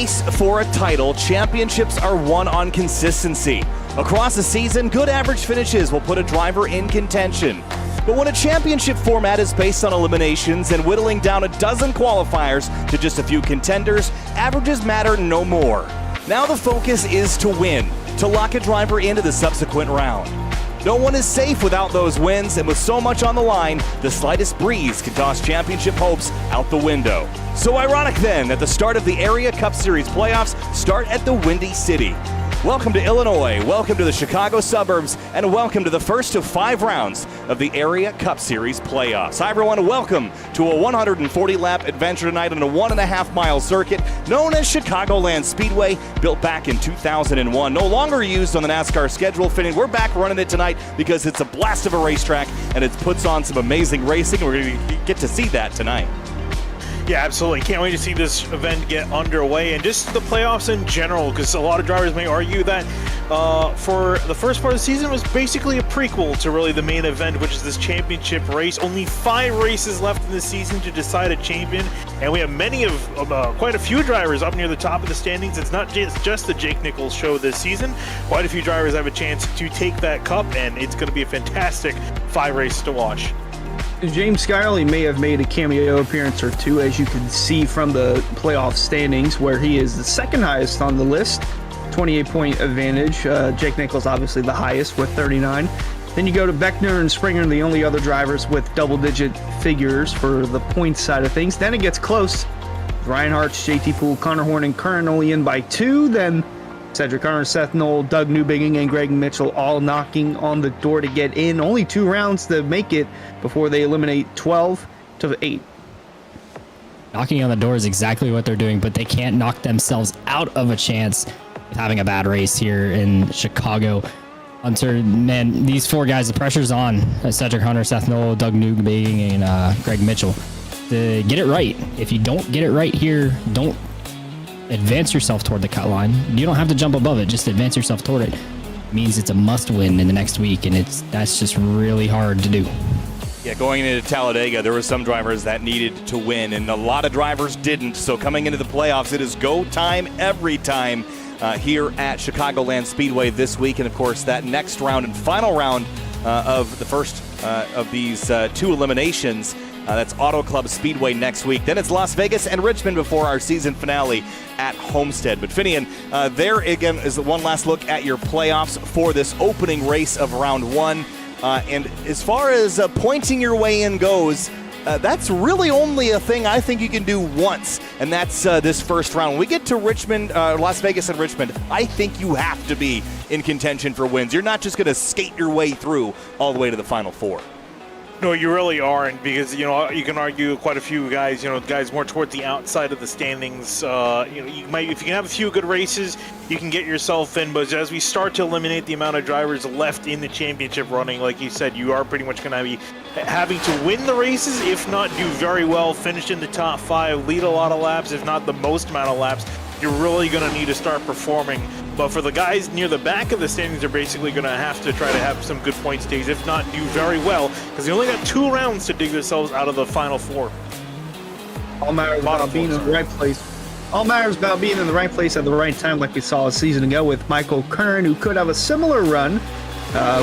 race for a title, championships are won on consistency. Across the season, good average finishes will put a driver in contention. But when a championship format is based on eliminations and whittling down a dozen qualifiers to just a few contenders, averages matter no more. Now the focus is to win, to lock a driver into the subsequent round. No one is safe without those wins, and with so much on the line, the slightest breeze can toss championship hopes out the window. So ironic then that the start of the Area Cup Series playoffs start at the Windy City. Welcome to Illinois, welcome to the Chicago suburbs, and welcome to the first of 5 rounds of the Area Cup Series playoffs. Hi everyone, welcome to a 140-lap adventure tonight on a 1.5-mile circuit known as Chicagoland Speedway, built back in 2001. No longer used on the NASCAR schedule. Fitting, we're back running it tonight because it's a blast of a racetrack and it puts on some amazing racing. We're going to get to see that tonight. Yeah, absolutely. Can't wait to see this event get underway and just the playoffs in general, because a lot of drivers may argue that for the first part of the season was basically a prequel to really the main event, which is this championship race. Only 5 races left in the season to decide a champion, and we have quite a few drivers up near the top of the standings. It's not just the Jake Nichols show this season. Quite a few drivers have a chance to take that cup, and it's going to be a fantastic 5 races to watch. James Skirley may have made a cameo appearance or two, as you can see from the playoff standings, where he is the second highest on the list, 28-point advantage. Jake Nichols obviously the highest with 39. Then you go to Beckner and Springer, the only other drivers with double-digit figures for the points side of things. Then it gets close. Ryan Hartz, JT Poole, Connor Horn, and Curran only in by 2. Then Cedric Hunter, Seth Knoll, Doug Newbigging, and Greg Mitchell all knocking on the door to get in. Only 2 rounds to make it before they eliminate 12 to 8. Knocking on the door is exactly what they're doing, but they can't knock themselves out of a chance with having a bad race here in Chicago. Hunter, man, these 4 guys, the pressure's on. Cedric Hunter, Seth Knoll, Doug Newbigging, and Greg Mitchell. To get it right. If you don't get it right here, don't advance yourself toward the cut line. You don't have to jump above it, just advance yourself toward it. It means it's a must win in the next week, and that's just really hard to do. Yeah, going into Talladega, there were some drivers that needed to win, and a lot of drivers didn't. So coming into the playoffs, it is go time every time here at Chicagoland Speedway this week. And of course, that next round and final round of the first of these 2 eliminations, that's Auto Club Speedway next week. Then it's Las Vegas and Richmond before our season finale at Homestead. But Finian, there again is one last look at your playoffs for this opening race of round 1. And as far as pointing your way in goes, that's really only a thing I think you can do once, and that's this first round. When we get to Richmond, Las Vegas and Richmond, I think you have to be in contention for wins. You're not just going to skate your way through all the way to the Final 4. No, you really aren't, because you can argue quite a few guys. Guys more toward the outside of the standings. You might, if you can have a few good races, you can get yourself in. But as we start to eliminate the amount of drivers left in the championship running, like you said, you are pretty much going to be having to win the races, if not do very well, finish in the top 5, lead a lot of laps, if not the most amount of laps. You're really going to need to start performing. But for the guys near the back of the standings, they're basically going to have to try to have some good point stays, if not do very well, because they only got 2 rounds to dig themselves out of the Final 4. All matters about being in the right place. All matters about being in the right place at the right time, like we saw a season ago with Michael Curran, who could have a similar run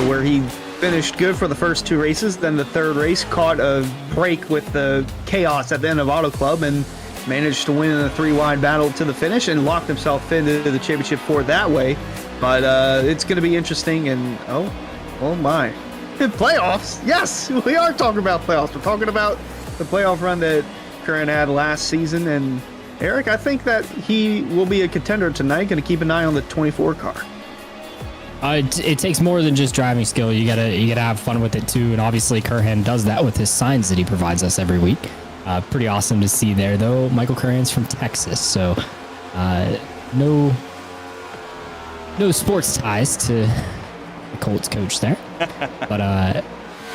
where he finished good for the first 2 races. Then the 3rd race caught a break with the chaos at the end of Auto Club and managed to win in a 3-wide battle to the finish and locked himself into the championship for that way. But it's going to be interesting, and oh my. Playoffs! Yes, we are talking about playoffs. We're talking about the playoff run that Curran had last season, and Eric, I think that he will be a contender tonight. Going to keep an eye on the 24 car. It takes more than just driving skill. You gotta have fun with it too, and obviously Curran does that with his signs that he provides us every week. Pretty awesome to see there, though. Michael Curran's from Texas, so no sports ties to the Colts coach there. But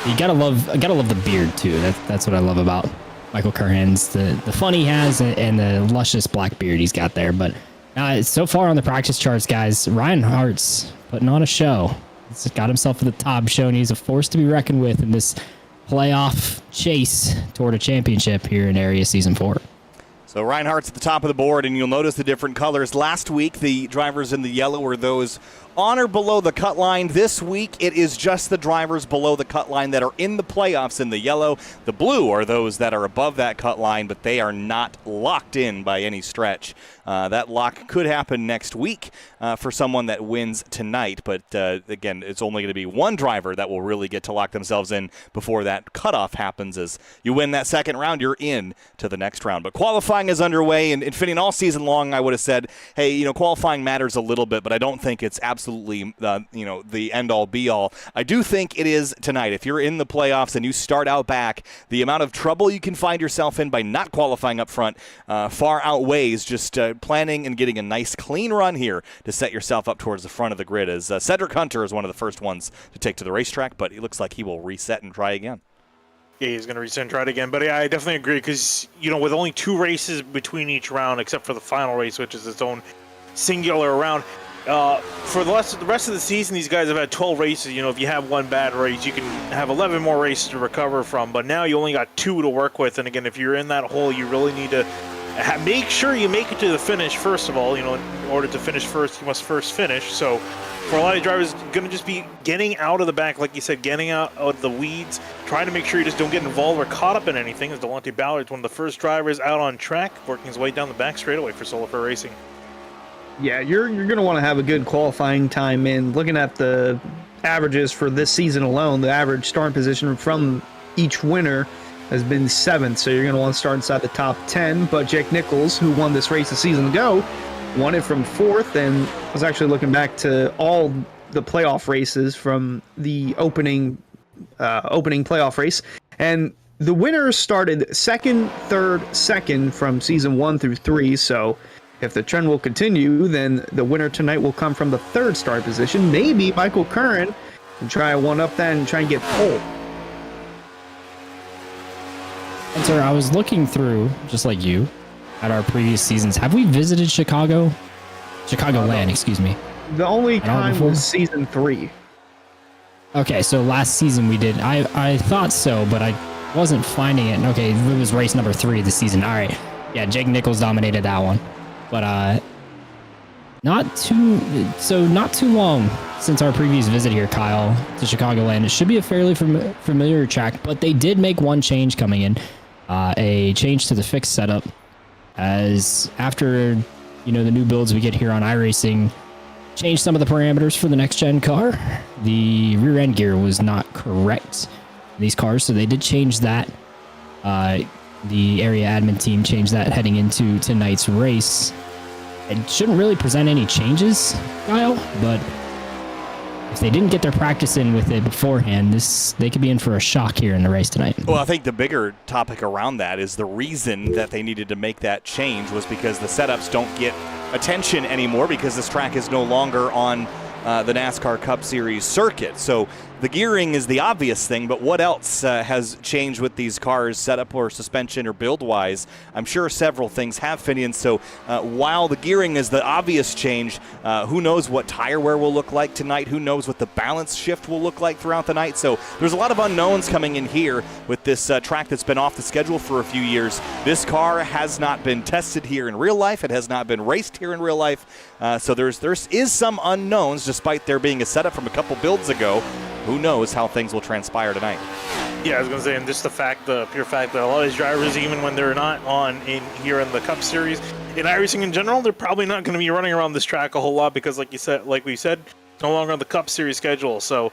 you gotta love the beard too. That's what I love about Michael Curran's the fun he has and the luscious black beard he's got there. But so far on the practice charts, guys, Ryan Hartz putting on a show. He's got himself at the top, showing he's a force to be reckoned with in this playoff chase toward a championship here in Area Season 4. So Reinhardt's at the top of the board, and you'll notice the different colors. Last week, the drivers in the yellow were those on or below the cut line. This week, it is just the drivers below the cut line that are in the playoffs in the yellow. The blue are those that are above that cut line, but they are not locked in by any stretch. That lock could happen next week for someone that wins tonight, but again, it's only going to be one driver that will really get to lock themselves in before that cutoff happens. As you win that second round, you're in to the next round. But qualifying is underway, and Finian, all season long, I would have said, hey, qualifying matters a little bit, but I don't think it's absolutely, the end-all, be-all. I do think it is tonight. If you're in the playoffs and you start out back, the amount of trouble you can find yourself in by not qualifying up front far outweighs just planning and getting a nice clean run here to set yourself up towards the front of the grid. As Cedric Hunter is one of the first ones to take to the racetrack, but it looks like he will reset and try again. Yeah, he's going to reset and try it again. But yeah, I definitely agree because, with only 2 races between each round, except for the final race, which is its own singular round, for the rest of the season, these guys have had 12 races. If you have one bad race, you can have 11 more races to recover from. But now you only got 2 to work with. And again, if you're in that hole, you really need to make sure you make it to the finish, first of all. In order to finish first, you must first finish. So for a lot of drivers, going to just be getting out of the back, like you said, getting out of the weeds, trying to make sure you just don't get involved or caught up in anything, as Delonte Ballard's one of the first drivers out on track, working his way down the back straightaway for Solifer Racing. Yeah, you're going to want to have a good qualifying time in. Looking at the averages for this season alone, the average starting position from each winner has been 7th, so you're going to want to start inside the top 10. But Jake Nichols, who won this race a season ago, won it from 4th, and I was actually looking back to all the playoff races from the opening playoff race, and the winners started 2nd, 3rd, 2nd from season 1 through 3, so if the trend will continue, then the winner tonight will come from the 3rd start position. Maybe Michael Curran can try to one-up that and try and get pole. And sir, I was looking through, just like you, at our previous seasons. Have we visited Chicagoland, excuse me? The only time was season 3. Okay, so last season we did. I thought so, but I wasn't finding it. Okay, it was race number 3 of the season. All right. Yeah, Jake Nichols dominated that one. But not too long since our previous visit here, Kyle, to Chicagoland. It should be a fairly familiar track, but they did make one change coming in. A change to the fixed setup, as after the new builds we get here on iRacing changed some of the parameters for the next gen car. The rear end gear was not correct in these cars, so they did change that. The area admin team changed that heading into tonight's race. It shouldn't really present any changes, Kyle, but if they didn't get their practice in with it beforehand, they could be in for a shock here in the race tonight. Well, I think the bigger topic around that is the reason that they needed to make that change was because the setups don't get attention anymore because this track is no longer on the NASCAR Cup Series circuit. So the gearing is the obvious thing, but what else has changed with these cars, setup or suspension or build-wise? I'm sure several things have, Finian. So while the gearing is the obvious change, who knows what tire wear will look like tonight? Who knows what the balance shift will look like throughout the night? So there's a lot of unknowns coming in here with this track that's been off the schedule for a few years. This car has not been tested here in real life. It has not been raced here in real life. So there is some unknowns, despite there being a setup from a couple builds ago. Who knows how things will transpire tonight? Yeah, I was going to say, and just the pure fact that a lot of these drivers, even when they're not here in the Cup Series, in iRacing in general, they're probably not going to be running around this track a whole lot because, like we said, it's no longer on the Cup Series schedule. So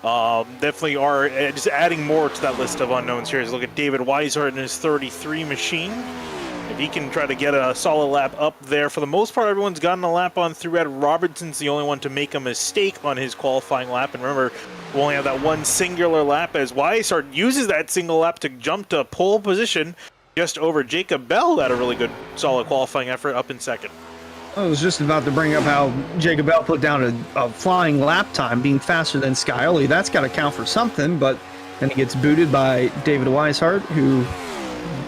definitely are just adding more to that list of unknowns here. Look at David Weishart in his 33 machine. If he can try to get a solid lap up there, for the most part, everyone's gotten a lap on through. Ed Robertson's the only one to make a mistake on his qualifying lap. And remember, we only have that one singular lap as Weishart uses that single lap to jump to pole position just over Jacob Bell. Who had a really good, solid qualifying effort up in 2nd. I was just about to bring up how Jacob Bell put down a flying lap time, being faster than Scioli. That's got to count for something, but then he gets booted by David Weishart, who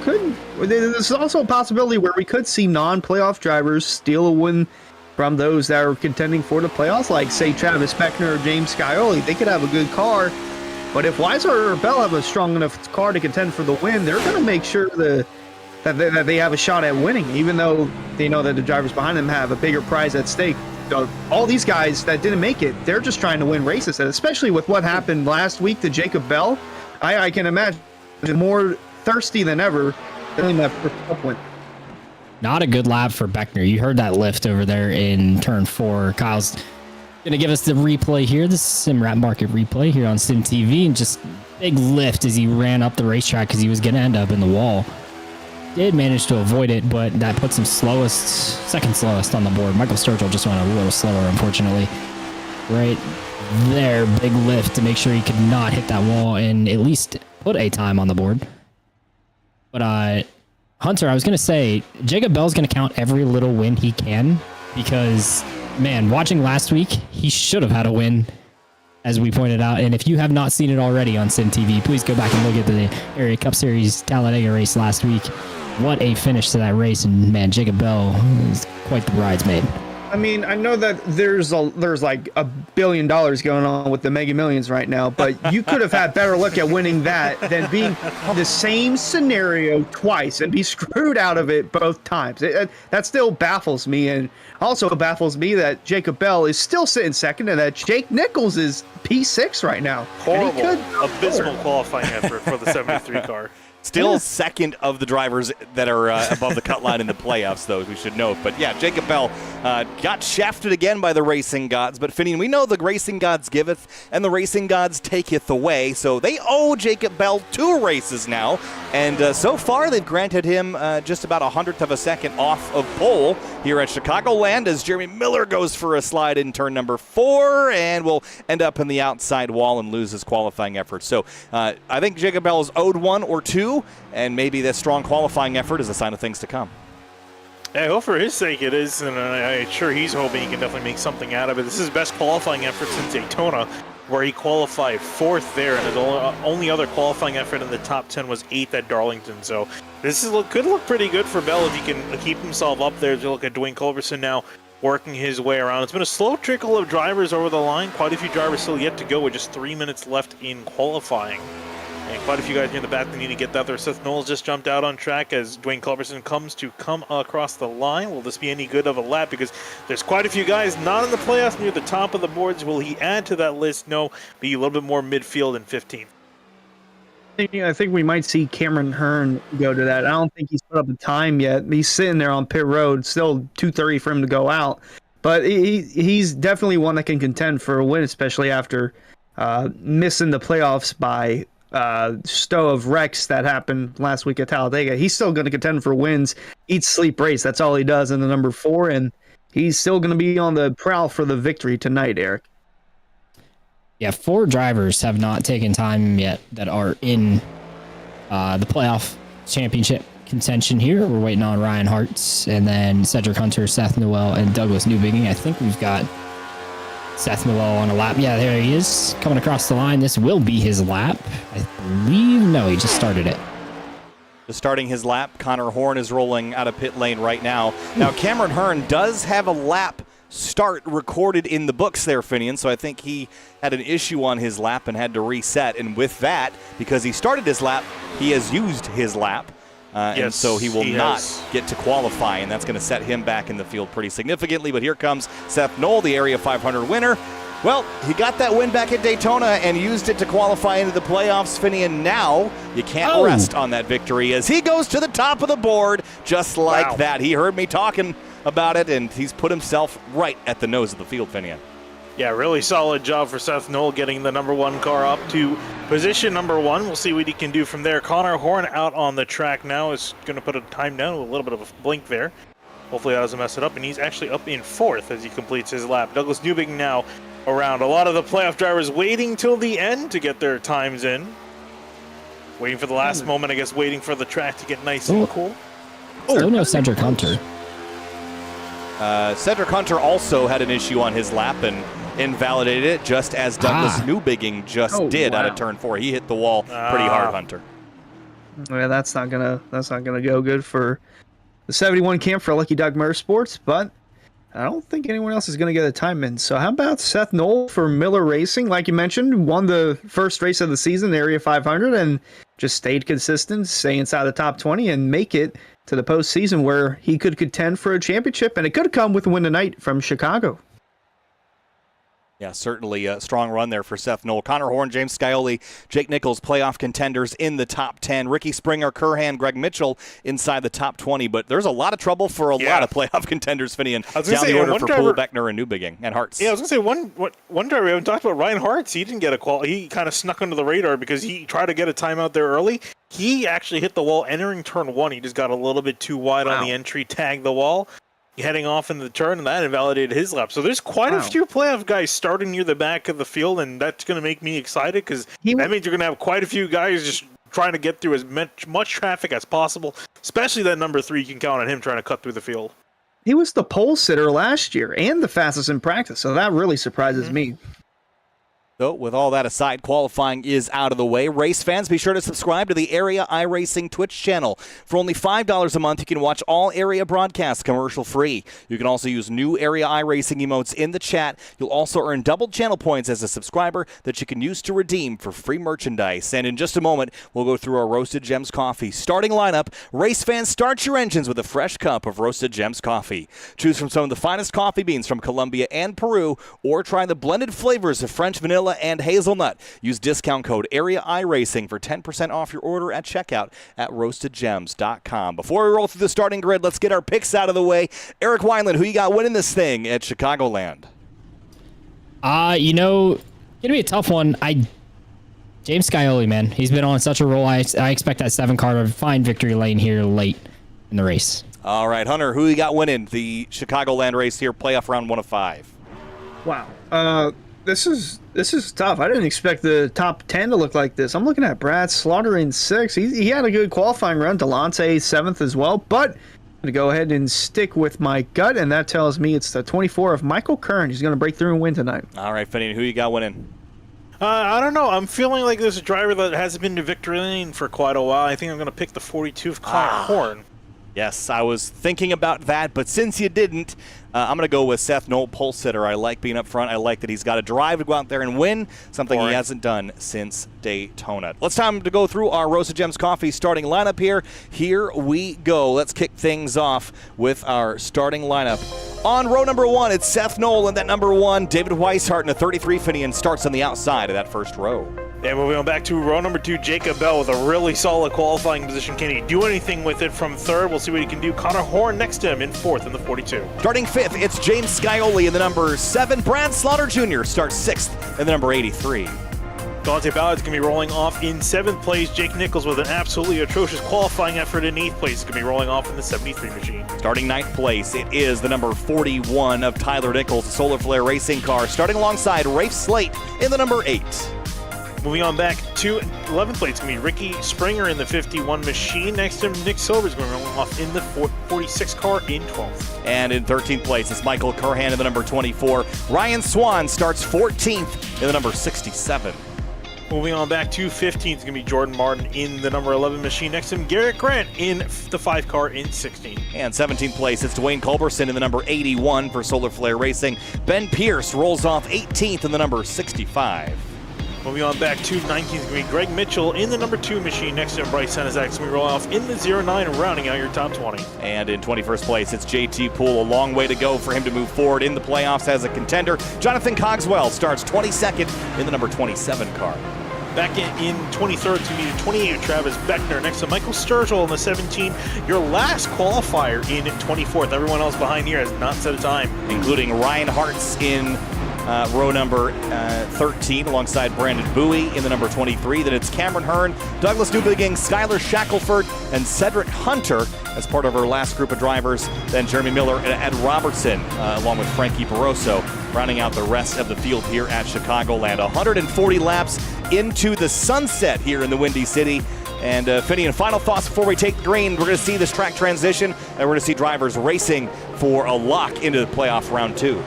could. There's also a possibility where we could see non-playoff drivers steal a win from those that are contending for the playoffs, like, say, Travis Beckner or James Scioli. They could have a good car, but if Weishart or Bell have a strong enough car to contend for the win, they're going to make sure the that they have a shot at winning, even though they know that the drivers behind them have a bigger prize at stake. So all these guys that didn't make it, they're just trying to win races, and especially with what happened last week to Jacob Bell, I can imagine more thirsty than ever than that first cup win. Not a good lap for Beckner. You heard that lift over there in turn 4. Kyle's going to give us the replay here, the SimRap Market replay here on Sim TV, and just big lift as he ran up the racetrack because he was going to end up in the wall. Did manage to avoid it, but that puts him second slowest on the board. Michael Sturgill just went a little slower, unfortunately. Right there, big lift to make sure he could not hit that wall and at least put a time on the board. But Hunter, I was going to say, Jacob Bell's going to count every little win he can because, man, watching last week, he should have had a win, as we pointed out. And if you have not seen it already on Sim TV, please go back and look at the Area Cup Series Talladega race last week. What a finish to that race, and man, Jacob Bell is quite the bridesmaid. I mean, I know that there's like $1 billion going on with the Mega Millions right now, but you could have had better look at winning that than being the same scenario twice and be screwed out of it both times. That still baffles me, and also baffles me that Jacob Bell is still sitting second and that Jake Nichols is P6 right now. Horrible, abysmal qualifying effort for the 73 car. Still second of the drivers that are above the cut line in the playoffs, though, we should note. But yeah, Jacob Bell got shafted again by the racing gods. But Finian, we know the racing gods giveth and the racing gods taketh away. So they owe Jacob Bell 2 races now. And so far, they've granted him just about 100th of a second off of pole here at Chicagoland as Jeremy Miller goes for a slide in turn number 4 and will end up in the outside wall and lose his qualifying effort. So I think Jacob Bell is owed 1 or 2. And maybe that strong qualifying effort is a sign of things to come. I hope for his sake it is, and I'm sure he's hoping he can definitely make something out of it. This is his best qualifying effort since Daytona, where he qualified 4th there, and his only other qualifying effort in the top 10 was 8th at Darlington. So this could look pretty good for Bell if he can keep himself up there. As you look at Dwayne Culberson now working his way around. It's been a slow trickle of drivers over the line. Quite a few drivers still yet to go with just 3 minutes left in qualifying. And quite a few guys here in the back that need to get that there. Seth Knowles just jumped out on track as Dwayne Culberson comes to come across the line. Will this be any good of a lap? Because there's quite a few guys not in the playoffs near the top of the boards. Will he add to that list? No, be a little bit more midfield in 15th. I think we might see Cameron Hearn go to that. I don't think he's put up a time yet. He's sitting there on pit road, still 2:30 for him to go out. But he's definitely one that can contend for a win, especially after missing the playoffs by stow of wrecks that happened last week at Talladega. He's still going to contend for wins, eat, sleep, race. That's all he does in the number 4, and he's still going to be on the prowl for the victory tonight, Eric. Yeah, 4 drivers have not taken time yet that are in the playoff championship contention here. We're waiting on Ryan Hartz and then Cedric Hunter, Seth Noel, and Douglas Newbigging. I think we've got Seth Noel on a lap. Yeah, there he is coming across the line. This will be his lap. I believe, no, he just started it. Just starting his lap, Connor Horn is rolling out of pit lane right now. Now, Cameron Hearn does have a lap start recorded in the books there, Finian, so I think he had an issue on his lap and had to reset. And with that, because he started his lap, he has used his lap. And so he will not get to qualify, and that's going to set him back in the field pretty significantly. But here comes Seth Knoll, the Area 500 winner. Well, he got that win back at Daytona and used it to qualify into the playoffs, Finian. Now you can't rest on that victory as he goes to the top of the board just like that. He heard me talking about it, and he's put himself right at the nose of the field, Finian. Yeah, really solid job for Seth Knoll getting the number 1 car up to position number 1. We'll see what he can do from there. Connor Horn out on the track now is going to put a time down, a little bit of a blink there. Hopefully that doesn't mess it up, and he's actually up in 4th as he completes his lap. Douglas Newbigging now around. A lot of the playoff drivers waiting till the end to get their times in. Waiting for the last moment, I guess, waiting for the track to get nice and cool. Still no Cedric Hunter. Cedric Hunter also had an issue on his lap and invalidated it, just as Douglas Newbigging just did out of turn 4. He hit the wall pretty hard, Hunter. Yeah, that's not gonna go good for the 71 camp for Lucky Doug Motorsports, but I don't think anyone else is going to get a time in. So how about Seth Knoll for Miller Racing? Like you mentioned, won the first race of the season, the Area 500, and just stayed consistent, stay inside the top 20, and make it to the postseason where he could contend for a championship, and it could have come with a win tonight from Chicago. Yeah, certainly a strong run there for Seth Knoll. Connor Horn, James Scioli, Jake Nichols, playoff contenders in the top 10. Ricky Springer, Kurhan, Greg Mitchell inside the top 20. But there's a lot of trouble for a lot of playoff contenders, Finian, down the order for Poole, Beckner, and Newbigging, and Hartz. Yeah, I was going to say, one driver we haven't talked about, Ryan Hartz. He didn't get a call. He kind of snuck under the radar because he tried to get a timeout there early. He actually hit the wall entering turn 1. He just got a little bit too wide on the entry, tagged the wall. Heading off into the turn, and that invalidated his lap. So there's quite a few playoff guys starting near the back of the field, and that's going to make me excited because that means you're going to have quite a few guys just trying to get through as much traffic as possible, especially that number 3. You can count on him trying to cut through the field. He was the pole sitter last year and the fastest in practice, so that really surprises me. So, with all that aside, qualifying is out of the way. Race fans, be sure to subscribe to the Area iRacing Twitch channel. For only $5 a month, you can watch all Area broadcasts commercial-free. You can also use new Area iRacing emotes in the chat. You'll also earn double channel points as a subscriber that you can use to redeem for free merchandise. And in just a moment, we'll go through our Roasted Gems coffee. Starting lineup, race fans, start your engines with a fresh cup of Roasted Gems coffee. Choose from some of the finest coffee beans from Colombia and Peru, or try the blended flavors of French vanilla and hazelnut. Use discount code Area iRacing for 10% off your order at checkout at roastedgems.com. Before we roll through the starting grid, let's get our picks out of the way. Eric Wineland, who you got winning this thing at Chicagoland? Gonna be a tough one. James Scioli, man, he's been on such a roll. I expect that 7 car to find victory lane here late in the race. All right, Hunter, who you got winning the Chicagoland race here, playoff round 1 of 5? Wow. This is tough. I didn't expect the top 10 to look like this. I'm looking at Brad Slaughter in 6th. He had a good qualifying run. Delonte 7th as well. But I'm going to go ahead and stick with my gut, and that tells me it's the 24 of Michael Kern. He's going to break through and win tonight. All right, Finney, who you got winning? I don't know. I'm feeling like there's a driver that hasn't been to victory lane for quite a while. I think I'm going to pick the 42 of Connor Horn. Yes, I was thinking about that, but since you didn't, I'm going to go with Seth Knoll, pole sitter. I like being up front. I like that he's got a drive to go out there and win, something he hasn't done since Daytona. Let's time to go through our Roasted Gems Coffee starting lineup here. Here we go. Let's kick things off with our starting lineup. On row number 1, it's Seth Knoll in that number 1. David Weishart in a 33 Finian starts on the outside of that first row. Yeah, moving on back to row number 2, Jacob Bell with a really solid qualifying position. Can he do anything with it from 3rd? We'll see what he can do. Connor Horn next to him in 4th in the 42. Starting 5th, it's James Scioli in the number 7. Brad Slaughter Jr. starts 6th in the number 83. Dante Ballard's going to be rolling off in 7th place. Jake Nichols with an absolutely atrocious qualifying effort in 8th place is going to be rolling off in the 73 machine. Starting 9th place, it is the number 41 of Tyler Nichols, the Solar Flare racing car. Starting alongside Rafe Slate in the number 8. Moving on back to 11th place, it's going to be Ricky Springer in the 51 machine. Next to him, Nick Silver is going to be rolling off in the 46 car in 12th. And in 13th place, it's Michael Kurhan in the number 24. Ryan Swan starts 14th in the number 67. Moving on back to 15th, it's going to be Jordan Martin in the number 11 machine. Next to him, Garrett Grant in the 5 car in 16th. And 17th place, it's Dwayne Culberson in the number 81 for Solar Flare Racing. Ben Pierce rolls off 18th in the number 65. Moving on back to 19th, it's going to be Greg Mitchell in the number 2 machine. Next to him, Bryce Senizak is going to roll off in the 09, rounding out your top 20. And in 21st place, it's JT Poole. A long way to go for him to move forward in the playoffs as a contender. Jonathan Cogswell starts 22nd in the number 27 car. Back in 23rd, it's going to be the 28 Travis Beckner. Next to Michael Sturgill in the 17. Your last qualifier in 24th. Everyone else behind here has not set a time. Including Ryan Hartz in row number 13 alongside Brandon Bowie in the number 23. Then it's Cameron Hearn, Douglas Newbigging, Skylar Shackelford, and Cedric Hunter as part of our last group of drivers. Then Jeremy Miller and Ed Robertson along with Frankie Barroso rounding out the rest of the field here at Chicagoland. 140 laps into the sunset here in the Windy City. And Finian, final thoughts before we take the green. We're going to see this track transition, and we're going to see drivers racing for a lock into the playoff round 2.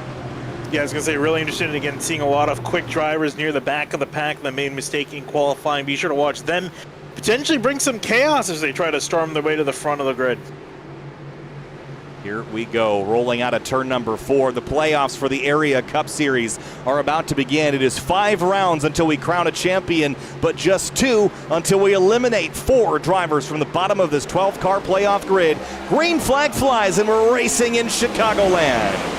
Yeah, I was going to say, really interested in, again, seeing a lot of quick drivers near the back of the pack that made a mistake in qualifying. Be sure to watch them potentially bring some chaos as they try to storm their way to the front of the grid. Here we go, rolling out of turn number 4. The playoffs for the Area Cup Series are about to begin. It is 5 rounds until we crown a champion, but just 2 until we eliminate 4 drivers from the bottom of this 12-car playoff grid. Green flag flies, and we're racing in Chicagoland.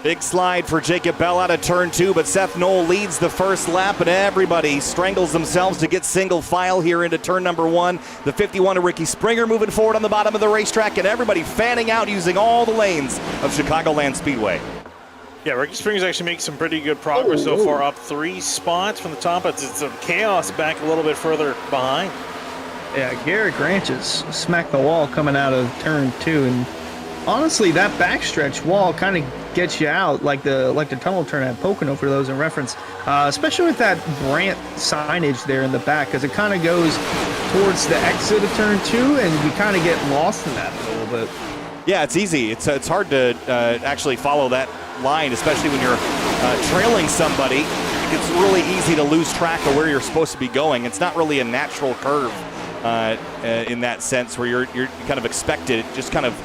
Big slide for Jacob Bell out of turn 2, but Seth Knoll leads the first lap, and everybody strangles themselves to get single file here into turn number 1. The 51 of Ricky Springer moving forward on the bottom of the racetrack, and everybody fanning out using all the lanes of Chicagoland Speedway. Yeah, Ricky Springer's actually making some pretty good progress so far, up 3 spots from the top. It's some chaos back a little bit further behind. Yeah, Garrett Granches smacked the wall coming out of turn 2, and honestly, that backstretch wall kind of gets you out like the tunnel turn at Pocono, for those in reference, especially with that Brandt signage there in the back, because it kind of goes towards the exit of turn 2, and you kind of get lost in that a little bit. Yeah, it's easy. It's hard to actually follow that line, especially when you're trailing somebody. It's really easy to lose track of where you're supposed to be going. It's not really a natural curve in that sense, where you're kind of expected. It just kind of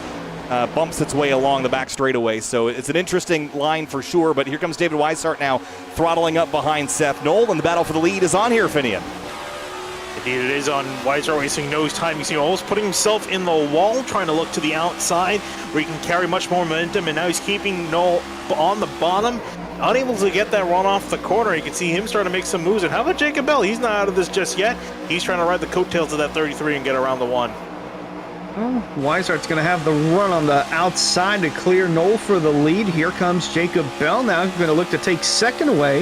bumps its way along the back straightaway. So it's an interesting line for sure, but here comes David Weishart now throttling up behind Seth Knoll, and the battle for the lead is on here, Finian. Indeed, it is on. Weishart wasting no time. You see him almost putting himself in the wall, trying to look to the outside where he can carry much more momentum, and now he's keeping Knoll on the bottom, unable to get that run off the corner. You can see him starting to make some moves. And how about Jacob Bell? He's not out of this just yet. He's trying to ride the coattails of that 33 and get around the 1. Well, Weishart's going to have the run on the outside to clear Knoll for the lead. Here comes Jacob Bell now, going to look to take second away.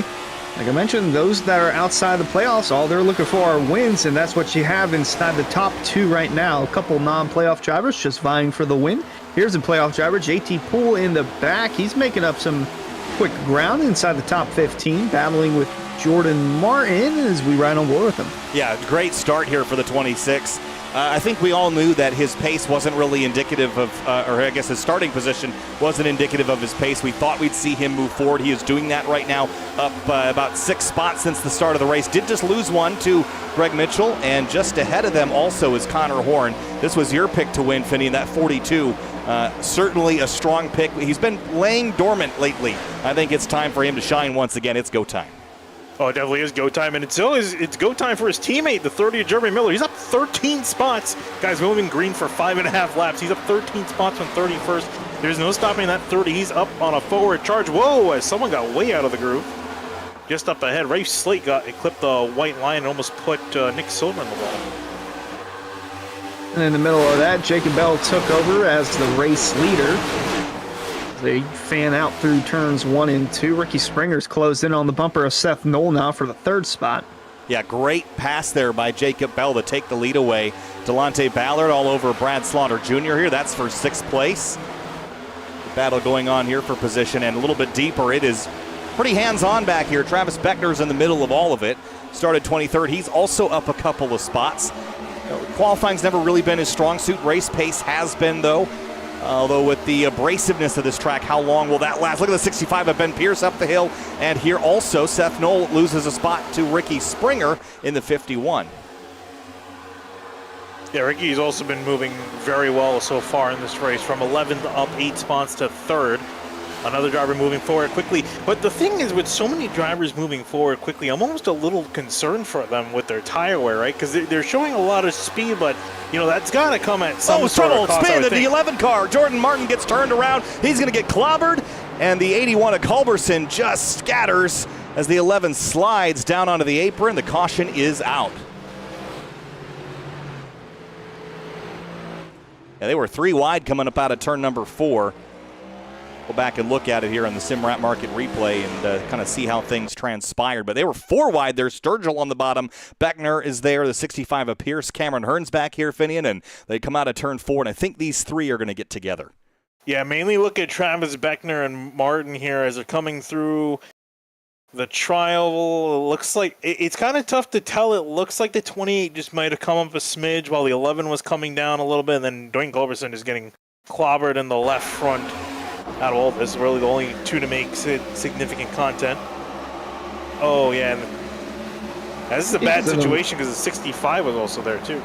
Like I mentioned, those that are outside the playoffs, all they're looking for are wins, and that's what you have inside the top 2 right now. A couple non-playoff drivers just vying for the win. Here's a playoff driver, JT Poole in the back. He's making up some quick ground inside the top 15, battling with Jordan Martin as we ride on board with him. Yeah, great start here for the 26. I think we all knew that his pace wasn't really indicative of, or I guess his starting position wasn't indicative of his pace. We thought we'd see him move forward. He is doing that right now, up about 6 spots since the start of the race. Did just lose one to Greg Mitchell, and just ahead of them also is Connor Horn. This was your pick to win, Finney, in that 42. Certainly a strong pick. He's been laying dormant lately. I think it's time for him to shine once again. It's go time. Oh, it definitely is go time, and it's go time for his teammate, the 30 of Jeremy Miller. He's up 13 spots. Guy's moving green for 5.5 laps. He's up 13 spots from 31st. There's no stopping that 30. He's up on a forward charge. Whoa, as someone got way out of the groove. Just up ahead, Rafe Slate clipped the white line and almost put Nick Silver in the wall. And in the middle of that, Jacob Bell took over as the race leader. They fan out through turns 1 and 2. Ricky Springer's closed in on the bumper of Seth Knoll now for the 3rd spot. Yeah, great pass there by Jacob Bell to take the lead away. Delonte Ballard all over Brad Slaughter Jr. here. That's for 6th place. The battle going on here for position, and a little bit deeper. It is pretty hands-on back here. Travis Beckner's in the middle of all of it. Started 23rd. He's also up a couple of spots. Qualifying's never really been his strong suit. Race pace has been, though. Although with the abrasiveness of this track, how long will that last? Look at the 65 of Ben Pierce up the hill. And here also, Seth Knoll loses a spot to Ricky Springer in the 51. Yeah, Ricky's also been moving very well so far in this race, from 11th up 8 spots to 3rd. Another driver moving forward quickly. But the thing is, with so many drivers moving forward quickly, I'm almost a little concerned for them with their tire wear, right? Because they're showing a lot of speed, but, you know, that's got to come at some sort of cost. Spin in the 11 car. Jordan Martin gets turned around. He's going to get clobbered. And the 81 of Culberson just scatters as the 11 slides down onto the apron. The caution is out. Yeah, they were 3 wide coming up out of turn number 4. Go back and look at it here on the Simrat Market replay and kind of see how things transpired. But they were 4 wide there. Sturgill on the bottom. Beckner is there. The 65 of Pierce. Cameron Hearn's back here, Finian, and they come out of turn 4. And I think these 3 are going to get together. Yeah, mainly look at Travis Beckner and Martin here as they're coming through the trial. It looks like it's kind of tough to tell. It looks like the 28 just might have come up a smidge while the 11 was coming down a little bit, and then Dwayne Culberson is getting clobbered in the left front. Out of all this, really the only two to make significant content. Oh, yeah. And this is a bad situation because the 65 was also there, too.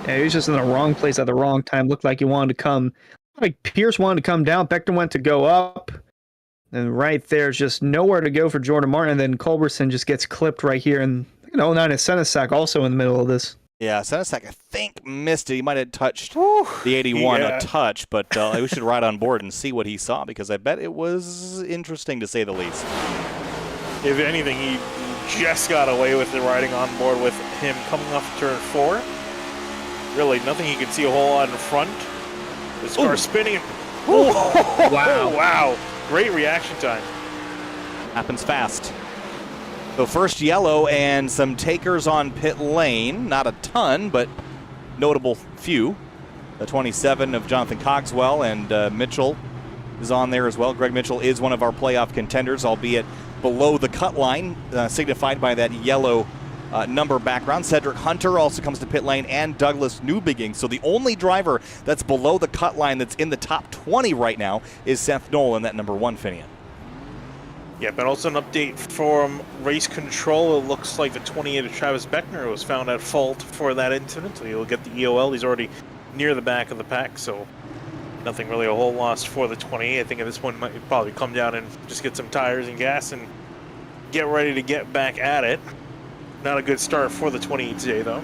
Yeah, he was just in the wrong place at the wrong time. Looked like he wanted to come. Like Pierce wanted to come down. Beckner went to go up. And right there's just nowhere to go for Jordan Martin. And then Culberson just gets clipped right here. And 09 at Senesac also in the middle of this. Yeah, Senesac, I think, missed it. He might have touched the 81 a touch, but we should ride on board and see what he saw, because I bet it was interesting, to say the least. If anything, he just got away with it riding on board with him coming off turn 4. Really, nothing you can see a whole lot in front. This car spinning. Wow. Wow. Great reaction time. Happens fast. So first yellow and some takers on pit lane. Not a ton, but notable few. The 27 of Jonathan Cogswell, and Mitchell is on there as well. Greg Mitchell is one of our playoff contenders, albeit below the cut line, signified by that yellow number background. Cedric Hunter also comes to pit lane, and Douglas Newbegin. So the only driver that's below the cut line that's in the top 20 right now is Seth Knoll in that number 1 Finian. Yeah, but also an update from race control. It looks like the 28 of Travis Beckner was found at fault for that incident, so he'll get the EOL. He's already near the back of the pack, so nothing really a whole loss for the 28. I think at this point might probably come down and just get some tires and gas and get ready to get back at it. Not a good start for the 28 today, though.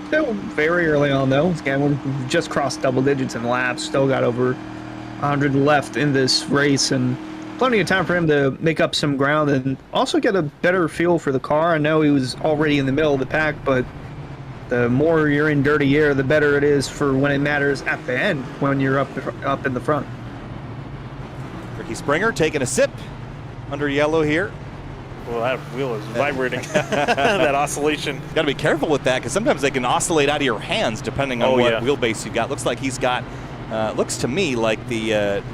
Still very early on, though. Again, we just crossed double digits in laps. Still got over 100 left in this race, and plenty of time for him to make up some ground and also get a better feel for the car. I know he was already in the middle of the pack, but the more you're in dirty air, the better it is for when it matters at the end, when you're up in the front. Ricky Springer taking a sip under yellow here. Well, that wheel is vibrating. That oscillation. Got to be careful with that, because sometimes they can oscillate out of your hands depending on what wheelbase you've got. Looks like he's got, looks to me like the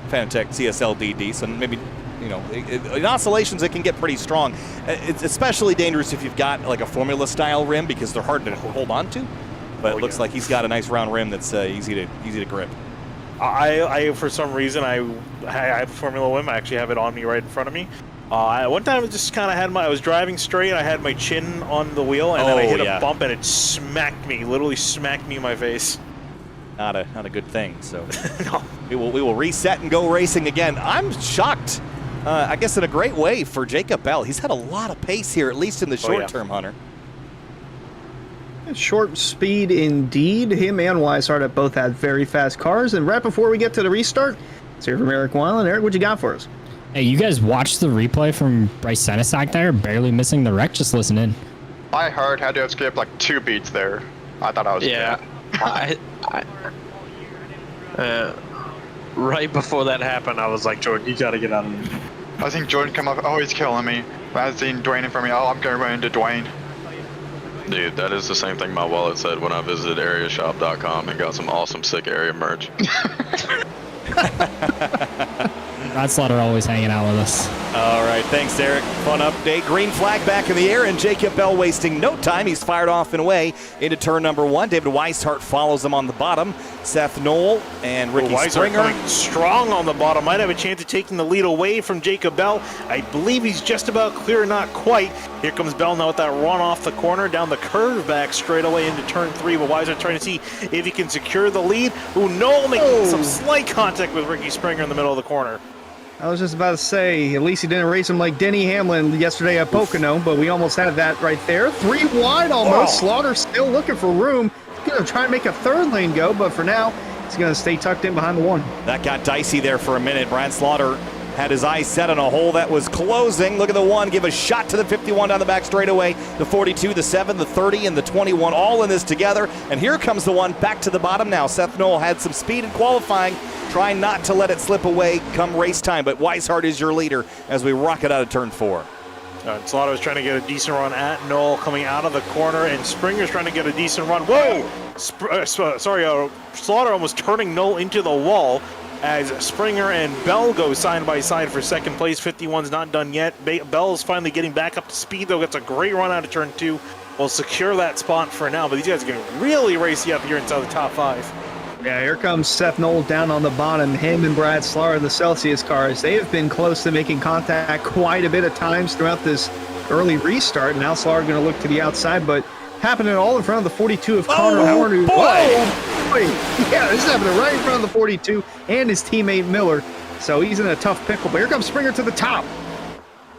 Fanatec CSL DD, so maybe, you know, in oscillations it can get pretty strong. It's especially dangerous if you've got like a Formula style rim, because they're hard to hold on to. But it looks like he's got a nice round rim that's easy to grip. I for some reason I have a Formula rim. I actually have it on me right in front of me. One time I just kind of I was driving straight, I had my chin on the wheel, and then I hit a bump and it smacked me, literally smacked me in my face. Not a good thing, so No. we will reset and go racing again. I'm shocked, I guess in a great way, for Jacob Bell. He's had a lot of pace here, at least in the short term, Hunter. Short speed indeed. Him and Weishart both had very fast cars, and right before we get to the restart, let's hear from Eric Weiland. Eric, what you got for us? Hey, you guys watched the replay from Bryce Senesac there? Barely missing the wreck, just listen in. I heard had to have skipped like 2 beats there. I thought I was right before that happened, I was like, Jordan, you gotta get out of there. I think Jordan come up, oh, he's killing me. I seen Dwayne in front of me, oh, I'm gonna run into Dwayne. Dude, that is the same thing my wallet said when I visited areashop.com and got some awesome sick area merch. Brad Slaughter always hanging out with us. All right, thanks, Eric. Fun update. Green flag back in the air, and Jacob Bell wasting no time. He's fired off and away into turn number 1. David Weishart follows him on the bottom. Seth Knoll and Ricky Springer. Coming strong on the bottom. Might have a chance of taking the lead away from Jacob Bell. I believe he's just about clear, not quite. Here comes Bell now with that run off the corner, down the curve back straight away into turn 3. But Weishart trying to see if he can secure the lead. Knoll making some slight contact with Ricky Springer in the middle of the corner. I was just about to say, at least he didn't race him like Denny Hamlin yesterday at Pocono, but we almost had that right there. 3 wide almost. Slaughter still looking for room. He's going to try and make a third lane go, but for now, he's going to stay tucked in behind the 1. That got dicey there for a minute. Brad Slaughter had his eyes set on a hole that was closing. Look at the 1, give a shot to the 51 down the back straightaway. The 42, the 7, the 30, and the 21 all in this together. And here comes the 1 back to the bottom now. Seth Knoll had some speed in qualifying, trying not to let it slip away come race time. But Weishart is your leader as we rocket out of turn 4. Slaughter's trying to get a decent run at Knoll coming out of the corner, and Springer's trying to get a decent run. Whoa! Slaughter almost turning Knoll into the wall as Springer and Bell go side by side for second place. 51's not done yet. Bell's finally getting back up to speed, though. Gets a great run out of turn 2. Will secure that spot for now, but these guys are going to really race you up here inside the top 5. Yeah, here comes Seth Knoll down on the bottom. Him and Brad Slaughter, the Celsius cars, they have been close to making contact quite a bit of times throughout this early restart. Now Slaughter going to look to the outside, but happening all in front of the 42 of Connor Horn. Boy! Yeah, this is happening right in front of the 42 and his teammate Miller. So he's in a tough pickle, but here comes Springer to the top.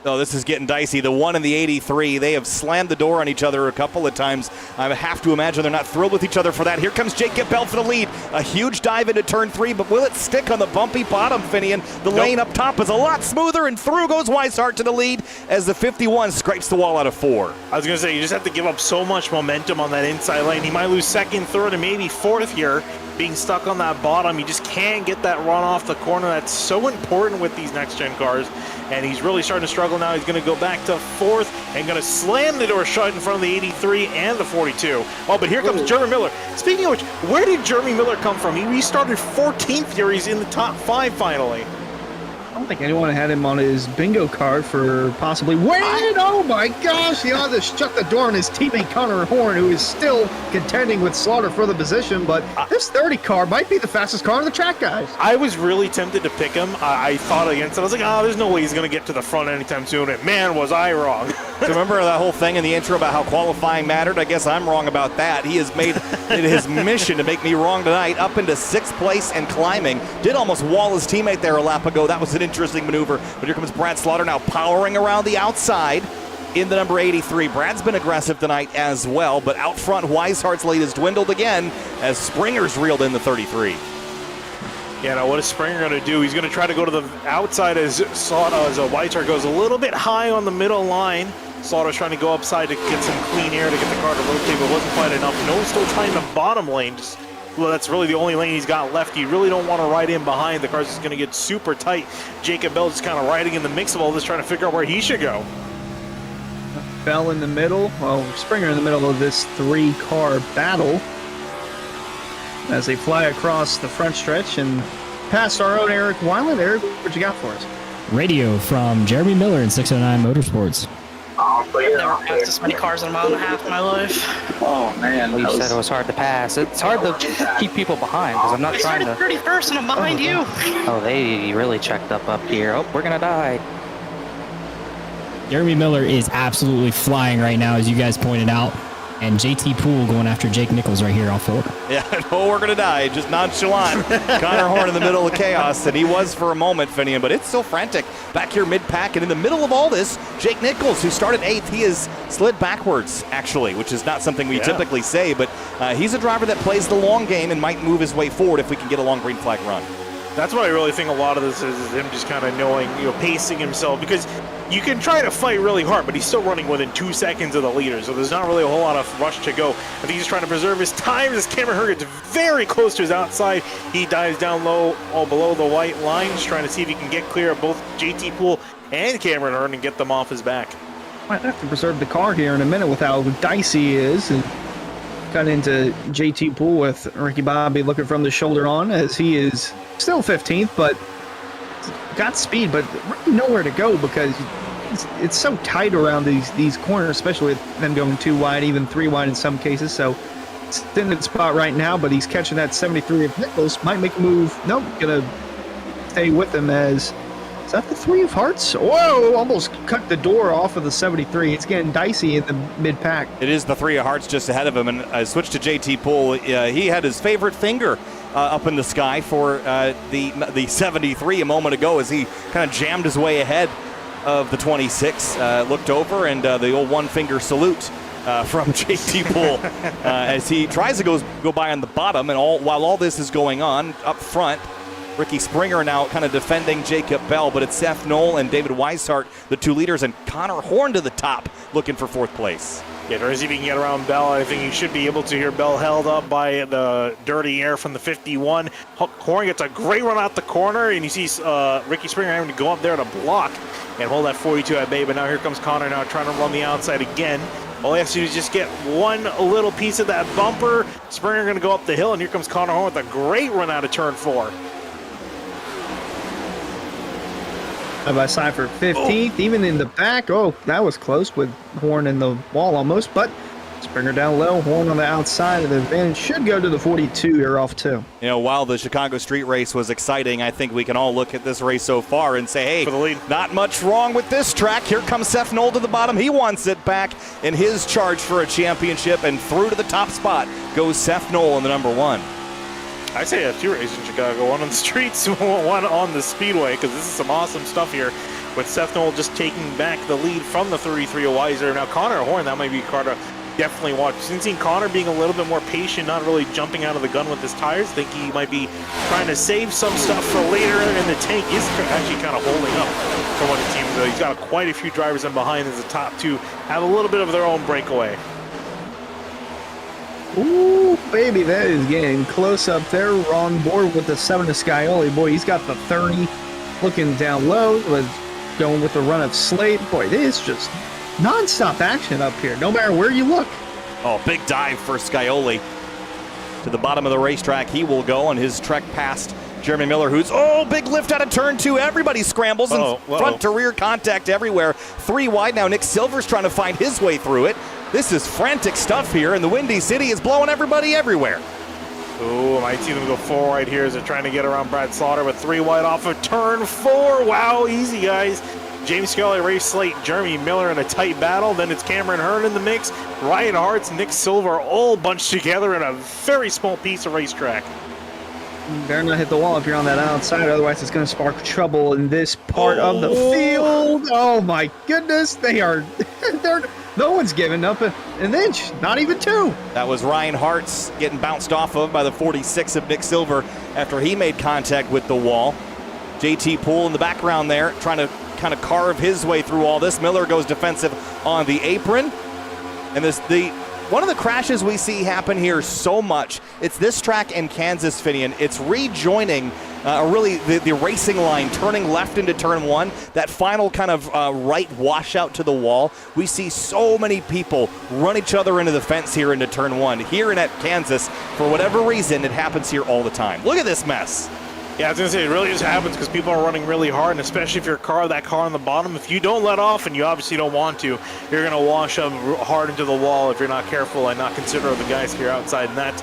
Oh, this is getting dicey. The 1 and the 83, they have slammed the door on each other a couple of times. I have to imagine they're not thrilled with each other for that. Here comes Jacob Bell for the lead. A huge dive into turn 3, but will it stick on the bumpy bottom, Finian? The lane up top is a lot smoother, and through goes Weishart to the lead as the 51 scrapes the wall out of 4. I was going to say, you just have to give up so much momentum on that inside lane. He might lose second, third, and maybe fourth here. Being stuck on that bottom, you just can't get that run off the corner. That's so important with these next-gen cars. And he's really starting to struggle now. He's going to go back to fourth and going to slam the door shut in front of the 83 and the 42. Oh, but here comes Jeremy Miller. Speaking of which, where did Jeremy Miller come from? He restarted 14th here. He's in the top 5 finally. I don't think anyone had him on his bingo card for possibly win. Oh my gosh, he ought to shut the door on his teammate Connor Horn, who is still contending with Slaughter for the position, but this 30 car might be the fastest car on the track, guys. I was really tempted to pick him. I thought against it. I was like, there's no way he's going to get to the front anytime soon, and man, was I wrong. So remember that whole thing in the intro about how qualifying mattered? I guess I'm wrong about that. He has made it his mission to make me wrong tonight, up into 6th place and climbing. Did almost wall his teammate there a lap ago. That was an interesting maneuver, but here comes Brad Slaughter now powering around the outside in the number 83. Brad's been aggressive tonight as well, but out front, Weishart's lead has dwindled again as Springer's reeled in the 33. Yeah, now what is Springer going to do? He's going to try to go to the outside as Weishart goes a little bit high on the middle line. Slaughter's trying to go upside to get some clean air to get the car to rotate, but wasn't quite enough. Noah's still trying the bottom lane. Well, that's really the only lane he's got left. You really don't want to ride in behind. The car's just going to get super tight. Jacob Bell just kind of riding in the mix of all this, trying to figure out where he should go. Bell in the middle. Well, Springer in the middle of this 3-car battle as they fly across the front stretch and past our own Eric Weiland. Eric, what you got for us? Radio from Jeremy Miller in 609 Motorsports. I've never passed this many cars in a mile and a half in my life. Oh man, you said it was hard to pass. It's hard to keep people behind because I'm not trying to. I started 31st and I'm behind you. Oh, they really checked up here. Oh, we're gonna die. Jeremy Miller is absolutely flying right now, as you guys pointed out. And JT Poole going after Jake Nichols right here off 4. Yeah, no, we're going to die. Just nonchalant. Connor Horn in the middle of chaos, and he was for a moment, Finian, but it's so frantic. Back here mid-pack, and in the middle of all this, Jake Nichols, who started 8th, he has slid backwards, actually, which is not something we typically say, but he's a driver that plays the long game and might move his way forward if we can get a long green flag run. That's what I really think a lot of this is him just kind of knowing, pacing himself, because you can try to fight really hard, but he's still running within 2 seconds of the leader, so there's not really a whole lot of rush to go. I think he's trying to preserve his time as Cameron Herr gets very close to his outside. He dives down low, all below the white line, just trying to see if he can get clear of both JT Poole and Cameron Herr and get them off his back. Might have to preserve the car here in a minute with how dicey he is. And cut into JT Poole with Ricky Bobby looking from the shoulder on as he is still 15th, but got speed, but really nowhere to go because it's so tight around these corners, especially with them going 2 wide, even 3 wide in some cases. So it's in the spot right now, but he's catching that 73 of Nichols. Might make a move. Nope, gonna stay with him as. Is that the 3 of Hearts? Whoa, almost cut the door off of the 73. It's getting dicey in the mid-pack. It is the 3 of Hearts just ahead of him, and I switched to JT Poole. He had his favorite finger up in the sky for the 73 a moment ago as he kind of jammed his way ahead of the 26. Looked over, and the old one-finger salute from JT Poole as he tries to go by on the bottom, and while all this is going on up front, Ricky Springer now kind of defending Jacob Bell, but it's Seth Knoll and David Weishart, the 2 leaders, and Connor Horn to the top, looking for 4th place. Yeah, trying to see if he can get around Bell. I think he should be able to hear Bell held up by the dirty air from the 51. Horn gets a great run out the corner, and you see Ricky Springer having to go up there to block and hold that 42 at bay. But now here comes Connor now trying to run the outside again. All he has to do is just get one little piece of that bumper. Springer going to go up the hill, and here comes Connor Horn with a great run out of turn 4. By Cypher 15th, even in the back. Oh, that was close with Horn in the wall almost, but Springer down low, Horn on the outside of the advantage. Should go to the 42 here off 2. You know, while the Chicago street race was exciting, I think we can all look at this race so far and say, hey, for the lead. Not much wrong with this track. Here comes Seth Knoll to the bottom. He wants it back in his charge for a championship, and through to the top spot goes Seth Knoll in the number 1. I say have 2 races in Chicago, one on the streets, one on the speedway, because this is some awesome stuff here with Seth Knoll just taking back the lead from the 33 of Weiser. Now Connor Horn, that might be a car to definitely watch. Since seeing Connor being a little bit more patient, not really jumping out of the gun with his tires, I think he might be trying to save some stuff for later, and the tank is actually kind of holding up for what it seems. He's got quite a few drivers in behind as the top 2 have a little bit of their own breakaway. Ooh, baby, that is getting close up there. We're on board with the 7 to Scioli. Boy, he's got the 30 looking down low. Was going with the run of Slate. Boy, this is just non-stop action up here, no matter where you look. Oh, big dive for Scioli. To the bottom of the racetrack, he will go on his trek past Jeremy Miller, who's, big lift out of turn 2. Everybody scrambles and front to rear contact everywhere. 3 wide now. Nick Silver's trying to find his way through it. This is frantic stuff here, and the Windy City is blowing everybody everywhere. Oh, might see them go 4 wide here as they're trying to get around Brad Slaughter, but 3 wide off of turn 4. Wow, easy, guys. James Scully, Ray Slate, Jeremy Miller in a tight battle. Then it's Cameron Hearn in the mix. Ryan Hartz, Nick Silver all bunched together in a very small piece of racetrack. Better not hit the wall if you're on that outside, otherwise it's going to spark trouble in this part of the field. Oh my goodness, they are, no one's giving up an inch, not even 2. That was Ryan Hartz getting bounced off of by the 46 of Nick Silver after he made contact with the wall. JT Poole in the background there, trying to kind of carve his way through all this. Miller goes defensive on the apron. And one of the crashes we see happen here so much, it's this track in Kansas, Finian. It's rejoining really the racing line, turning left into turn 1. That final kind of right washout to the wall. We see so many people run each other into the fence here into turn 1. Here in at Kansas, for whatever reason, it happens here all the time. Look at this mess. Yeah, I was going to say, it really just happens because people are running really hard, and especially if you're that car on the bottom, if you don't let off, and you obviously don't want to, you're going to wash up hard into the wall if you're not careful and not considerate of the guys here outside, and that's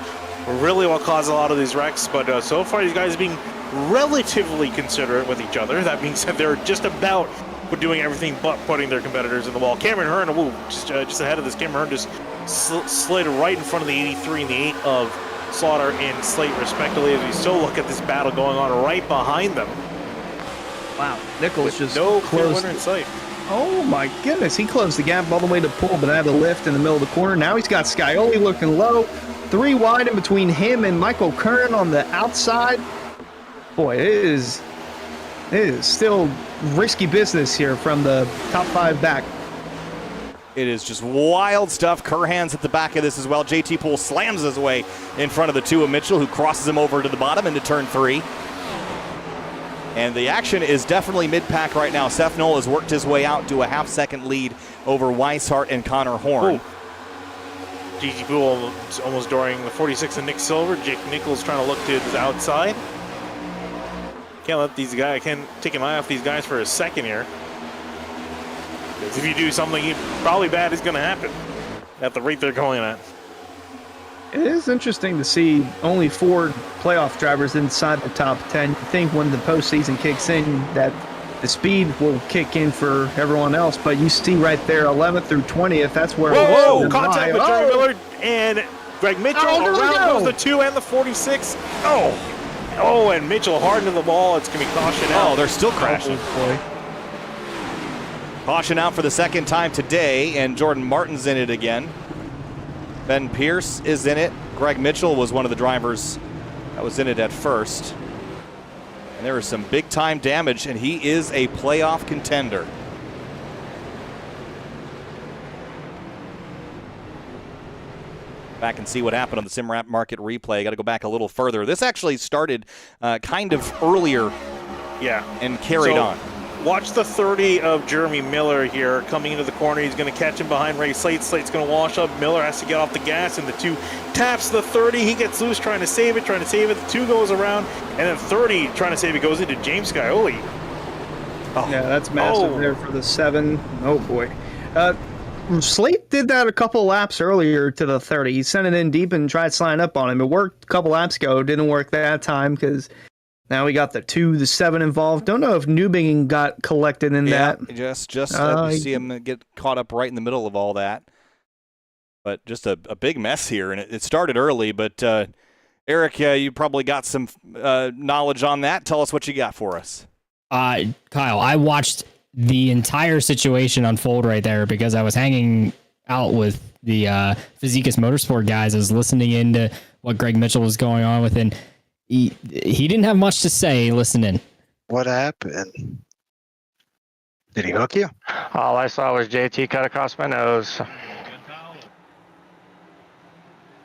really what caused a lot of these wrecks. But so far, these guys are being relatively considerate with each other. That being said, they're just about doing everything but putting their competitors in the wall. Cameron Hearn, just ahead of this, Cameron Hearn just slid right in front of the 83 and the 8 of Slaughter and Slate respectively, as we still look at this battle going on right behind them. Wow, Nichols just no clear closed. winner in sight. Oh my goodness, he closed the gap all the way to Poole, but had the lift in the middle of the corner. Now he's got Scioli looking low. 3 wide in between him and Michael Kern on the outside. Boy, it is still risky business here from the top 5 back. It is just wild stuff. Curhan's at the back of this as well. JT Poole slams his way in front of the 2 of Mitchell, who crosses him over to the bottom into turn 3. And the action is definitely mid-pack right now. Seth Knoll has worked his way out to a half-second lead over Weishart and Connor Horn. JT Poole almost during the 46 of Nick Silver. Jake Nichols trying to look to his outside. Can't let these guys, can't take an eye off these guys for a second here. Because if you do something probably bad is going to happen at the rate they're going at. It is interesting to see only 4 playoff drivers inside the top 10. You think when the postseason kicks in that the speed will kick in for everyone else, but you see right there 11th through 20th, that's where whoa, contact with Jeremy Miller and Greg Mitchell. Around goes the 2 and the 46. Oh, and Mitchell hard into the wall. It's going to be caution out. Oh, they're still crashing. Boy. Caution out for the second time today, and Jordan Martin's in it again. Ben Pierce is in it. Greg Mitchell was one of the drivers that was in it at first. And there is some big-time damage, and he is a playoff contender. back and see what happened on the Sim Market replay. Got to go back a little further. This actually started kind of earlier and carried on. Watch the 30 of Jeremy Miller here coming into the corner. He's going to catch him behind Ray Slate. Slate's going to wash up. Miller has to get off the gas, and the 2 taps the 30. He gets loose trying to save it. The 2 goes around, and then 30 trying to save it goes into James Scioli. Oh. Yeah, that's massive there for the 7. Oh, boy. Slate did that a couple laps earlier to the 30. He sent it in deep and tried sliding up on him. It worked a couple laps ago. Didn't work that time because now we got the 2, the 7 involved. Don't know if Newbingen got collected in that. Just you see him get caught up right in the middle of all that. But just a big mess here, and it started early. But Eric, you probably got some knowledge on that. Tell us what you got for us. Kyle, I watched the entire situation unfold right there because I was hanging out with the Physicus Motorsport guys. I was listening into what Greg Mitchell was going on with, and he didn't have much to say. Listen in. What happened? Did he hook you? All I saw was JT cut across my nose.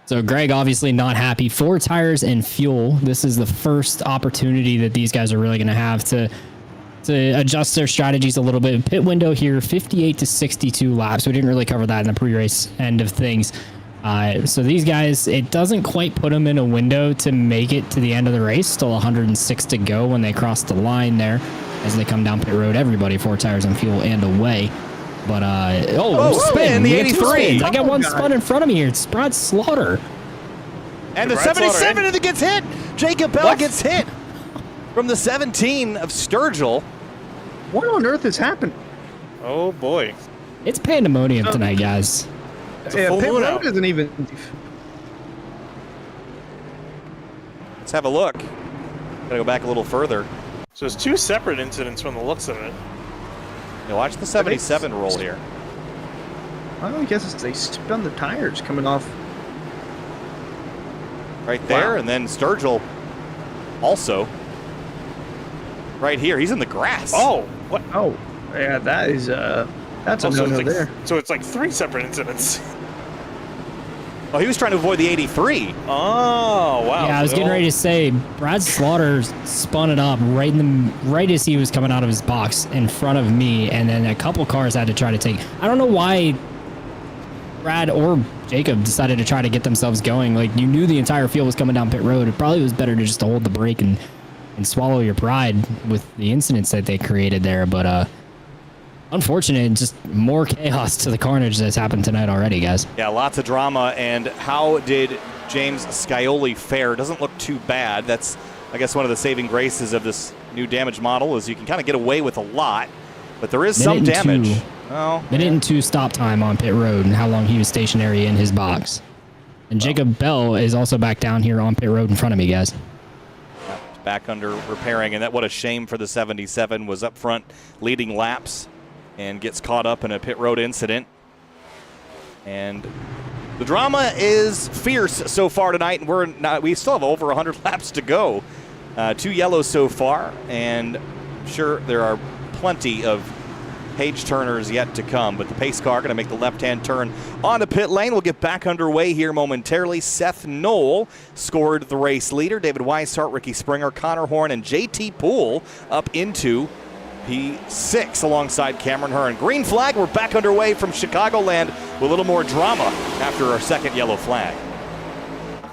So Greg obviously not happy. 4 tires and fuel. This is the first opportunity that these guys are really going to have to adjust their strategies a little bit. Pit window here, 58 to 62 laps. We didn't really cover that in the pre-race end of things. So these guys, it doesn't quite put them in a window to make it to the end of the race. Still 106 to go when they cross the line there as they come down pit road. Everybody 4 tires and fuel and away. But, spin. The 83. I got one spun in front of me here. It's Brad Slaughter. And the 77 and it gets hit. Jacob Bell gets hit from the 17 of Sturgill. What on earth has happened? Oh, boy. It's pandemonium tonight, guys. Pit road isn't even... Let's have a look. Gotta go back a little further. So it's 2 separate incidents from the looks of it. Yeah, watch the 77 roll here. Well, I guess they spun the tires coming off. Right there, and then Sturgill also. Right here, he's in the grass. Oh, what? Oh, yeah, that is, that's a no-no there. So it's like 3 separate incidents. Oh, he was trying to avoid the 83. Oh, wow. Yeah, I was getting ready to say, Brad Slaughter spun it up right as he was coming out of his box in front of me, and then a couple cars had to try to take. I don't know why Brad or Jacob decided to try to get themselves going. Like, you knew the entire field was coming down pit road. It probably was better to just hold the brake and swallow your pride with the incidents that they created there. But unfortunate, just more chaos to the carnage that's happened tonight already, guys. Yeah, lots of drama. And how did James Scioli fare? Doesn't look too bad. That's, I guess, one of the saving graces of this new damage model is you can kind of get away with a lot, but there is some damage. Minute and 2 stop time on pit road and how long he was stationary in his box. And Jacob Bell is also back down here on pit road in front of me, guys. Back under repairing, and what a shame for the 77. Was up front leading laps and gets caught up in a pit road incident. And the drama is fierce so far tonight, and we still have over 100 laps to go. 2 yellows so far, and I'm sure there are plenty of page turners yet to come, but the pace car going to make the left-hand turn onto pit lane. We'll get back underway here momentarily. Seth Knoll scored the race leader. David Weishart, Ricky Springer, Connor Horn, and JT Poole up into P6 alongside Cameron Hearn. Green flag, we're back underway from Chicagoland with a little more drama after our second yellow flag.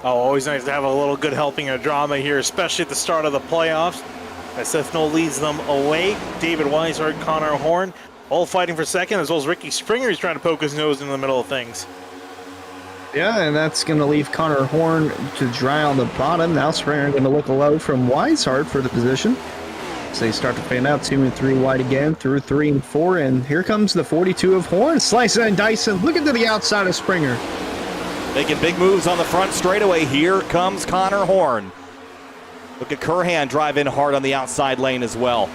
Oh, always nice to have a little good helping of drama here, especially at the start of the playoffs. As Seth Knoll leads them away. David Weishart, Connor Horn, all fighting for second, as well as Ricky Springer. He's trying to poke his nose in the middle of things. Yeah, and that's going to leave Connor Horn to dry on the bottom. Now Springer going to look low from Weishart for the position. So they start to fan out 2 and 3 wide again through 3 and 4. And here comes the 42 of Horn. Slicing and dicing. Looking to the outside of Springer. Making big moves on the front straightaway. Here comes Connor Horn. Look at Curhan drive in hard on the outside lane as well.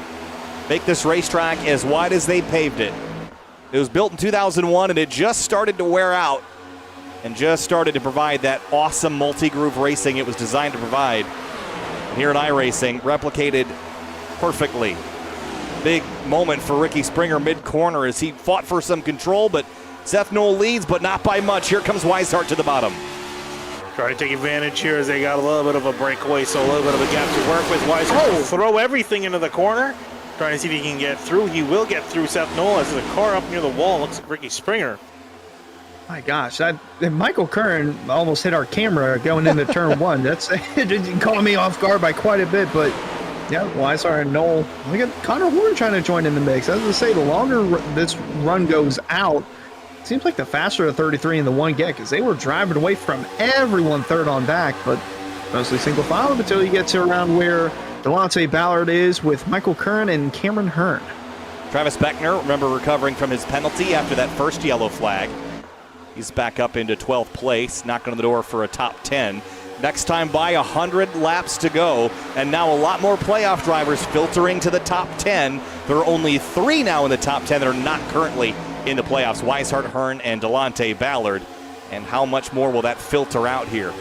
Make this racetrack as wide as they paved it. It was built in 2001 and it just started to wear out and just started to provide that awesome multi-groove racing it was designed to provide. And here at iRacing, replicated perfectly. Big moment for Ricky Springer mid-corner as he fought for some control, but Seth Knoll leads, but not by much. Here comes Weishart to the bottom. Try to take advantage here as they got a little bit of a breakaway, so a little bit of a gap to work with. Weiser will throw everything into the corner. Trying to see if he can get through. He will get through Seth Knoll as the car up near the wall. Looks like Ricky Springer. My gosh, Michael Kern almost hit our camera going into turn one. It caught me off guard by quite a bit, but yeah, Weishart and Knoll. We got Connor Horn trying to join in the mix. As I say, the longer this run goes out, it seems like the faster the 33 and the one get, because they were driving away from everyone third on back, but mostly single file until you get to around where Delonte Ballard is with Michael Kern and Cameron Hearn. Travis Beckner, remember, recovering from his penalty after that first yellow flag. He's back up into 12th place, knocking on the door for a top 10. Next time by, 100 laps to go, and now a lot more playoff drivers filtering to the top 10. There are only 3 now in the top 10 that are not currently in the playoffs: Weishart, Hearn, and Delonte Ballard. And how much more will that filter out here?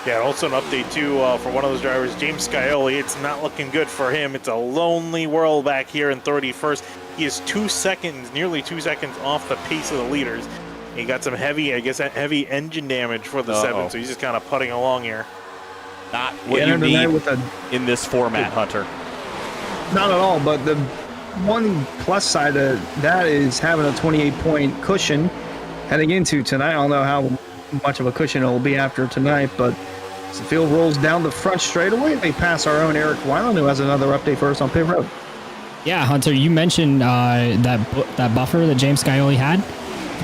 Yeah, also an update, too, for one of those drivers, James Scioli. It's not looking good for him. It's a lonely world back here in 31st. He is 2 seconds, nearly 2 seconds off the pace of the leaders. He got some heavy engine damage for the 7, so he's just kind of putting along here. Not what you need in this format, Hunter. Not at all, but the one plus side of that is having a 28-point cushion heading into tonight. I don't know how much of a cushion it will be after tonight, but as the field rolls down the front straightaway, they pass our own Eric Weiland, who has another update for us on pit road. Yeah, Hunter, you mentioned that buffer that James Scioli had.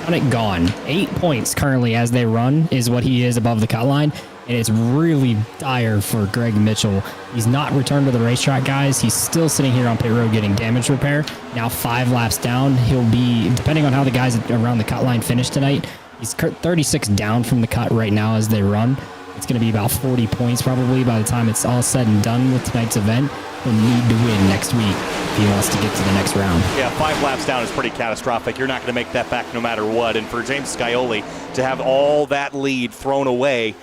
On it gone. 8 points currently as they run is what he is above the cut line, and it's really dire for Greg Mitchell. He's not returned to the racetrack, guys. He's still sitting here on pit road getting damage repair. Now 5 laps down. He'll be, depending on how the guys around the cut line finish tonight, he's 36 down from the cut right now as they run. It's going to be about 40 points probably by the time it's all said and done with tonight's event. He'll need to win next week if he wants to get to the next round. Yeah, 5 laps down is pretty catastrophic. You're not going to make that back no matter what. And for James Scioli to have all that lead thrown away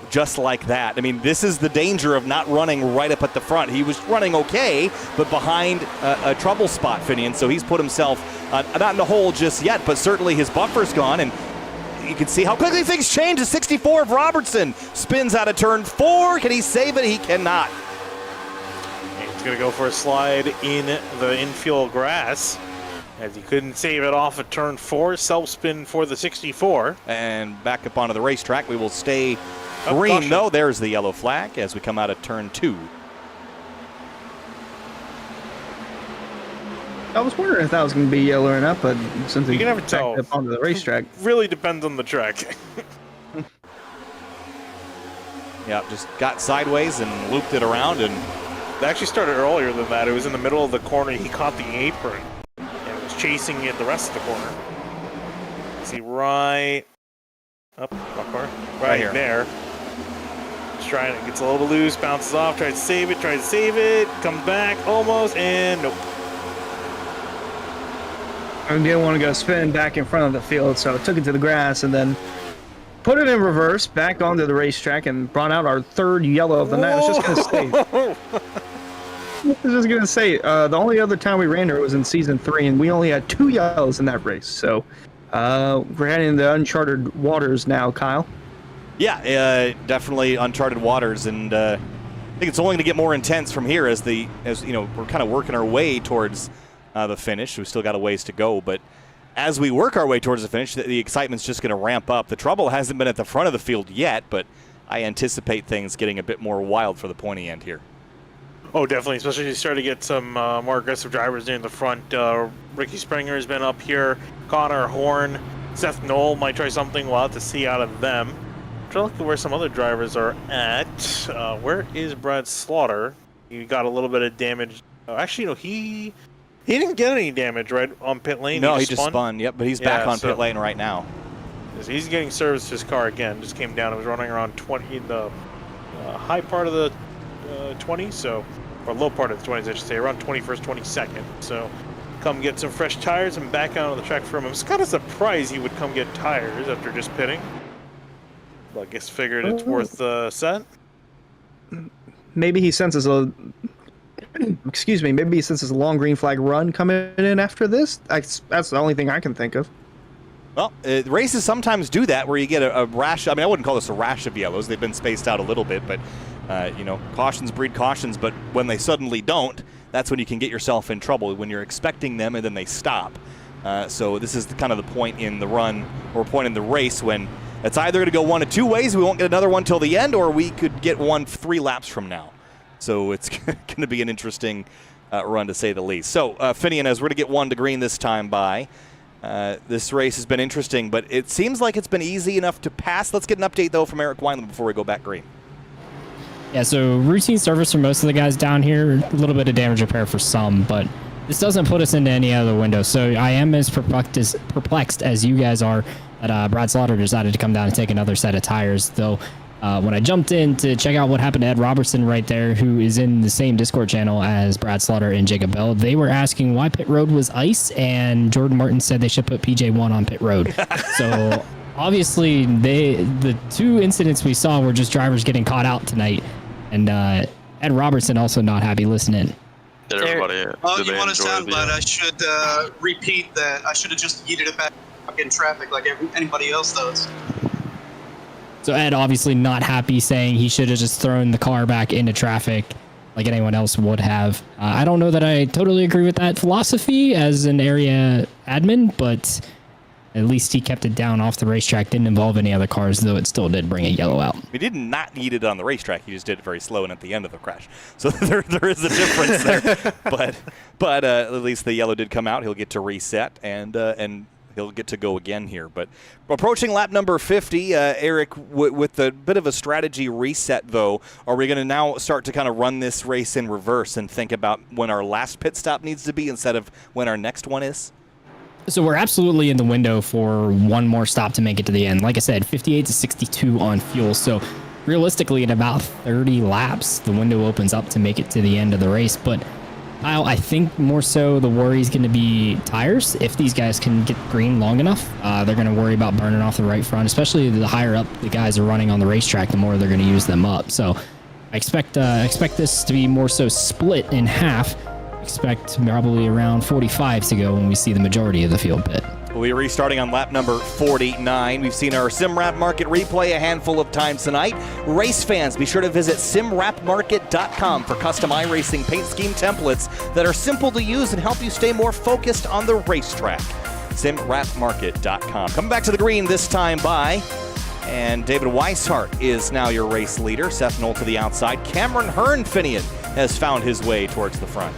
just like that, I mean, this is the danger of not running right up at the front. He was running okay, but behind a trouble spot, Finian, so he's put himself not in the hole just yet, but certainly his buffer's gone, and you can see how quickly things change. The 64 of Robertson spins out of turn 4. Can he save it? He cannot. He's going to go for a slide in the infield grass, as he couldn't save it off of turn 4. Self-spin for the 64. And back up onto the racetrack. We will stay green. No, there's the yellow flag as we come out of turn 2. I was wondering if that was going to be yellow or not, but since you can never tell. Up onto the racetrack, really depends on the track. Yeah, just got sideways and looped it around, and it actually started earlier than that. It was in the middle of the corner. He caught the apron and was chasing it the rest of the corner. See right up, right here. There. Just trying it, gets a little loose, bounces off, tries to save it, comes back almost, and nope. I didn't want to go spin back in front of the field, so took it to the grass and then put it in reverse back onto the racetrack and brought out our 3rd yellow of the night. I was just going to say, the only other time we ran her was in season 3, and we only had 2 yellows in that race. So we're heading into uncharted waters now, Kyle. Yeah, definitely uncharted waters, and I think it's only going to get more intense from here as you know, we're kind of working our way towards the finish. We've still got a ways to go, but as we work our way towards the finish, the excitement's just going to ramp up. The trouble hasn't been at the front of the field yet, but I anticipate things getting a bit more wild for the pointy end here. Oh, definitely, especially as you start to get some more aggressive drivers in the front. Ricky Springer has been up here. Connor Horn, Seth Knoll might try something. We'll have to see out of them. I'm trying to look at where some other drivers are at. Where is Brad Slaughter? He got a little bit of damage. Actually, no, he didn't get any damage right on pit lane. No, he just spun. Yep, but he's back on pit lane right now. So he's getting service to his car again. Just came down. It was running around 20 in the high part of the 20, so, or low part of the 20s, I should say, around 21st, 22nd. So come get some fresh tires and back out on the track from him. It's kind of surprised he would come get tires after just pitting. But I guess figured it's worth the set. Maybe he senses a long green flag run coming in after this. That's the only thing I can think of. Well, races sometimes do that where you get a rash. I mean, I wouldn't call this a rash of yellows. They've been spaced out a little bit, but, cautions breed cautions. But when they suddenly don't, that's when you can get yourself in trouble, when you're expecting them and then they stop. So this is kind of the point in the run or point in the race when it's either going to go one of two ways. We won't get another one till the end, or we could get one 3 laps from now. So it's going to be an interesting run, to say the least. So, Finian, as we're going to get 1 to green this time by. This race has been interesting, but it seems like it's been easy enough to pass. Let's get an update, though, from Eric Wineland before we go back green. Yeah, so routine service for most of the guys down here, a little bit of damage repair for some, but this doesn't put us into any other window. So I am as perplexed as you guys are that Brad Slaughter decided to come down and take another set of tires, though. When I jumped in to check out what happened to Ed Robertson right there, who is in the same Discord channel as Brad Slaughter and Jacob Bell, they were asking why pit road was ice, and Jordan Martin said they should put PJ1 on pit road. So obviously, the 2 incidents we saw were just drivers getting caught out tonight, and Ed Robertson also not happy listening. Did everybody? Oh, you want enjoy to sound the, bad? I should repeat that. I should have just yeeted it back in traffic like anybody else does. So Ed obviously not happy, saying he should have just thrown the car back into traffic like anyone else would have. I don't know that I totally agree with that philosophy as an area admin, but at least he kept it down off the racetrack. Didn't involve any other cars, though it still did bring a yellow out. He did not need it on the racetrack. He just did it very slow and at the end of the crash. So there is a difference there. But at least the yellow did come out. He'll get to reset and he'll get to go again here. But approaching lap number 50, Eric, with a bit of a strategy reset, though, are we going to now start to kind of run this race in reverse and think about when our last pit stop needs to be instead of when our next one is? So we're absolutely in the window for one more stop to make it to the end. Like I said, 58 to 62 on fuel. So realistically, in about 30 laps, the window opens up to make it to the end of the race. But I think more so the worry is going to be tires. If these guys can get green long enough, they're going to worry about burning off the right front, especially the higher up the guys are running on the racetrack, the more they're going to use them up. So I expect this to be more so split in half. Expect probably around 45 to go when we see the majority of the field pit. We'll be restarting on lap number 49. We've seen our SimWrap Market replay a handful of times tonight. Race fans, be sure to visit simwrapmarket.com for custom iRacing paint scheme templates that are simple to use and help you stay more focused on the racetrack. simwrapmarket.com. Coming back to the green this time by, and David Weishart is now your race leader. Seth Knoll to the outside. Cameron Hearn-Finian has found his way towards the front.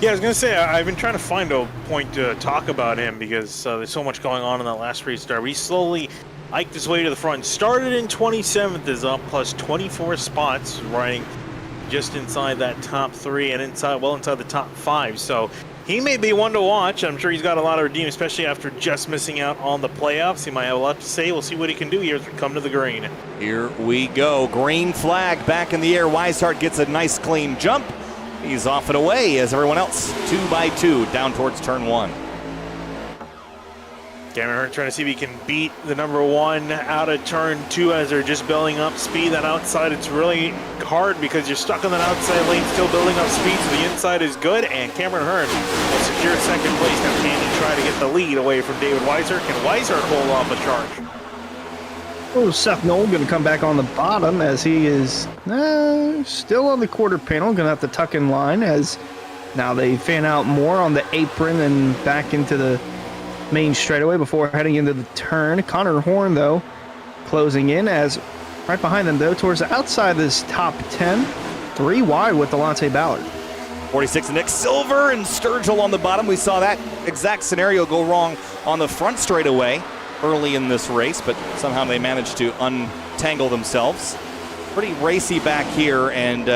Yeah, I was going to say, I've been trying to find a point to talk about him because there's so much going on in that last restart. He slowly hiked his way to the front. Started in 27th, is up plus 24 spots, running just inside that top 3 and inside the top 5. So he may be one to watch. I'm sure he's got a lot of redeem, especially after just missing out on the playoffs. He might have a lot to say. We'll see what he can do here as we come to the green. Here we go. Green flag back in the air. Weishart gets a nice clean jump. He's off and away as everyone else 2 by 2 down towards turn 1. Cameron Hearn trying to see if he can beat the number 1 out of turn 2 as they're just building up speed. That outside, it's really hard because you're stuck on that outside lane, still building up speed, so the inside is good, and Cameron Hearn will secure second place. Now can he try to get the lead away from David Weishart? Can Weishart hold off a charge? Oh, Seth Knoll going to come back on the bottom as he is still on the quarter panel. Going to have to tuck in line as now they fan out more on the apron and back into the main straightaway before heading into the turn. Connor Horn, though, closing in as right behind them, though, towards the outside of this top 10. 3 wide with Delonte Ballard. 46 Nick Silver and Sturgill on the bottom. We saw that exact scenario go wrong on the front straightaway early in this race, but somehow they managed to untangle themselves. Pretty racy back here, and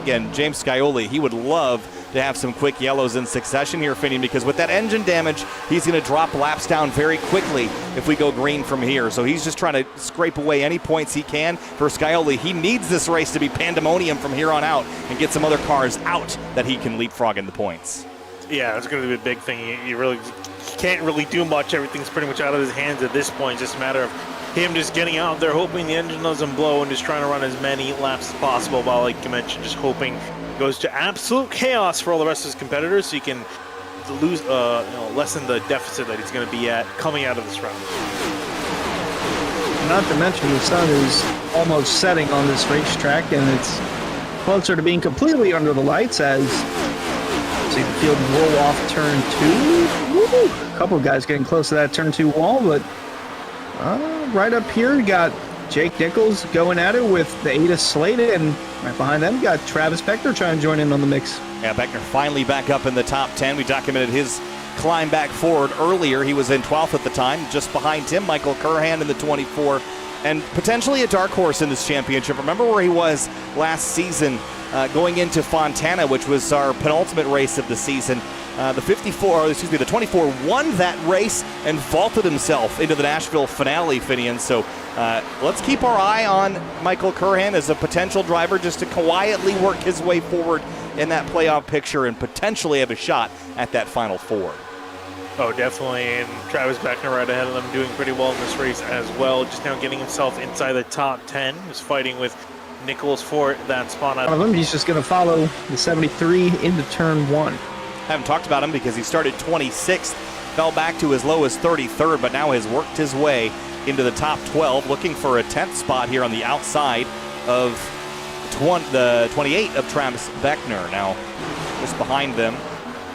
again, James Scioli, he would love to have some quick yellows in succession here, Finian, because with that engine damage, he's going to drop laps down very quickly if we go green from here. So he's just trying to scrape away any points he can. For Scioli, he needs this race to be pandemonium from here on out and get some other cars out that he can leapfrog in the points. Yeah, it's going to be a big thing. You really can't really do much. Everything's pretty much out of his hands at this point. It's just a matter of him just getting out there, hoping the engine doesn't blow, and just trying to run as many laps as possible while, like you mentioned, just hoping it goes to absolute chaos for all the rest of his competitors so he can lessen the deficit that he's going to be at coming out of this round. Not to mention the sun is almost setting on this racetrack, and it's closer to being completely under the lights as see the field roll off turn 2. Woo! A couple of guys getting close to that turn 2 wall, but right up here you got Jake Nichols going at it with the Ada Slade, and right behind them you got Travis Beckner trying to join in on the mix. Yeah, Beckner finally back up in the top 10. We documented his climb back forward earlier. He was in 12th at the time. Just behind him, Michael Curhan in the 24, and potentially a dark horse in this championship. Remember where he was last season going into Fontana, which was our penultimate race of the season. The 24 won that race and vaulted himself into the Nashville finale, Finian. So let's keep our eye on Michael Curhan as a potential driver just to quietly work his way forward in that playoff picture and potentially have a shot at that Final Four. Oh, definitely, and Travis Beckner right ahead of them doing pretty well in this race as well. Just now getting himself inside the top 10. He's fighting with Nichols for that spot. He's just going to follow the 73 into turn 1. Haven't talked about him because he started 26th, fell back to as low as 33rd, but now has worked his way into the top 12, looking for a 10th spot here on the outside of the 28 of Travis Beckner. Now, just behind them,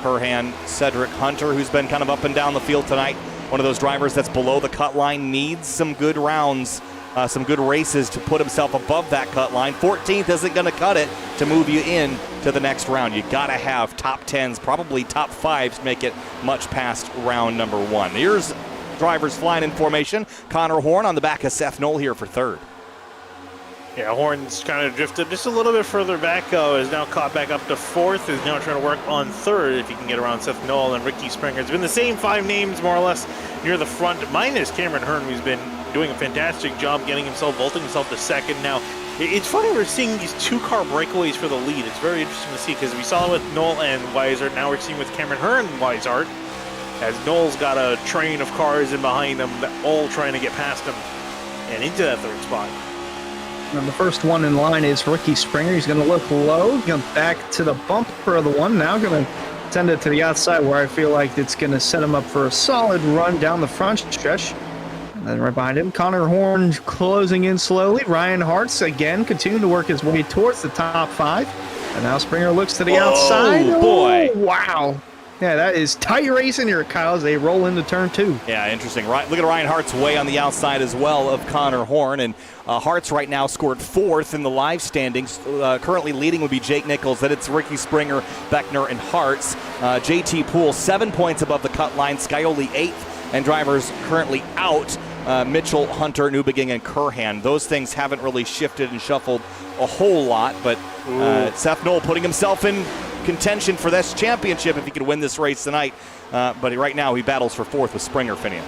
Curhan, Cedric Hunter, who's been kind of up and down the field tonight. One of those drivers that's below the cut line, needs some good rounds, some good races to put himself above that cut line. 14th isn't going to cut it to move you in to the next round. You got to have top 10s, probably top 5s to make it much past round number 1. Here's drivers flying in formation. Connor Horn on the back of Seth Knoll here for 3rd. Yeah, Horn's kind of drifted just a little bit further back. Is now caught back up to 4th. Is now trying to work on 3rd if he can get around Seth Knoll and Ricky Springer. It's been the same 5 names more or less near the front, minus Cameron Hearn, who's been doing a fantastic job getting himself, vaulting himself to 2nd. Now, it's funny we're seeing these 2-car breakaways for the lead. It's very interesting to see because we saw it with Knoll and Weisart. Now we're seeing with Cameron Hearn and Weisart, as Knoll's got a train of cars in behind them, all trying to get past him and into that 3rd spot. And the first one in line is Ricky Springer. He's going to look low, going back to the bumper of the one. Now going to send it to the outside where I feel like it's going to set him up for a solid run down the front stretch. And then right behind him, Connor Horn closing in slowly. Ryan Hartz again continuing to work his way towards the top 5. And now Springer looks to the outside. Oh, boy. Oh, wow. Yeah, that is tight racing here, Kyle, as they roll into turn 2. Yeah, interesting. Right, look at Ryan Hart's way on the outside as well of Connor Horn. And Hart's right now scored 4th in the live standings. Currently leading would be Jake Nichols. Then it's Ricky Springer, Beckner, and Hartz. JT Poole, 7 points above the cut line. Scioli, 8th. And drivers currently out, Mitchell, Hunter, Newbegin, and Curhan. Those things haven't really shifted and shuffled a whole lot. But Seth Knoll putting himself in contention for this championship if he could win this race tonight. But right now he battles for 4th with Springer, Finian.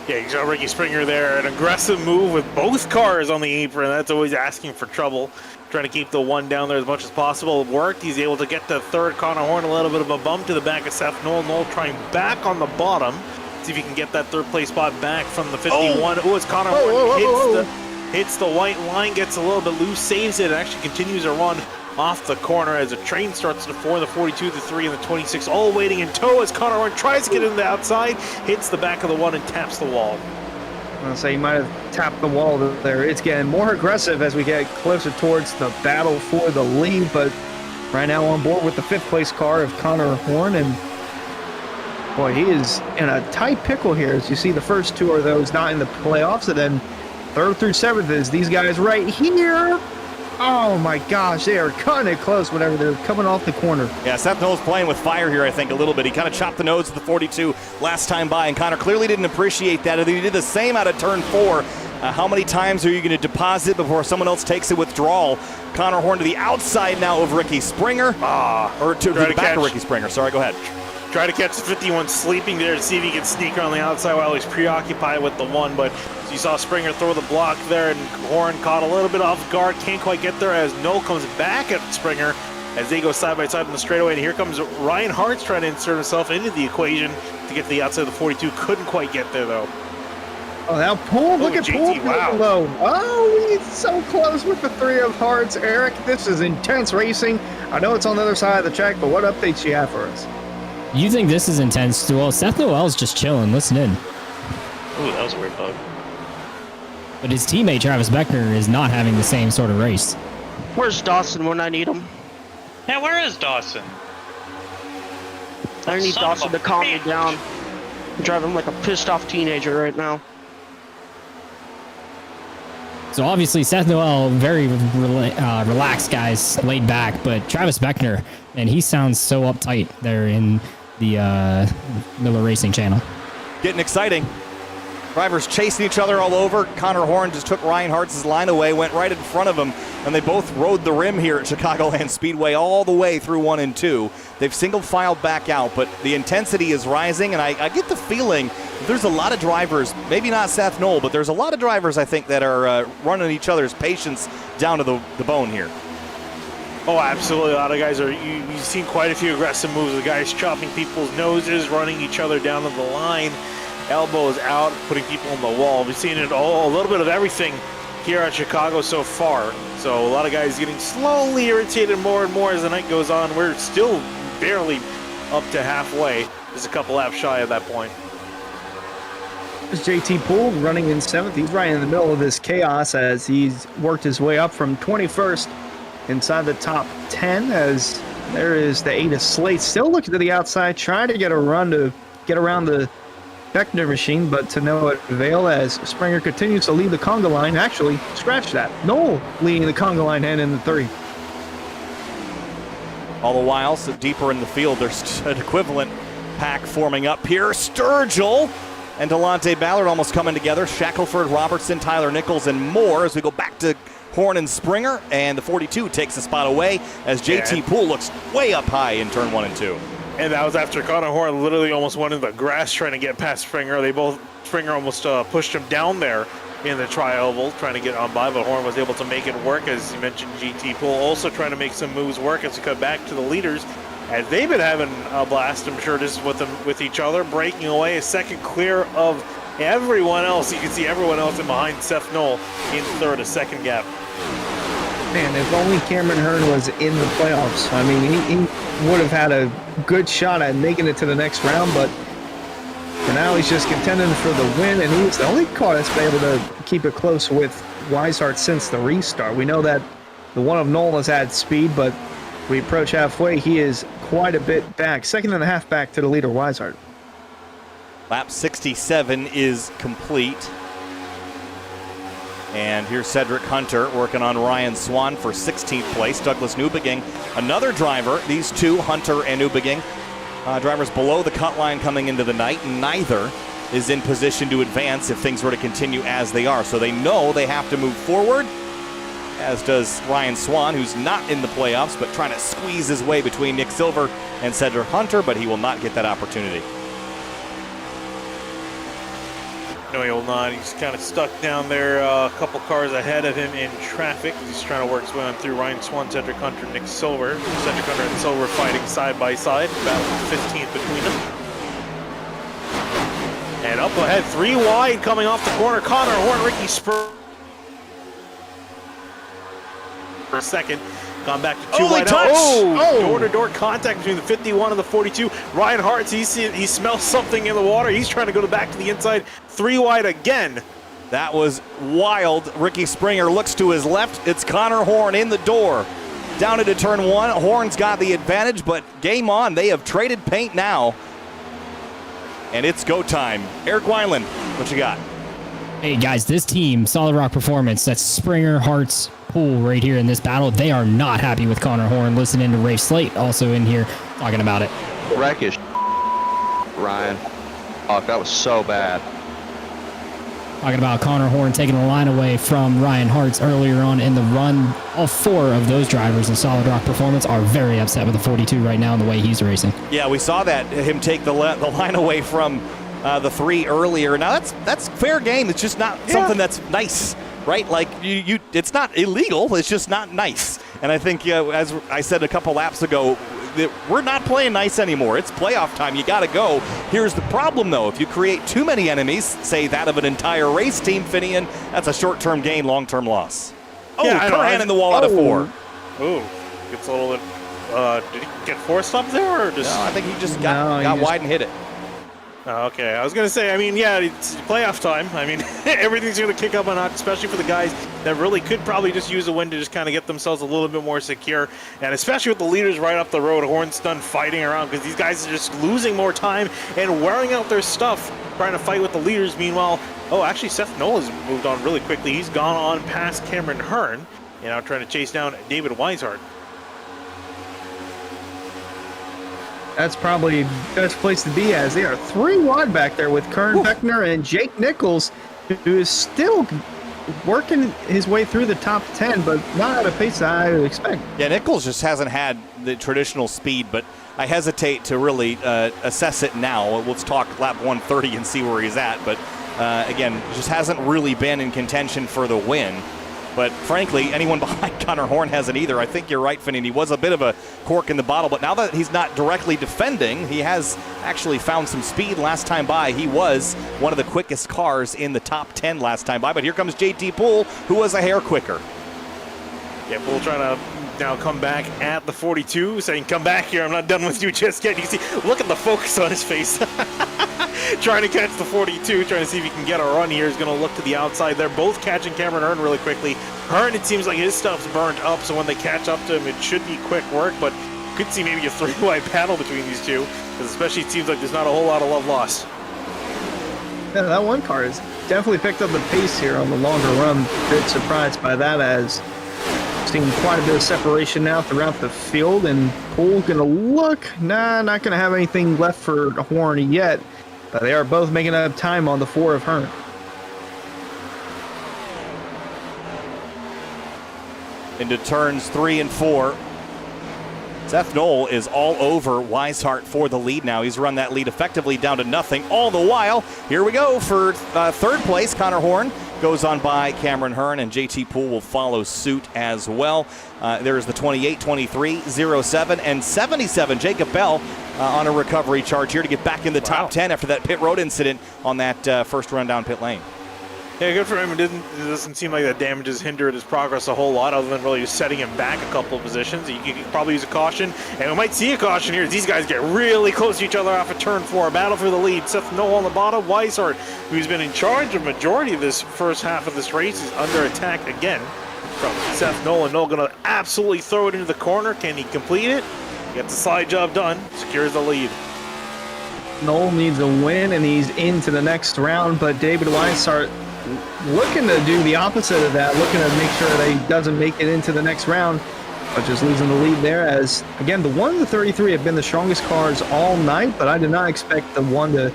Yeah, you got Ricky Springer there. An aggressive move with both cars on the apron. That's always asking for trouble. Trying to keep the one down there as much as possible. It worked. He's able to get the 3rd. Connor Horn, a little bit of a bump to the back of Seth Knoll. Knoll trying back on the bottom. See if he can get that 3rd place spot back from the 51. Oh, it's Connor Horn hits the white line, gets a little bit loose, saves it, and actually continues a run off the corner as a train starts to 4, the 42, the 3, and the 26, all waiting in tow as Connor Horn tries to get in the outside, hits the back of the one and taps the wall. I'll say he might have tapped the wall there. It's getting more aggressive as we get closer towards the battle for the lead, but right now on board with the 5th place car of Connor Horn, and boy, he is in a tight pickle here. As you see, the first 2 are those not in the playoffs, and then 3rd through 7th is these guys right here. Oh my gosh, they are cutting it close whenever they're coming off the corner. Yeah, Seth Knoll's playing with fire here, I think, a little bit. He kind of chopped the nose of the 42 last time by, and Connor clearly didn't appreciate that. He did the same out of turn 4. How many times are you going to deposit before someone else takes a withdrawal? Connor Horn to the outside now of Ricky Springer. Or to the back of Ricky Springer. Sorry, go ahead. Try to catch the 51 sleeping there to see if he can sneak around the outside while he's preoccupied with the 1, but you saw Springer throw the block there, and Horn caught a little bit off guard, can't quite get there as Knoll comes back at Springer as they go side by side in the straightaway, and here comes Ryan Hartz trying to insert himself into the equation to get to the outside of the 42, couldn't quite get there though. Oh, now Poole, look at Poole low. Oh, he's so close with the 3 of Hartz. Eric, this is intense racing. I know it's on the other side of the track, but what updates do you have for us? You think this is intense? Well, Seth Noel's just chilling. Listen in. Ooh, that was a weird bug. But his teammate Travis Beckner is not having the same sort of race. Where's Dawson when I need him? Yeah, where is Dawson? I need Dawson to calm me down. I'm driving like a pissed off teenager right now. So obviously Seth Noel, very relaxed guys, laid back, but Travis Beckner, and he sounds so uptight there in the Miller Racing channel. Getting exciting. Drivers chasing each other all over. Connor Horn just took Ryan Hartz's line away, went right in front of him, and they both rode the rim here at Chicagoland Speedway all the way through 1 and 2. They've single filed back out, but the intensity is rising, and I get the feeling there's a lot of drivers, maybe not Seth Knoll, but there's a lot of drivers, I think, that are running each other's patience down to the bone here. Oh, absolutely. A lot of guys are, you've seen quite a few aggressive moves. The guys chopping people's noses, running each other down to the line, elbows out, putting people on the wall. We've seen it all, a little bit of everything here at Chicago so far. So a lot of guys getting slowly irritated more and more as the night goes on. We're still barely up to halfway. Just a couple laps shy of that point. There's JT Poole running in 7th. He's right in the middle of this chaos as he's worked his way up from 21st inside the top 10, as there is the 8 of Slate still looking to the outside, trying to get a run to get around the Beckner machine, but to no avail as Springer continues to lead the conga line. Actually, scratch that. Knoll leading the conga line and in the 3. All the while, so deeper in the field, there's an equivalent pack forming up here. Sturgill and Delonte Ballard almost coming together. Shackelford, Robertson, Tyler Nichols, and more as we go back to Horn and Springer, and the 42 takes the spot away as JT Poole looks way up high in turn 1 and 2. And that was after Connor Horn literally almost went in the grass trying to get past Springer. Springer almost pushed him down there in the tri-oval, trying to get on by, but Horn was able to make it work. As you mentioned, GT Poole also trying to make some moves work as we cut back to the leaders. As they've been having a blast, I'm sure, just with each other, breaking away a second clear of everyone else. You can see everyone else in behind Seth Knoll in third, a second gap. Man, if only Cameron Hearn was in the playoffs. I mean, he would have had a good shot at making it to the next round, but for now he's just contending for the win, and he's the only car that's been able to keep it close with Weishart since the restart. We know that the one of Knoll has had speed, but we approach halfway, he is quite a bit back. 2.5 back to the leader, Weishart. Lap 67 is complete. And here's Cedric Hunter working on Ryan Swan for 16th place. Douglas Newbeging, another driver. These two, Hunter and Newbeging, drivers below the cut line coming into the night. Neither is in position to advance if things were to continue as they are. So they know they have to move forward, as does Ryan Swan, who's not in the playoffs, but trying to squeeze his way between Nick Silver and Cedric Hunter, but he will not get that opportunity. No, he will not. He's kind of stuck down there, a couple cars ahead of him in traffic. He's trying to work his way on through Ryan Swan, Cedric Hunter, Nick Silver. Cedric Hunter and Silver fighting side by side, battle for 15th between them. And up ahead, 3 wide coming off the corner. Connor Horn, Ricky Spur for a second. Gone back to 2 wide. Door-to-door contact between the 51 and the 42. Ryan Hartz, he smells something in the water. He's trying to go back to the inside. 3 wide again. That was wild. Ricky Springer looks to his left. It's Connor Horn in the door. Down into turn 1. Horn's got the advantage, but game on. They have traded paint now. And it's go time. Eric Wineland, what you got? Hey guys, this team, Solid Rock Performance, that's Springer, Hartz, Poole right here in this battle. They are not happy with Connor Horn. Listening to Rafe Slate also in here talking about it. Wreckish, Ryan. Fuck, that was so bad. Talking about Connor Horn taking the line away from Ryan Hartz earlier on in the run. All 4 of those drivers in Solid Rock Performance are very upset with the 42 right now and the way he's racing. Yeah, we saw that, him take the line away from the 3 earlier. Now that's fair game. It's just not something that's nice, right? Like it's not illegal. It's just not nice. And I think, as I said a couple laps ago, that we're not playing nice anymore. It's playoff time. You got to go. Here's the problem, though. If you create too many enemies, say that of an entire race team, Finian, that's a short-term gain, long-term loss. Oh, yeah, Curran in the wall out of 4. Ooh, gets a little bit Did he get forced up there, or just? No, I think he just got wide and hit it. Oh, okay, I was gonna say. I mean, yeah, it's playoff time. I mean, everything's gonna kick up a notch, especially for the guys that really could probably just use a win to just kind of get themselves a little bit more secure, and especially with the leaders right up the road. Horn's done fighting around because these guys are just losing more time and wearing out their stuff trying to fight with the leaders. Meanwhile, oh, actually, Seth Nola's moved on really quickly. He's gone on past Cameron Hearn, and now trying to chase down David Weishart. That's probably the best place to be, as they are 3 wide back there with Kern Beckner and Jake Nichols, who is still working his way through the top 10, but not at a pace that I would expect. Yeah, Nichols just hasn't had the traditional speed, but I hesitate to really assess it now. Let's talk lap 130 and see where he's at, but again, just hasn't really been in contention for the win. But frankly, anyone behind Connor Horn hasn't either. I think you're right, Finney. He was a bit of a cork in the bottle, but now that he's not directly defending, he has actually found some speed last time by. He was one of the quickest cars in the top 10 last time by. But here comes JT Poole, who was a hair quicker. Yeah, Poole trying to now come back at the 42, saying, "Come back here, I'm not done with you just yet." You can see, look at the focus on his face. Trying to catch the 42, trying to see if he can get a run here. He's going to look to the outside. They're both catching Cameron Hearn really quickly. Hearn, it seems like his stuff's burned up, so when they catch up to him, it should be quick work, but you could see maybe a 3-wide battle between these two, because especially it seems like there's not a whole lot of love lost. Yeah, that one car has definitely picked up the pace here on the longer run. Bit surprised by that, as seeing quite a bit of separation now throughout the field, and Poole's going to look, not going to have anything left for Horn yet. But they are both making up time on the 4 of Hearn. Into turns 3 and 4. Seth Knoll is all over Weishart for the lead now. He's run that lead effectively down to nothing. All the while, here we go for third place. Connor Horn goes on by Cameron Hearn, and JT Poole will follow suit as well. There's the 28, 23, 07, and 77. Jacob Bell on a recovery charge here to get back in the top 10 after that pit road incident on that first run down pit lane. Yeah, good for him. It doesn't seem like that damage has hindered his progress a whole lot, other than really just setting him back a couple of positions. You could probably use a caution, and we might see a caution here as these guys get really close to each other off of turn 4. A battle for the lead. Seth Knoll on the bottom. Weishart, who's been in charge of majority of this first half of this race, is under attack again from Seth Knoll. And Knoll going to absolutely throw it into the corner. Can he complete it? Gets the side job done. Secures the lead. Knoll needs a win, and he's into the next round, but David Weishart looking to do the opposite of that, looking to make sure that he doesn't make it into the next round, but just losing the lead there, as again the 1 to 33 have been the strongest cars all night, but I did not expect the 1 to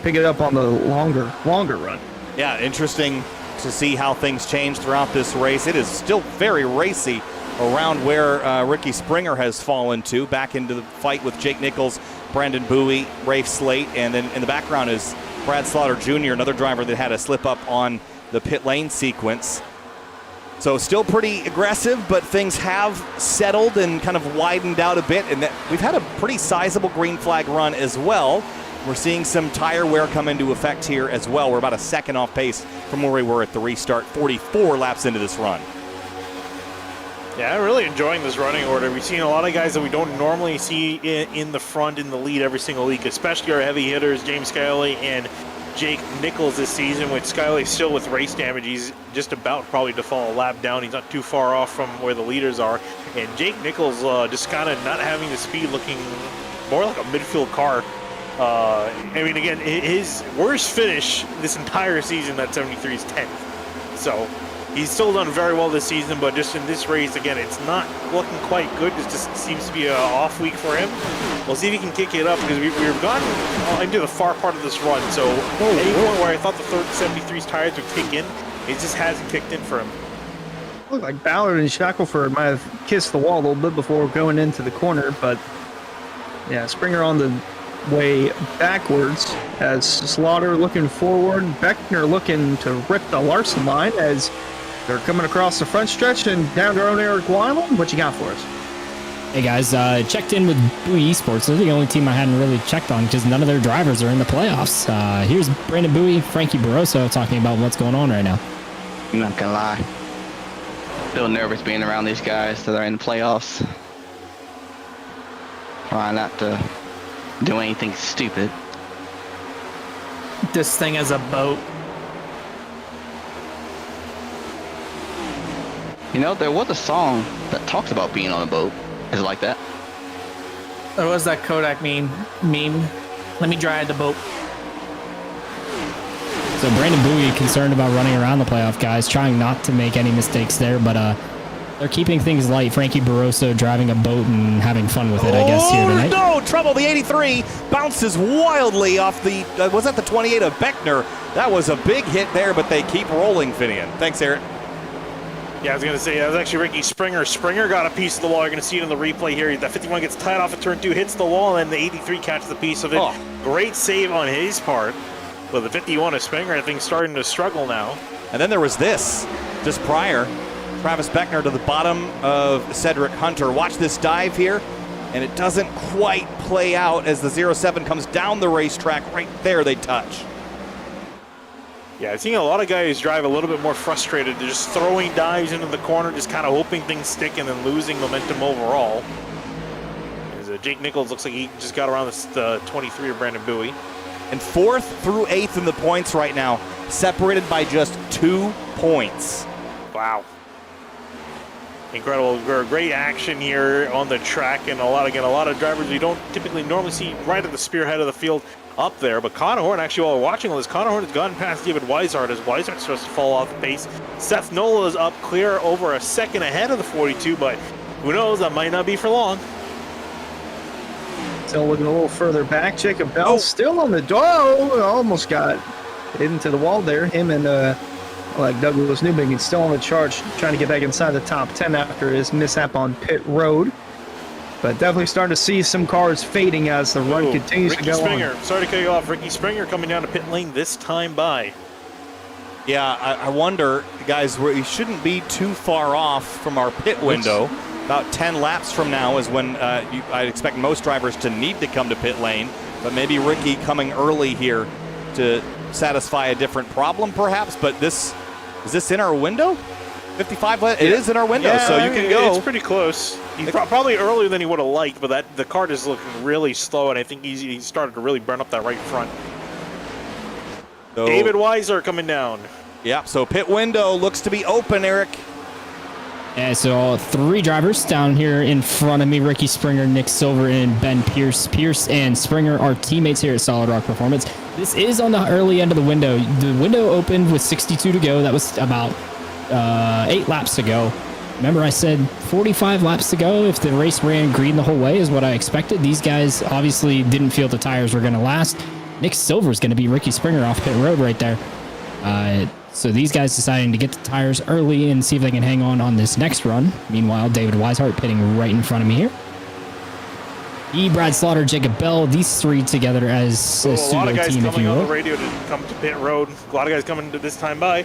pick it up on the longer run. Yeah, interesting to see how things change throughout this race. It is still very racy around where Ricky Springer has fallen to, back into the fight with Jake Nichols, Brandon Bowie, Rafe Slate, and then in the background is Brad Slaughter Jr., another driver that had a slip up on the pit lane sequence. So still pretty aggressive, but things have settled and kind of widened out a bit, and that we've had a pretty sizable green flag run as well. We're seeing some tire wear come into effect here as well. We're about a second off pace from where we were at the restart, 44 laps into this run. Yeah, I'm really enjoying this running order. We've seen a lot of guys that we don't normally see in the front in the lead every single week, especially our heavy hitters, James Skyley and Jake Nichols this season. With Skyley still with race damage, he's just about probably to fall a lap down. He's not too far off from where the leaders are. And Jake Nichols just kind of not having the speed, looking more like a midfield car. I mean, again, his worst finish this entire season at 73 is 10th. So he's still done very well this season, but just in this race, again, it's not looking quite good. It just seems to be an off week for him. We'll see if he can kick it up, because we've gotten into the far part of this run. So any point where I thought the 73's tires would kick in, it just hasn't kicked in for him. Looked like Ballard and Shackelford might have kissed the wall a little bit before going into the corner, but yeah, Springer on the way backwards as Slaughter looking forward, Beckner looking to rip the Larson line as they're coming across the front stretch and down to our own Eric Weiland. What you got for us? Hey guys, checked in with Bowie Esports. They're the only team I hadn't really checked on because none of their drivers are in the playoffs. Here's Brandon Bowie, Frankie Barroso talking about what's going on right now. I'm not gonna lie. Feel nervous being around these guys that are in the playoffs. Try not to do anything stupid. This thing is a boat. You know, there was a song that talks about being on a boat. Is it like that? There was that Kodak meme. Let me drive the boat. So Brandon Bowie concerned about running around the playoff guys, trying not to make any mistakes there, but they're keeping things light. Frankie Barroso driving a boat and having fun with it, I guess, here tonight. Oh, no, trouble. The 83 bounces wildly off the, was that the 28 of Beckner? That was a big hit there, but they keep rolling, Finian. Thanks, Eric. Yeah, I was going to say, that was actually Ricky Springer. Springer got a piece of the wall. You're going to see it in the replay here. That 51 gets tied off at turn 2, hits the wall, and then the 83 catches a piece of it. Oh. Great save on his part. But the 51 of Springer, I think, starting to struggle now. And then there was this, just prior. Travis Beckner to the bottom of Cedric Hunter. Watch this dive here, and it doesn't quite play out as the 07 comes down the racetrack. Right there, they touch. Yeah, I've seen a lot of guys drive a little bit more frustrated. They're just throwing dives into the corner, just kind of hoping things stick and then losing momentum overall. As Jake Nichols looks like he just got around this 23 of Brandon Bowie. And 4th through 8th in the points right now, separated by just 2 points. Wow. Incredible, great action here on the track, and a lot of drivers we don't typically normally see right at the spearhead of the field up there. But Connor Horn, actually, while we're watching all this, Connor Horn has gone past David Weishart as Weishart starts to fall off the pace. Seth Nola is up clear over a second ahead of the 42, but who knows, that might not be for long. Still looking a little further back. Jacob Bell still on the door. Oh, almost got into the wall there. Him and like Douglas Newbigin still on the charge, trying to get back inside the top 10 after his mishap on pit road. But definitely starting to see some cars fading as the run continues to go Springer. on. Sorry to cut you off. Ricky Springer coming down to pit lane this time by. Yeah, I wonder, guys, we shouldn't be too far off from our pit window. About 10 laps from now is when I'd expect most drivers to need to come to pit lane, but maybe Ricky coming early here to satisfy a different problem, perhaps. But is this in our window? 55. It is in our window, so you can go. It's pretty close. Probably earlier than he would have liked, but the kart is looking really slow, and I think he started to really burn up that right front. So, David Weiser coming down. Yeah, so pit window looks to be open, Eric. Yeah, so 3 drivers down here in front of me, Ricky Springer, Nick Silver, and Ben Pierce. Pierce and Springer are teammates here at Solid Rock Performance. This is on the early end of the window. The window opened with 62 to go. That was about 8 laps to go. Remember I said 45 laps to go if the race ran green the whole way is what I expected. These guys obviously didn't feel the tires were going to last. Nick Silver is going to be Ricky Springer off pit road right there. So these guys deciding to get the tires early and see if they can hang on this next run. Meanwhile, David Weishart pitting right in front of me here. Brad Slaughter, Jacob Bell, these 3 together as a lot of guys team, coming on the radio to come to pit road. A lot of guys coming to this time by.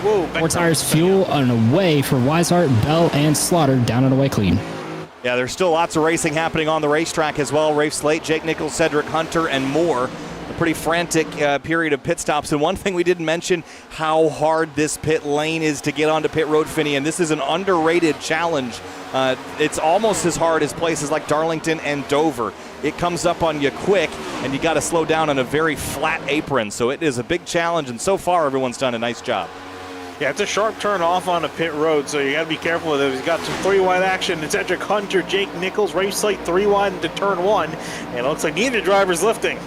Whoa, 4 tires, fuel, and away for Weishart, Bell, and Slaughter down and away clean. Yeah, there's still lots of racing happening on the racetrack as well. Rafe Slate, Jake Nichols, Cedric Hunter, and more. A pretty frantic period of pit stops. And one thing we didn't mention, how hard this pit lane is to get onto pit road, Finney. And this is an underrated challenge. It's almost as hard as places like Darlington and Dover. It comes up on you quick, and you got to slow down on a very flat apron. So it is a big challenge, and so far everyone's done a nice job. Yeah, it's a sharp turn off on a pit road, so you got to be careful with it. He's got some 3-wide action. It's Cedric Hunter, Jake Nichols, Rafe Slate 3-wide into turn 1, and it looks like neither driver's lifting.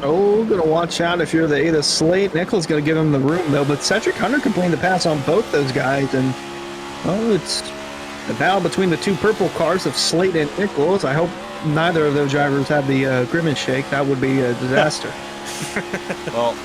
Oh, gonna watch out if you're the 8 of Slate. Nichols gonna give him the room though, but Cedric Hunter completing the pass on both those guys, and it's a battle between the 2 purple cars of Slate and Nichols. I hope neither of those drivers have the grimace shake. That would be a disaster. Well,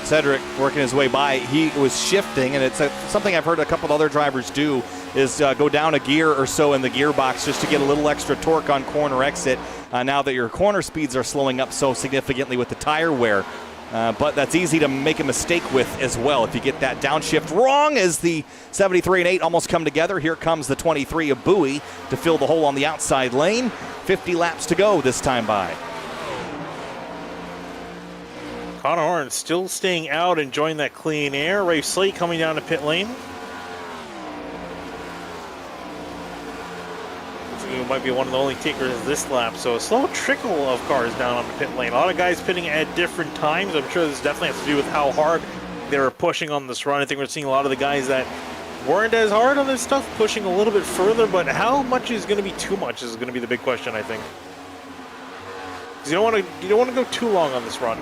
Cedric working his way by, he was shifting, and it's something I've heard a couple of other drivers do is go down a gear or so in the gearbox just to get a little extra torque on corner exit now that your corner speeds are slowing up so significantly with the tire wear. But that's easy to make a mistake with as well if you get that downshift wrong as the 73 and 8 almost come together. Here comes the 23 of Bowie to fill the hole on the outside lane. 50 laps to go this time by. Connor Horn still staying out, enjoying that clean air. Rafe Slate coming down to pit lane. might be one of the only takers this lap. So a slow trickle of cars down on the pit lane. A lot of guys pitting at different times. I'm sure this definitely has to do with how hard they were pushing on this run. I think we're seeing a lot of the guys that weren't as hard on this stuff pushing a little bit further, but how much is going to be too much is going to be the big question, I think. Because you don't want to go too long on this run.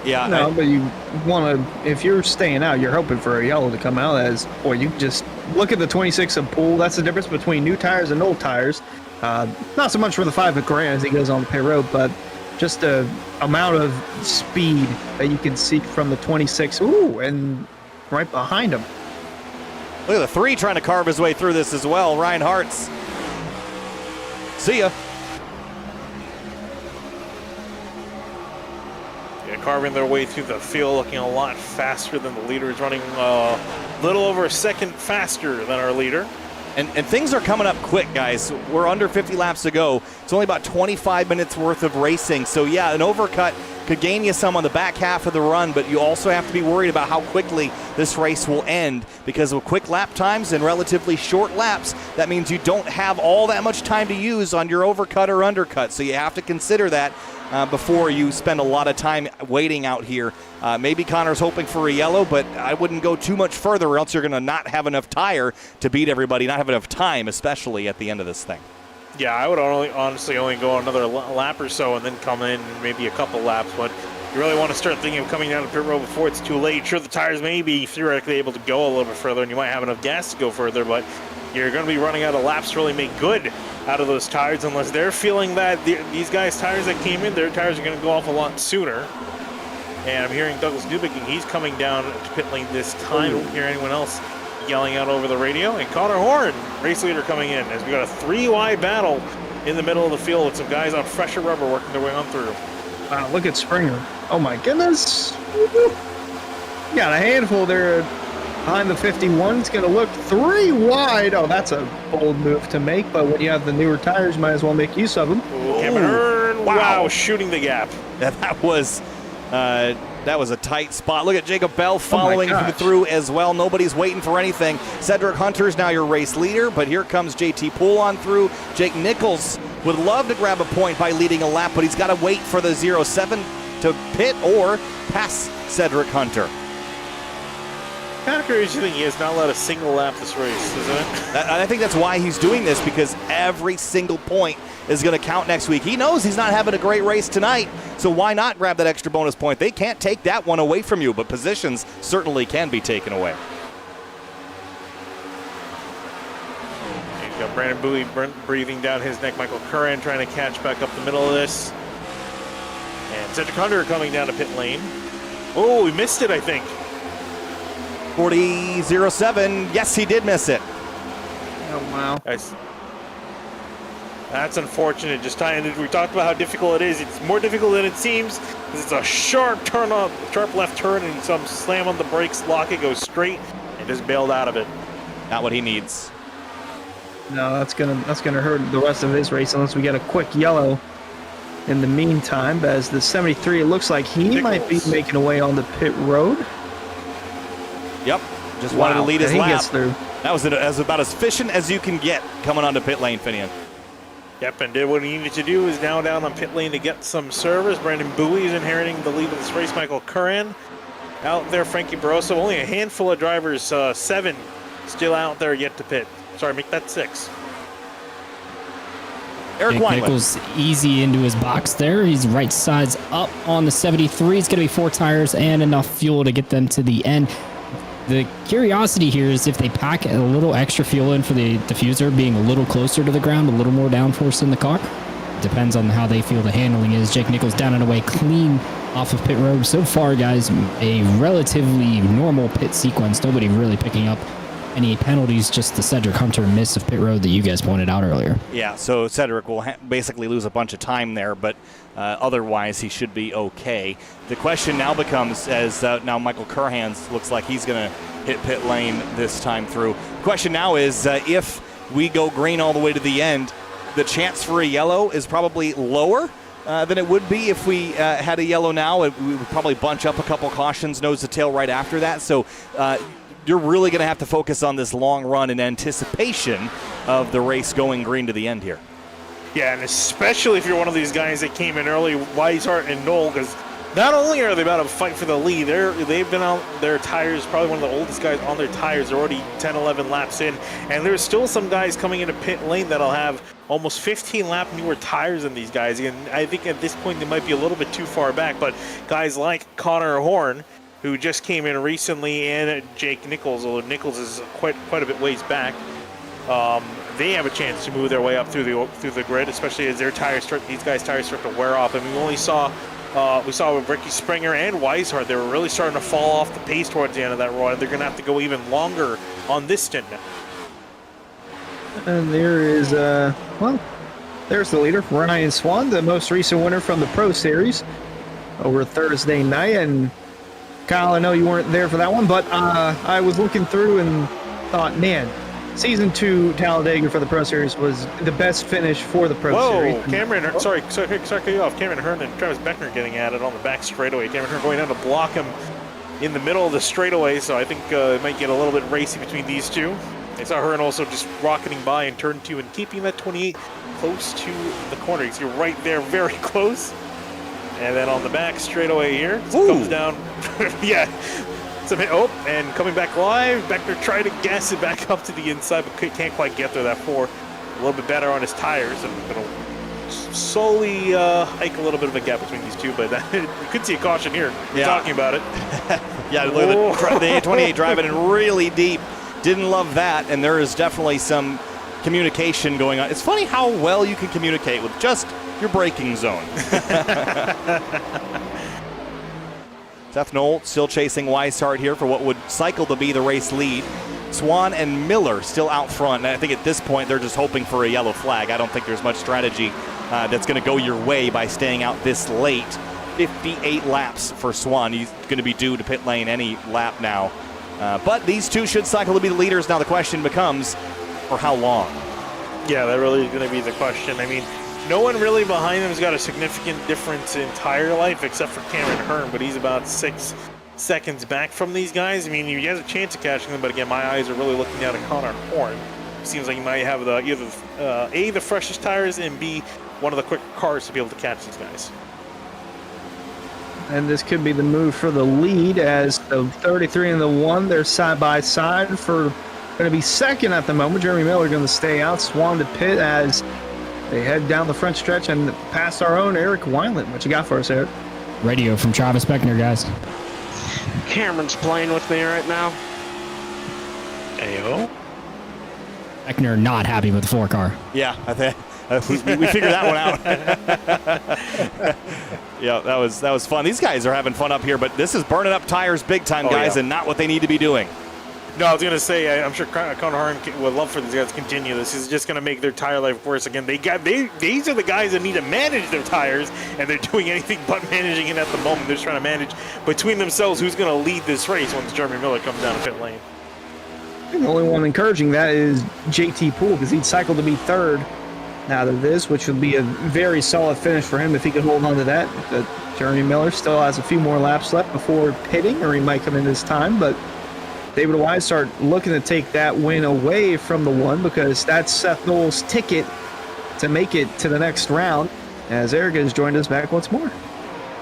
Yeah. No, but you want to, if you're staying out, you're hoping for a yellow to come out as, boy, you just look at the 26 of Poole. That's the difference between new tires and old tires. Not so much for the 5 of Grant as he goes on the pit road, but just the amount of speed that you can see from the 26. Ooh, and right behind him. Look at the 3 trying to carve his way through this as well. Ryan Hartz. See ya. Carving their way through the field, looking a lot faster than the leader. Is running a little over a second faster than our leader. And things are coming up quick, guys. We're under 50 laps to go. It's only about 25 minutes worth of racing. So yeah, an overcut could gain you some on the back half of the run, but you also have to be worried about how quickly this race will end because of quick lap times and relatively short laps. That means you don't have all that much time to use on your overcut or undercut. So you have to consider that before you spend a lot of time waiting out here. Maybe Connor's hoping for a yellow, but I wouldn't go too much further or else you're going to not have enough tire to beat everybody, not have enough time, especially at the end of this thing. Yeah, I would honestly only go another lap or so and then come in maybe a couple laps, but you really want to start thinking of coming down the pit road before it's too late. Sure, the tires may be theoretically able to go a little bit further and you might have enough gas to go further, but you're going to be running out of laps to really make good out of those tires unless they're feeling that these guys' tires that came in, their tires are going to go off a lot sooner. And I'm hearing Douglas Newbigin, he's coming down to pit lane this time. I don't hear anyone else yelling out over the radio. And Connor Horn, race leader, coming in as we got a 3-wide battle in the middle of the field with some guys on fresher rubber working their way on through. Wow, look at Springer. Oh my goodness. Got a handful there behind the 51. It's going to look 3 wide. Oh, that's a bold move to make, but when you have the newer tires, you might as well make use of them. Cameron, wow, shooting the gap. That was a tight spot. Look at Jacob Bell following through as well. Nobody's waiting for anything. Cedric Hunter's now your race leader, but here comes JT Poole on through. Jake Nichols would love to grab a point by leading a lap, but he's got to wait for the 07 to pit or pass Cedric Hunter. Kind of crazy thing, he has not let a single lap this race, isn't it? I think that's why he's doing this, because every single point is going to count next week. He knows he's not having a great race tonight, so why not grab that extra bonus point? They can't take that one away from you, but positions certainly can be taken away. You've got Brandon Bowie breathing down his neck. Michael Curran trying to catch back up the middle of this. And Cedric Hunter coming down to pit lane. Oh, he missed it, I think. 40.07. Yes, he did miss it. Oh, wow. That's unfortunate. Just we talked about how difficult it is. It's more difficult than it seems. It's a sharp left turn, and some slam on the brakes, lock it, goes straight, and just bailed out of it. Not what he needs. No, that's gonna hurt the rest of his race unless we get a quick yellow in the meantime. But as the 73, it looks like he might be making a way on the pit road. Yep, just wanted to lead his lap. Gets through. That was about as efficient as you can get coming onto pit lane, Finian. Yep, and did what he needed to do. Is now down on pit lane to get some service. Brandon Bowie is inheriting the lead of this race. Michael Curran out there. Frankie Barroso. Only a handful of drivers, 7 still out there yet to pit. Sorry, make that 6. Eric Jake Nichols easy into his box there. He's right sides up on the 73. It's going to be 4 tires and enough fuel to get them to the end. The curiosity here is if they pack a little extra fuel in for the diffuser, being a little closer to the ground, a little more downforce in the car. Depends on how they feel the handling is. Jake Nichols down and away clean off of pit road. So far, guys, a relatively normal pit sequence. Nobody really picking up any penalties, just the Cedric Hunter miss of pit road that you guys pointed out earlier. Yeah, so Cedric will basically lose a bunch of time there, but otherwise he should be okay. The question now becomes, as now Michael Curran looks like he's going to hit pit lane this time through. The question now is if we go green all the way to the end, the chance for a yellow is probably lower than it would be if we had a yellow now. We would probably bunch up a couple cautions nose to tail right after that. So you're really going to have to focus on this long run in anticipation of the race going green to the end here. Yeah, and especially if you're one of these guys that came in early, Weishart and Knoll, because not only are they about to fight for the lead, they've been on their tires, probably one of the oldest guys on their tires. They're already 10, 11 laps in, and there's still some guys coming into pit lane that'll have almost 15 lap newer tires than these guys, and I think at this point they might be a little bit too far back, but guys like Connor Horn, who just came in recently, and Jake Nichols, although Nichols is quite a bit ways back, they have a chance to move their way up through the grid, especially as these guys' tires start to wear off. And we saw with Ricky Springer and Weishart, they were really starting to fall off the pace towards the end of that run. They're going to have to go even longer on this stint now. And there is, there's the leader, Ryan Swan, the most recent winner from the Pro Series over Thursday night. And Kyle, I know you weren't there for that one, but I was looking through and thought, man, Season 2 Talladega for the Pro Series was the best finish for the Pro Series. Cameron, sorry, cut you off. Cameron Hearn and Travis Beckner getting at it on the back straightaway. Cameron Hearn going down to block him in the middle of the straightaway, so I think it might get a little bit racy between these two. I saw Hearn also just rocketing by in turn 2 and keeping that 28 close to the corner. You see right there, very close. And then on the back straightaway here, comes down. Yeah. And coming back live, Beckner tried to gas it back up to the inside, but can't quite get there. That 4 a little bit better on his tires, and going to slowly hike a little bit of a gap between these two, but you could see a caution here. We're talking about it. Yeah, look at the A28 driving in really deep. Didn't love that, and there is definitely some communication going on. It's funny how well you can communicate with just your braking zone. Seth Knoll still chasing Weishart here for what would cycle to be the race lead. Swan and Miller still out front. And I think at this point they're just hoping for a yellow flag. I don't think there's much strategy that's going to go your way by staying out this late. 58 laps for Swan. He's going to be due to pit lane any lap now. But these two should cycle to be the leaders. Now the question becomes, for how long? Yeah, that really is going to be the question. I mean, no one really behind him has got a significant difference in tire life except for Cameron Hearn, but he's about 6 seconds back from these guys. I mean, he has a chance of catching them, but again, my eyes are really looking down at Connor Horn. Seems like he might have either A, the freshest tires, and B, one of the quicker cars to be able to catch these guys. And this could be the move for the lead as the 33 and the 1, they're side by side for going to be second at the moment. Jeremy Miller going to stay out. Swan to pit as they head down the front stretch and past our own Eric Wineland. What you got for us, Eric? Radio from Travis Beckner, guys. Cameron's playing with me right now. Ayo. Beckner not happy with the 4 car. Yeah, I think we figured that one out. Yeah, that was fun. These guys are having fun up here, but this is burning up tires big time, guys, and not what they need to be doing. No, I was going to say, I'm sure Connor Horn would love for these guys to continue this. It's just going to make their tire life worse. Again, these are the guys that need to manage their tires, and they're doing anything but managing it at the moment. They're just trying to manage between themselves who's going to lead this race once Jeremy Miller comes down the pit lane. The only one encouraging that is JT Poole, because he'd cycled to be third out of this, which would be a very solid finish for him if he could hold on to that. But Jeremy Miller still has a few more laps left before pitting, or he might come in this time, but David Weishart looking to take that win away from the 1 because that's Seth Knoll's ticket to make it to the next round, as Eric has joined us back once more.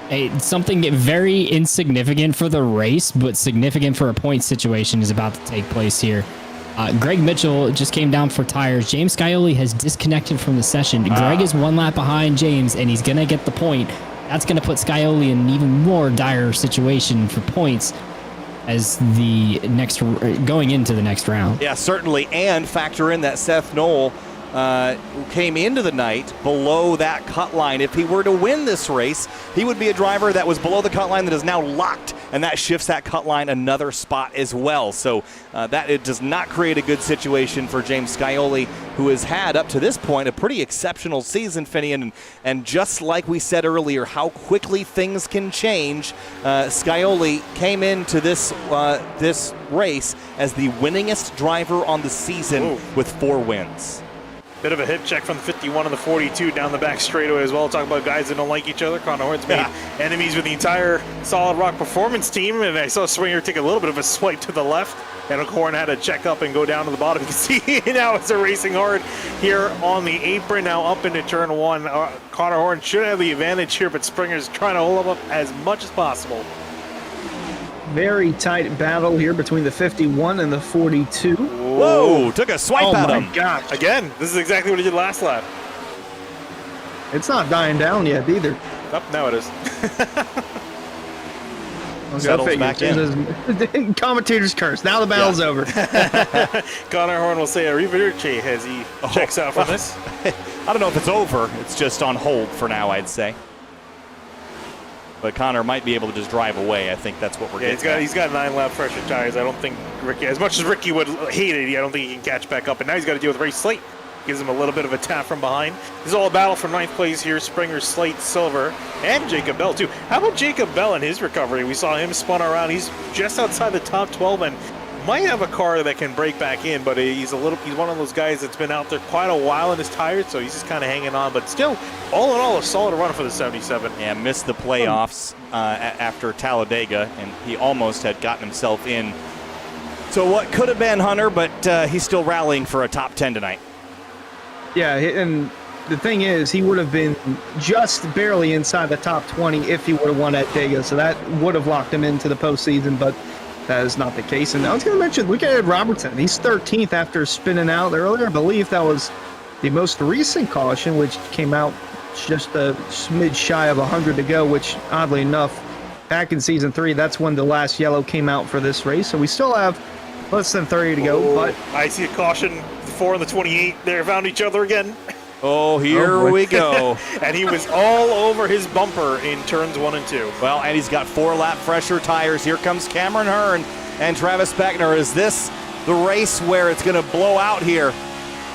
Hey, something very insignificant for the race, but significant for a point situation is about to take place here. Greg Mitchell just came down for tires. James Scioli has disconnected from the session. Greg is 1 lap behind James, and he's going to get the point. That's going to put Scioli in an even more dire situation for points as the next going into the next round. Yeah, certainly, and factor in that Seth Knoll came into the night below that cut line. If he were to win this race, he would be a driver that was below the cut line that is now locked, and that shifts that cut line another spot as well. So that it does not create a good situation for James Scioli, who has had up to this point a pretty exceptional season, Finian, and just like we said earlier, how quickly things can change. Scioli came into this race as the winningest driver on the season with 4 wins. Bit of a hip check from the 51 and the 42 down the back straightaway as well. Talk about guys that don't like each other. Connor Horn's made enemies with the entire Solid Rock Performance team, and I saw Swinger take a little bit of a swipe to the left, and Horn had to check up and go down to the bottom. You can see now as they're racing hard here on the apron, now up into turn 1. Connor Horn should have the advantage here, but Springer's trying to hold him up as much as possible. Very tight battle here between the 51 and the 42. Whoa, took a swipe at him. Oh my gosh. Again, this is exactly what he did last lap. It's not dying down yet either. Oh, now it is. Settles back in. Commentator's curse. Now the battle's over. Connor Horn will say arrivederci as he checks out from this. I don't know if it's over. It's just on hold for now, I'd say. But Connor might be able to just drive away. I think that's what we're getting. He's got 9 lap pressure tires. I don't think Ricky, as much as Ricky would hate it, I don't think he can catch back up. And now he's got to deal with Ray Slate. Gives him a little bit of a tap from behind. This is all a battle for 9th place here. Springer, Slate, Silver, and Jacob Bell too. How about Jacob Bell and his recovery? We saw him spun around. He's just outside the top 12 and might have a car that can break back in, but he's one of those guys that's been out there quite a while in his tires, so he's just kind of hanging on. But still, all in all, a solid run for the 77. Yeah, missed the playoffs after Talladega, and he almost had gotten himself in. So what could have been Hunter, but he's still rallying for a top 10 tonight. Yeah, and the thing is, he would have been just barely inside the top 20 if he would have won at Dega, so that would have locked him into the postseason, but that is not the case. And I was going to mention, look at Ed Robertson. He's 13th after spinning out earlier. I believe that was the most recent caution, which came out just a smidge shy of 100 to go, which, oddly enough, back in Season 3, that's when the last yellow came out for this race. So we still have less than 30 to go. But I see a caution. The 4 and the 28, they found each other again. Oh, here we go. And he was all over his bumper in turns 1 and 2. Well, and he's got 4 lap fresher tires. Here comes Cameron Hearn and Travis Beckner. Is this the race where it's going to blow out here?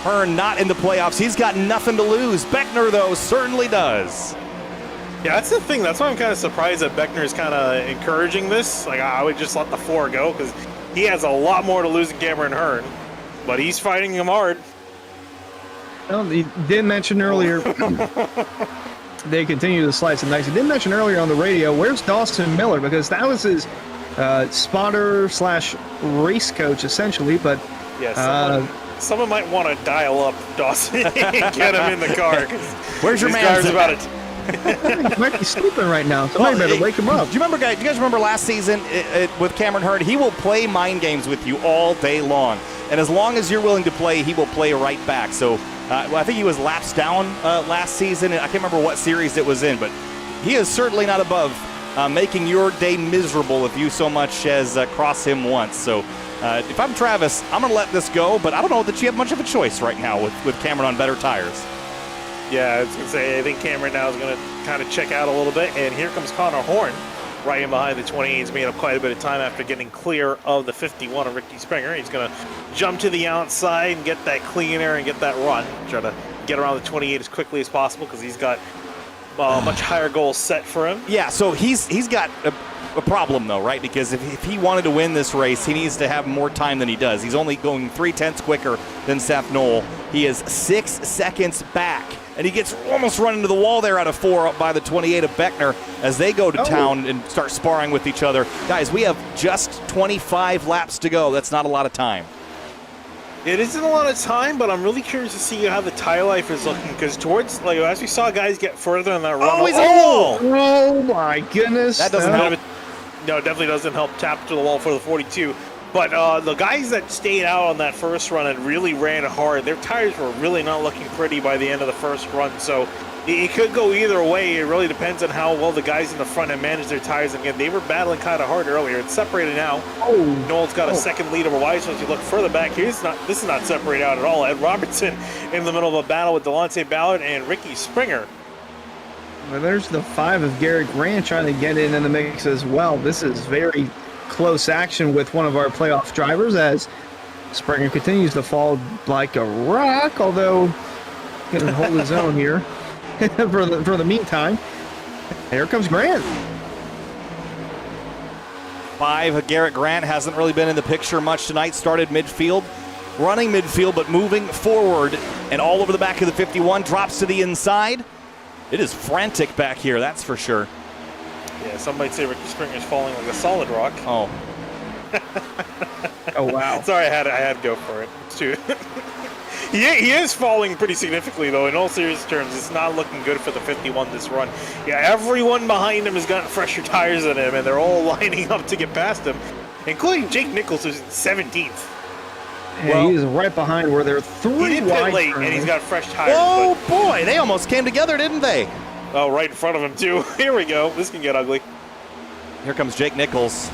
Hearn not in the playoffs. He's got nothing to lose. Beckner, though, certainly does. Yeah, that's the thing. That's why I'm kind of surprised that Beckner is kind of encouraging this. Like, I would just let the 4 go because he has a lot more to lose than Cameron Hearn. But he's fighting him hard. Well, he did mention earlier, they continue to slice and dice. He did mention earlier on the radio, where's Dawson Miller? Because that was his spotter / race coach, essentially. But yeah, someone might want to dial up Dawson and get him in the car. Where's your man? About it. He might be sleeping right now. Somebody better wake him up. Do you guys remember last season with Cameron Hearn? He will play mind games with you all day long. And as long as you're willing to play, he will play right back. So I think he was laps down last season. I can't remember what series it was in, but he is certainly not above making your day miserable if you so much as cross him once. So if I'm Travis, I'm going to let this go, but I don't know that you have much of a choice right now with Cameron on better tires. Yeah, I was going to say, I think Cameron now is going to kind of check out a little bit, and here comes Connor Horn right in behind the 28. He's made up quite a bit of time after getting clear of the 51 of Ricky Springer. He's going to jump to the outside and get that clean air and get that run. Try to get around the 28 as quickly as possible because he's got much higher goals set for him. Yeah, so he's got a problem, though, right? Because if he wanted to win this race, he needs to have more time than he does. He's only going 0.3 quicker than Seth Knoll. He is 6 seconds back. And he gets almost run into the wall there out of 4 up by the 28 of Beckner as they go to town and start sparring with each other. Guys, we have just 25 laps to go. That's not a lot of time. It isn't a lot of time, but I'm really curious to see how the tire life is looking because towards, like, as we saw guys get further in that run. Oh, he's on the wall! Oh, my goodness. That doesn't help. No, it definitely doesn't help tap to the wall for the 42. But the guys that stayed out on that first run and really ran hard, their tires were really not looking pretty by the end of the first run. So it could go either way. It really depends on how well the guys in the front end manage their tires. And again, they were battling kind of hard earlier. It's separated now. Noel's got a second lead over Wise. So if you look further back, this is not separated out at all. Ed Robertson in the middle of a battle with Delonte Ballard and Ricky Springer. Well, there's the 5 of Garrett Grant trying to get in the mix as well. This is very close action with one of our playoff drivers as Springer continues to fall like a rock, although he can hold his own here for the meantime. Here comes Grant. 5, Garrett Grant hasn't really been in the picture much tonight. Started midfield, running midfield, but moving forward and all over the back of the 51, drops to the inside. It is frantic back here, that's for sure. Yeah, some might say Ricky Springer's falling like a solid rock. Oh. Oh, wow. Sorry, I had to go for it. Too. He is falling pretty significantly, though. In all serious terms, it's not looking good for the 51 this run. Yeah, everyone behind him has gotten fresher tires than him, and they're all lining up to get past him, including Jake Nichols, who's in 17th. Yeah, he's right behind where there are three he did wide pit late, turns. and he's got fresh tires. Oh, boy, they almost came together, didn't they? Oh, right in front of him, too. Here we go. This can get ugly. Here comes Jake Nichols.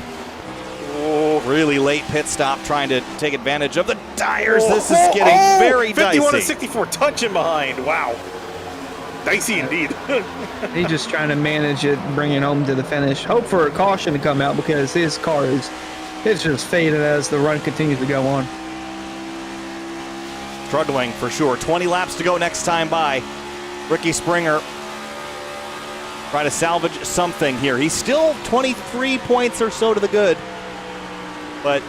Oh. Really late pit stop, trying to take advantage of the tires. This is getting very 51 dicey. to 64, touching behind. Wow. Dicey indeed. He's just trying to manage it, bring it home to the finish. Hope for a caution to come out because his car it's just faded as the run continues to go on. Struggling for sure. 20 laps to go next time by. Ricky Springer try to salvage something here. He's still 23 points or so to the good. But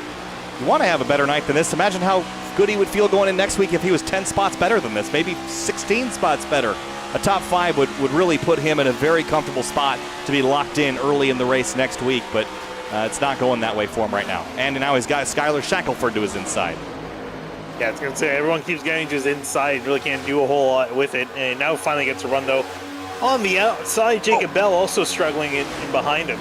you want to have a better night than this. Imagine how good he would feel going in next week if he was 10 spots better than this, maybe 16 spots better. A top 5 would really put him in a very comfortable spot to be locked in early in the race next week, but it's not going that way for him right now. And now he's got Skylar Shackelford to his inside. Yeah, I was going to say, everyone keeps getting to his inside, really can't do a whole lot with it, and now finally gets a run, though. On the outside, Jacob Bell also struggling in behind him.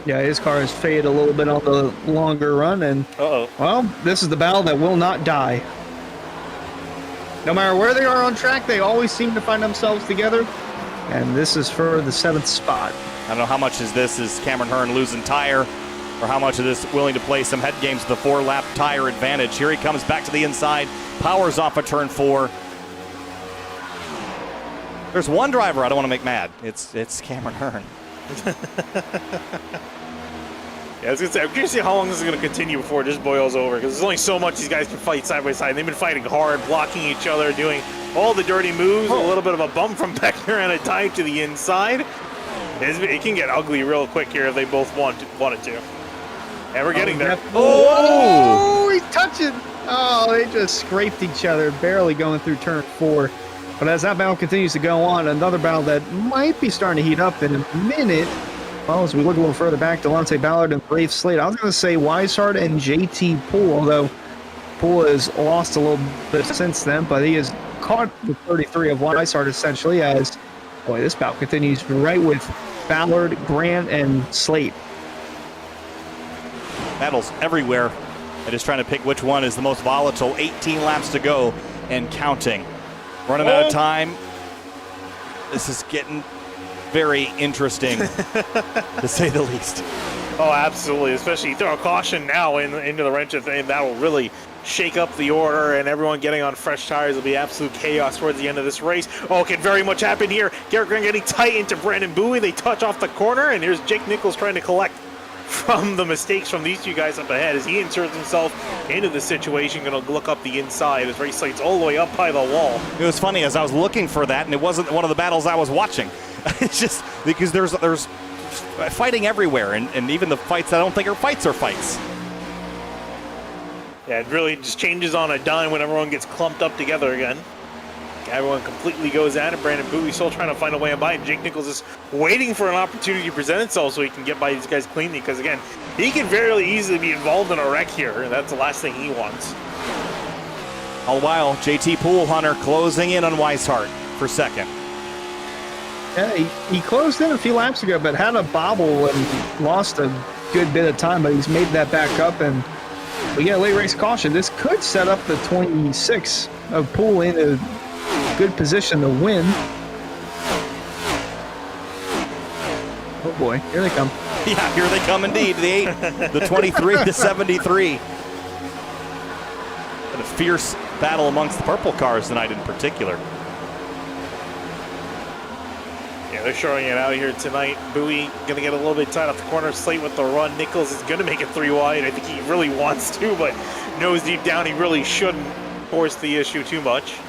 Yeah, his car has faded a little bit on the longer run, and well, this is the battle that will not die. No matter where they are on track, they always seem to find themselves together, and this is for the 7th spot. I don't know how much is Cameron Hearn losing tire, or how much of this willing to play some head games with the 4-lap tire advantage. Here he comes back to the inside, powers off of turn 4. There's one driver I don't want to make mad. It's Cameron Hearn. Yeah, I was going to say, I'm curious to see how long this is going to continue before it just boils over, because there's only so much these guys can fight side by side. They've been fighting hard, blocking each other, doing all the dirty moves, a little bit of a bump from Beckner and a dive to the inside. It can get ugly real quick here if they both wanted to. And we're getting there. Oh, he's touching. Oh, they just scraped each other, barely going through turn 4. But as that battle continues to go on, another battle that might be starting to heat up in a minute. Well, as we look a little further back, Delonte Ballard and Brave Slade. I was going to say Weishart and JT Poole, although Poole has lost a little bit since then, but he has caught the 33 of Weishart essentially as, boy, this battle continues right with Ballard, Grant, and Slade. Battles everywhere. And just trying to pick which one is the most volatile. 18 laps to go and counting. Running out of time. This is getting very interesting, to say the least. Oh, absolutely. Especially you throw a caution now into the wrench of thing. That will really shake up the order, and everyone getting on fresh tires will be absolute chaos towards the end of this race. Oh, it can very much happen here. Garrett Grant getting tight into Brandon Bowie. They touch off the corner, and here's Jake Nichols trying to collect from the mistakes from these two guys up ahead as he inserts himself into the situation, going to look up the inside as race slate's all the way up by the wall. It was funny as I was looking for that, and it wasn't one of the battles I was watching. It's just because there's fighting everywhere, and even the fights I don't think are fights. Yeah, it really just changes on a dime when everyone gets clumped up together again. Everyone completely goes at it. Brandon Bowie still trying to find a way in by, and Jake Nichols is waiting for an opportunity to present itself so he can get by these guys cleanly, because again, he can very easily be involved in a wreck here, and that's the last thing he wants. All the while, JT Poole Hunter closing in on Weishart for second. Yeah, he closed in a few laps ago, but had a bobble and lost a good bit of time, but he's made that back up, and we get a late race caution. This could set up the 26 of Poole in a good position to win. Oh boy, here they come. Yeah, here they come indeed. The 23 to 73. And a fierce battle amongst the purple cars tonight in particular. Yeah, they're showing it out here tonight. Bowie going to get a little bit tight off the corner. Slate with the run. Nichols is going to make it 3 wide. I think he really wants to, but knows deep down he really shouldn't force the issue too much.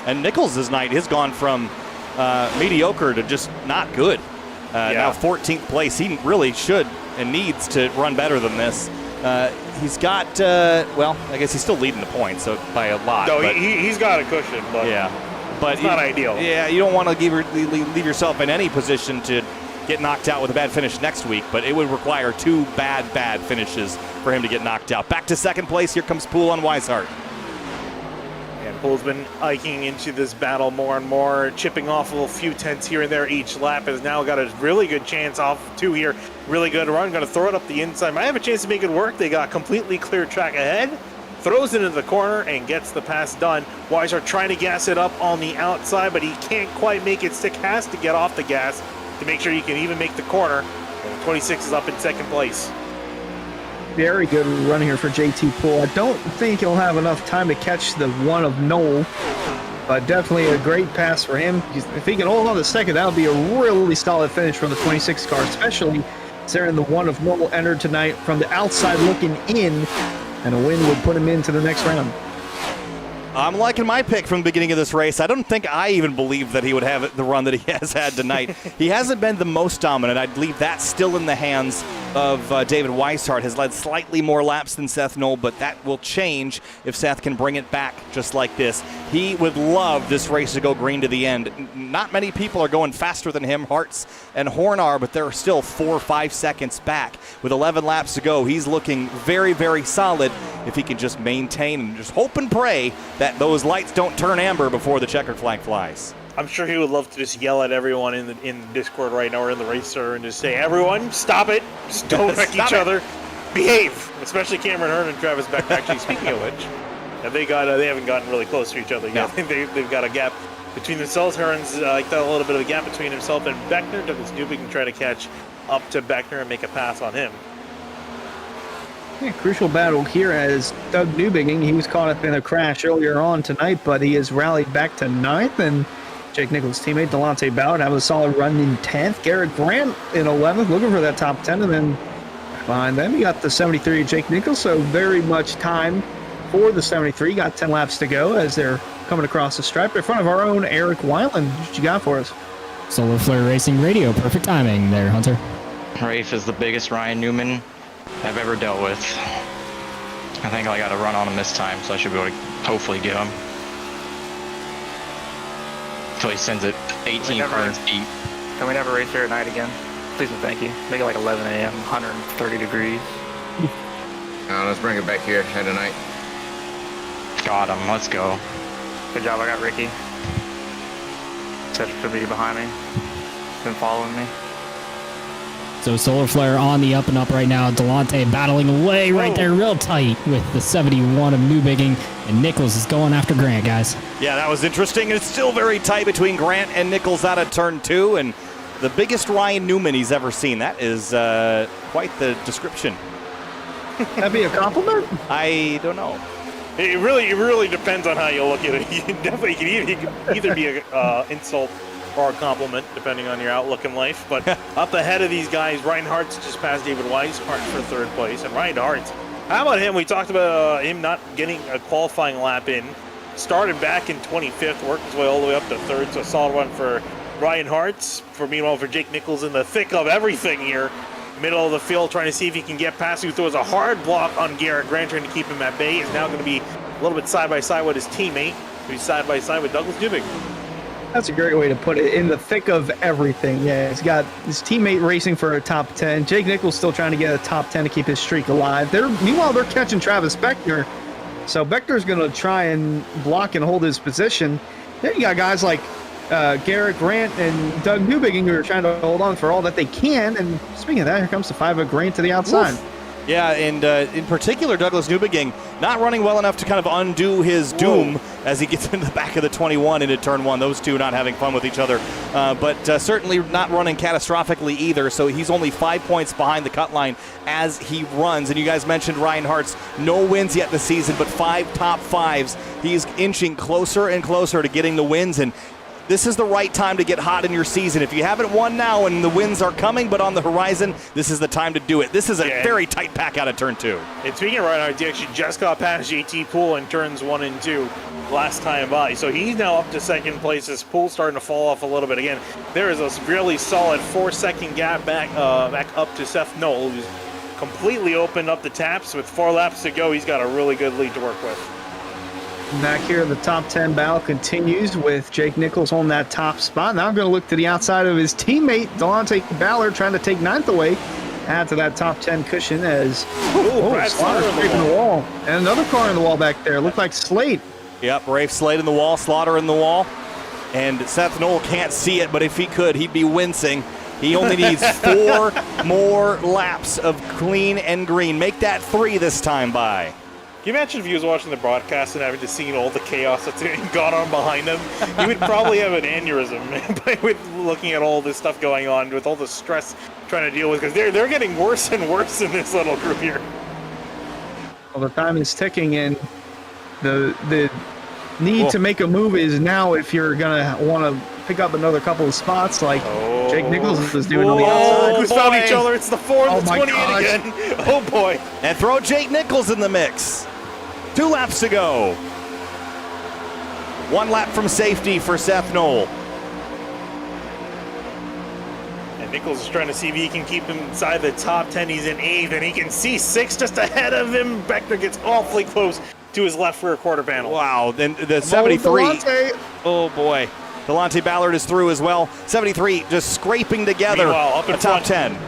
And Nichols' night has gone from mediocre to just not good. Now 14th place. He really should and needs to run better than this. He's got, well, I guess he's still leading the points so by a lot. No, but, he's got a cushion, but yeah, but it's not ideal. Yeah, you don't want to leave yourself in any position to get knocked out with a bad finish next week, but it would require 2 bad finishes for him to get knocked out. Back to second place. Here comes Poole on Weishart. And Poole's been hiking into this battle more and more, chipping off a few tenths here and there each lap. Has now got a really good chance off 2 here. Really good run. Going to throw it up the inside. Might have a chance to make it work. They got completely clear track ahead. Throws it into the corner and gets the pass done. Weishart trying to gas it up on the outside, but he can't quite make it stick. Has to get off the gas to make sure he can even make the corner. And 26 is up in second place. Very good run here for JT Poole. I don't think he'll have enough time to catch the one of Noel, but definitely a great pass for him. If he can hold on to second, that would be a really solid finish from the 26 car, especially considering the one of Noel entered tonight from the outside looking in, and a win would put him into the next round. I'm liking my pick from the beginning of this race. I don't think I even believed that he would have the run that he has had tonight. He hasn't been the most dominant. I'd leave that still in the hands of David Weishart. Has led slightly more laps than Seth Knoll, but that will change if Seth can bring it back just like this. He would love this race to go green to the end. Not many people are going faster than him. Hartz and Horn are, but they're still 4 or 5 seconds back. With 11 laps to go, he's looking very, very solid if he can just maintain and just hope and pray that those lights don't turn amber before the checkered flag flies. I'm sure he would love to just yell at everyone in the Discord right now or in the racer and just say, everyone, stop it. Just don't wreck each other. Behave. Especially Cameron Hearn and Travis Beck. Actually, speaking of which, they haven't gotten really close to each other yet. No. They've got a gap between themselves. Hearn's like that, a little bit of a gap between himself and Beckner. Douglas Newby can try to catch up to Beckner and make a pass on him. Yeah, crucial battle here as Doug Newbigging. He was caught up in a crash earlier on tonight, but he has rallied back to 9th, and Jake Nichols' teammate Delonte Ballard have a solid run in 10th. Garrett Grant in 11th, looking for that top 10, and then behind them you got the 73 Jake Nichols, so very much time for the 73. Got 10 laps to go as they're coming across the stripe in front of our own Eric Weiland. What you got for us? Solar Flare Racing Radio, perfect timing there, Hunter. Rafe is the biggest Ryan Newman I've ever dealt with. I think I got a run on him this time, so I should be able to hopefully get him. Until he sends it 18 turns deep. Can we never race here at night again? Please and thank you. Make it like 11 a.m., 130 degrees. Let's bring it back here at night. Got him. Let's go. Good job. I got Ricky. Set to be behind me. Been following me. So Solar Flare on the up and up right now. Delonte battling away right there real tight with the 71 of Newbigging, and Nichols is going after Grant, guys. Yeah, that was interesting. It's still very tight between Grant and Nichols out of turn 2, and the biggest Ryan Newman he's ever seen. That is quite the description. That'd be a compliment? I don't know. It really depends on how you look at it. You can either be an insult or a compliment, depending on your outlook in life. But up ahead of these guys, Ryan Hartz just passed David Weishart for 3rd place. And Ryan Hartz, how about him? We talked about him not getting a qualifying lap in. Started back in 25th, worked his way all the way up to 3rd. So a solid one for Ryan Hartz. Meanwhile, for Jake Nichols in the thick of everything here. Middle of the field, trying to see if he can get past, who throws a hard block on Garrett Grant, trying to keep him at bay. Is now going to be a little bit side-by-side with his teammate, who's side-by-side with Douglas Newbig. That's a great way to put it, in the thick of everything. Yeah, he's got his teammate racing for a top 10. Jake Nichols still trying to get a top 10 to keep his streak alive. Meanwhile, they're catching Travis Beckner. So Beckner's going to try and block and hold his position. Then you got guys like Garrett Grant and Doug Newbigging who are trying to hold on for all that they can. And speaking of that, here comes the 5 of Grant to the outside. Oof. Yeah, and in particular, Douglas Newbigging not running well enough to kind of undo his doom as he gets into the back of the 21 into turn 1. Those two not having fun with each other, but certainly not running catastrophically either. So he's only 5 points behind the cut line as he runs. And you guys mentioned Ryan Hartz, no wins yet this season, but 5 top 5s. He's inching closer and closer to getting the wins, and this is the right time to get hot in your season. If you haven't won now and the wins are coming but on the horizon, this is the time to do it. This is a very tight pack out of turn 2. And speaking of Ryan Hartz, he actually just got past JT Poole in turns 1 and 2 last time by. So he's now up to 2nd place as Poole's starting to fall off a little bit. Again, there is a really solid 4-second gap back up to Seth Knoll, who's completely opened up the taps. With 4 laps to go, he's got a really good lead to work with. Back here, the top 10 battle continues with Jake Nichols on that top spot. Now I'm going to look to the outside of his teammate, Delonte Ballard, trying to take 9th away. Add to that top 10 cushion as Slaughter scraping the wall. And another car in the wall back there. Looked like Slate. Yep, Rafe Slade in the wall, Slaughter in the wall. And Seth Knoll can't see it, but if he could, he'd be wincing. He only needs 4 more laps of clean and green. Make that 3 this time by. Can you imagine if he was watching the broadcast and having to see all the chaos that's gone on behind him? He would probably have an aneurysm with looking at all this stuff going on, with all the stress trying to deal with, because they're getting worse and worse in this little group here. Well, the time is ticking, and the need to make a move is now if you're going to want to pick up another couple of spots like Jake Nichols is doing on the outside. Who's found each other? It's the 4 and the 28 again. Oh, boy. And throw Jake Nichols in the mix. 2 laps to go. 1 lap from safety for Seth Knoll. And Nichols is trying to see if he can keep him inside the top 10. He's in 8th, and he can see 6 just ahead of him. Beckner gets awfully close to his left rear quarter panel. Wow, then the 73. Oh, boy. Delonte Ballard is through as well. 73 just scraping together. Meanwhile, up in a top front. 10.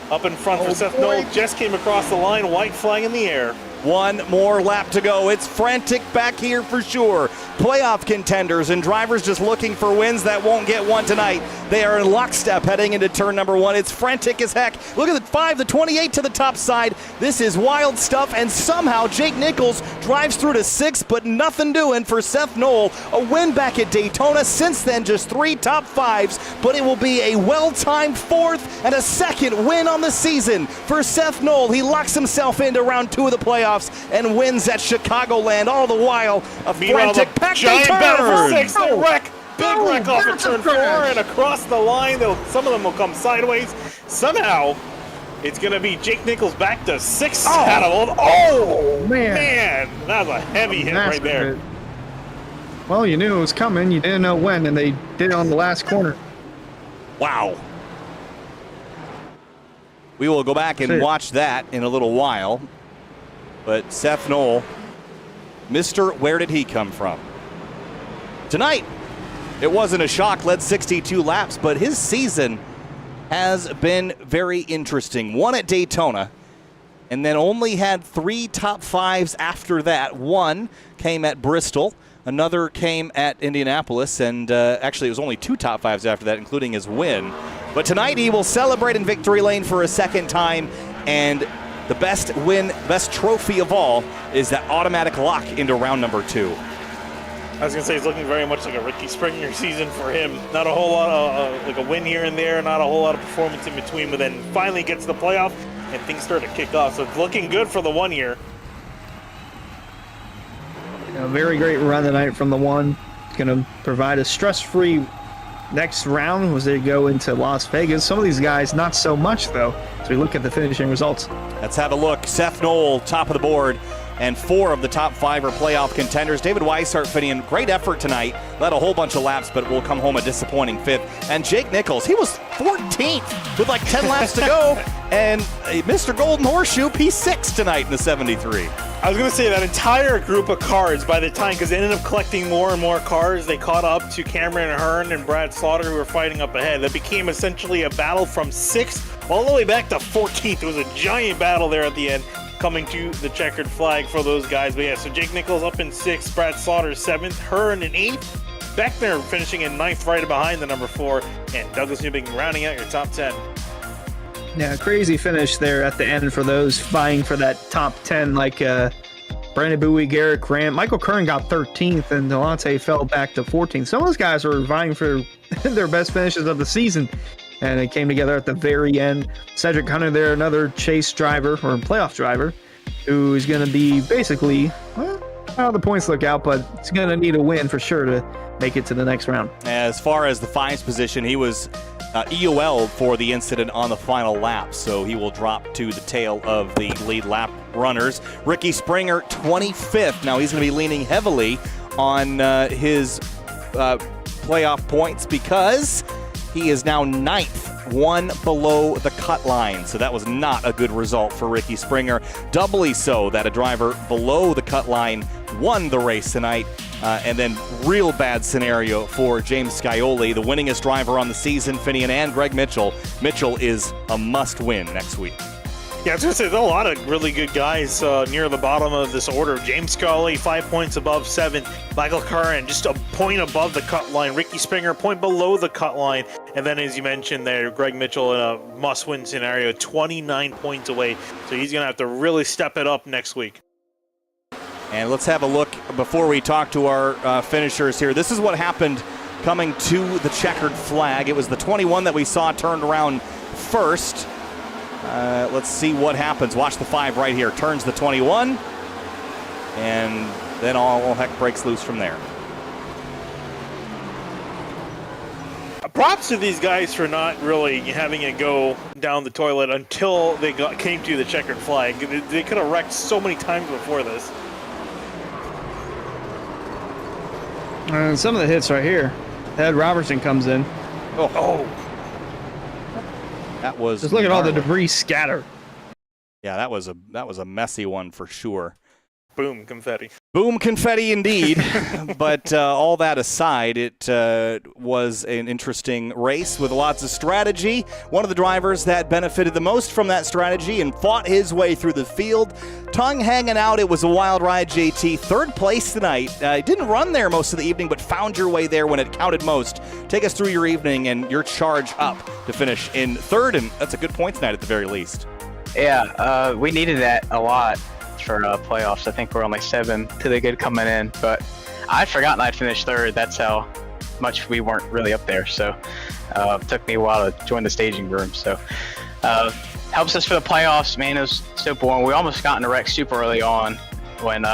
Up in front for Seth Knoll. Just came across the line, white flag in the air. 1 more lap to go. It's frantic back here for sure. Playoff contenders and drivers just looking for wins that won't get one tonight. They are in lockstep heading into turn number 1. It's frantic as heck. Look at the 5, the 28 to the top side. This is wild stuff, and somehow Jake Nichols drives through to 6, but nothing doing for Seth Knoll. A win back at Daytona. Since then, just 3 top 5s, but it will be a well-timed 4th and a 2nd win on the season for Seth Knoll. He locks himself into round 2 of the playoffs and wins at Chicagoland. All the while, a frantic pack giant battle for 6. Oh. Wreck. Big wreck off of turn 4 and across the line. Some of them will come sideways. Somehow, it's going to be Jake Nichols back to 6th out of all. Oh, man. That was a heavy hit right there. Well, you knew it was coming. You didn't know when, and they did it on the last corner. Wow. We will go back and watch that in a little while. But Seth Knoll, Mr. Where did he come from? Tonight, it wasn't a shock, led 62 laps, but his season has been very interesting. 1 at Daytona, and then only had 3 top 5s after that. 1 came at Bristol, another came at Indianapolis, and actually it was only 2 top 5s after that, including his win. But tonight he will celebrate in victory lane for a 2nd time, and the best win, best trophy of all is that automatic lock into round number 2. I was going to say, it's looking very much like a Ricky Springer season for him. Not a whole lot of, like a win here and there, not a whole lot of performance in between, but then finally gets the playoff and things start to kick off. So it's looking good for the 1 year. A very great run tonight from the 1. It's going to provide a stress-free next round as they go into Las Vegas. Some of these guys, not so much, though, as we look at the finishing results. Let's have a look. Seth Knoll, top of the board, and 4 of the top 5 are playoff contenders. David Weishart fitting great effort tonight. Led a whole bunch of laps, but will come home a disappointing 5th. And Jake Nichols, he was 14th with like 10 laps to go. And Mr. Golden Horseshoe, he's 6th tonight in the 73. I was going to say that entire group of cars, by the time, because they ended up collecting more and more cars, they caught up to Cameron Hearn and Brad Slaughter, who were fighting up ahead. That became essentially a battle from 6th all the way back to 14th. It was a giant battle there at the end, coming to the checkered flag for those guys. But yeah, so Jake Nichols up in 6th, Brad Slaughter 7th, Hearn in 8th, Beckner finishing in 9th right behind the number 4, and Douglas Newbig rounding out your top 10. Yeah, crazy finish there at the end for those vying for that top 10, like Brandon Bowie, Garrett Grant. Michael Curran got 13th, and Delonte fell back to 14th. Some of those guys were vying for their best finishes of the season, and it came together at the very end. Cedric Hunter there, another chase driver, or playoff driver, who is going to be basically, well, how the points look out, but it's going to need a win for sure to make it to the next round. As far as the 5s position, he was EOL for the incident on the final lap, so he will drop to the tail of the lead lap runners. Ricky Springer, 25th. Now he's going to be leaning heavily on his playoff points because he is now 9th one below the cut line. So that was not a good result for Ricky Springer. Doubly so that a driver below the cut line won the race tonight. And then real bad scenario for James Scioli, the winningest driver on the season, Finian and Greg Mitchell. Mitchell is a must-win next week. Yeah, I was going to say, there's a lot of really good guys near the bottom of this order. James Scully, 5 points above 7. Michael Curran, just a point above the cut line. Ricky Springer, a point below the cut line. And then, as you mentioned there, Greg Mitchell in a must-win scenario, 29 points away. So he's going to have to really step it up next week. And let's have a look before we talk to our finishers here. This is what happened coming to the checkered flag. It was the 21 that we saw turned around first. Let's see what happens. Watch the 5 right here. Turns the 21. And then all heck breaks loose from there. Props to these guys for not really having it go down the toilet until they came to the checkered flag. They could have wrecked so many times before this. And some of the hits right here. Ed Robertson comes in. Oh. That was just look at all the debris scattered. Yeah, that was a messy one for sure. Boom confetti. Boom confetti indeed. But all that aside, it was an interesting race with lots of strategy. One of the drivers that benefited the most from that strategy and fought his way through the field. Tongue hanging out. It was a wild ride, JT. Third place tonight. Didn't run there most of the evening, but found your way there when it counted most. Take us through your evening and your charge up to finish in third, and that's a good point tonight at the very least. Yeah, we needed that a lot for playoffs. I think we're only 7 to the good coming in, but I'd forgotten I'd finished third. That's how much we weren't really up there. So it took me a while to join the staging room. So helps us for the playoffs. Man, it was so boring. We almost got in a wreck super early on when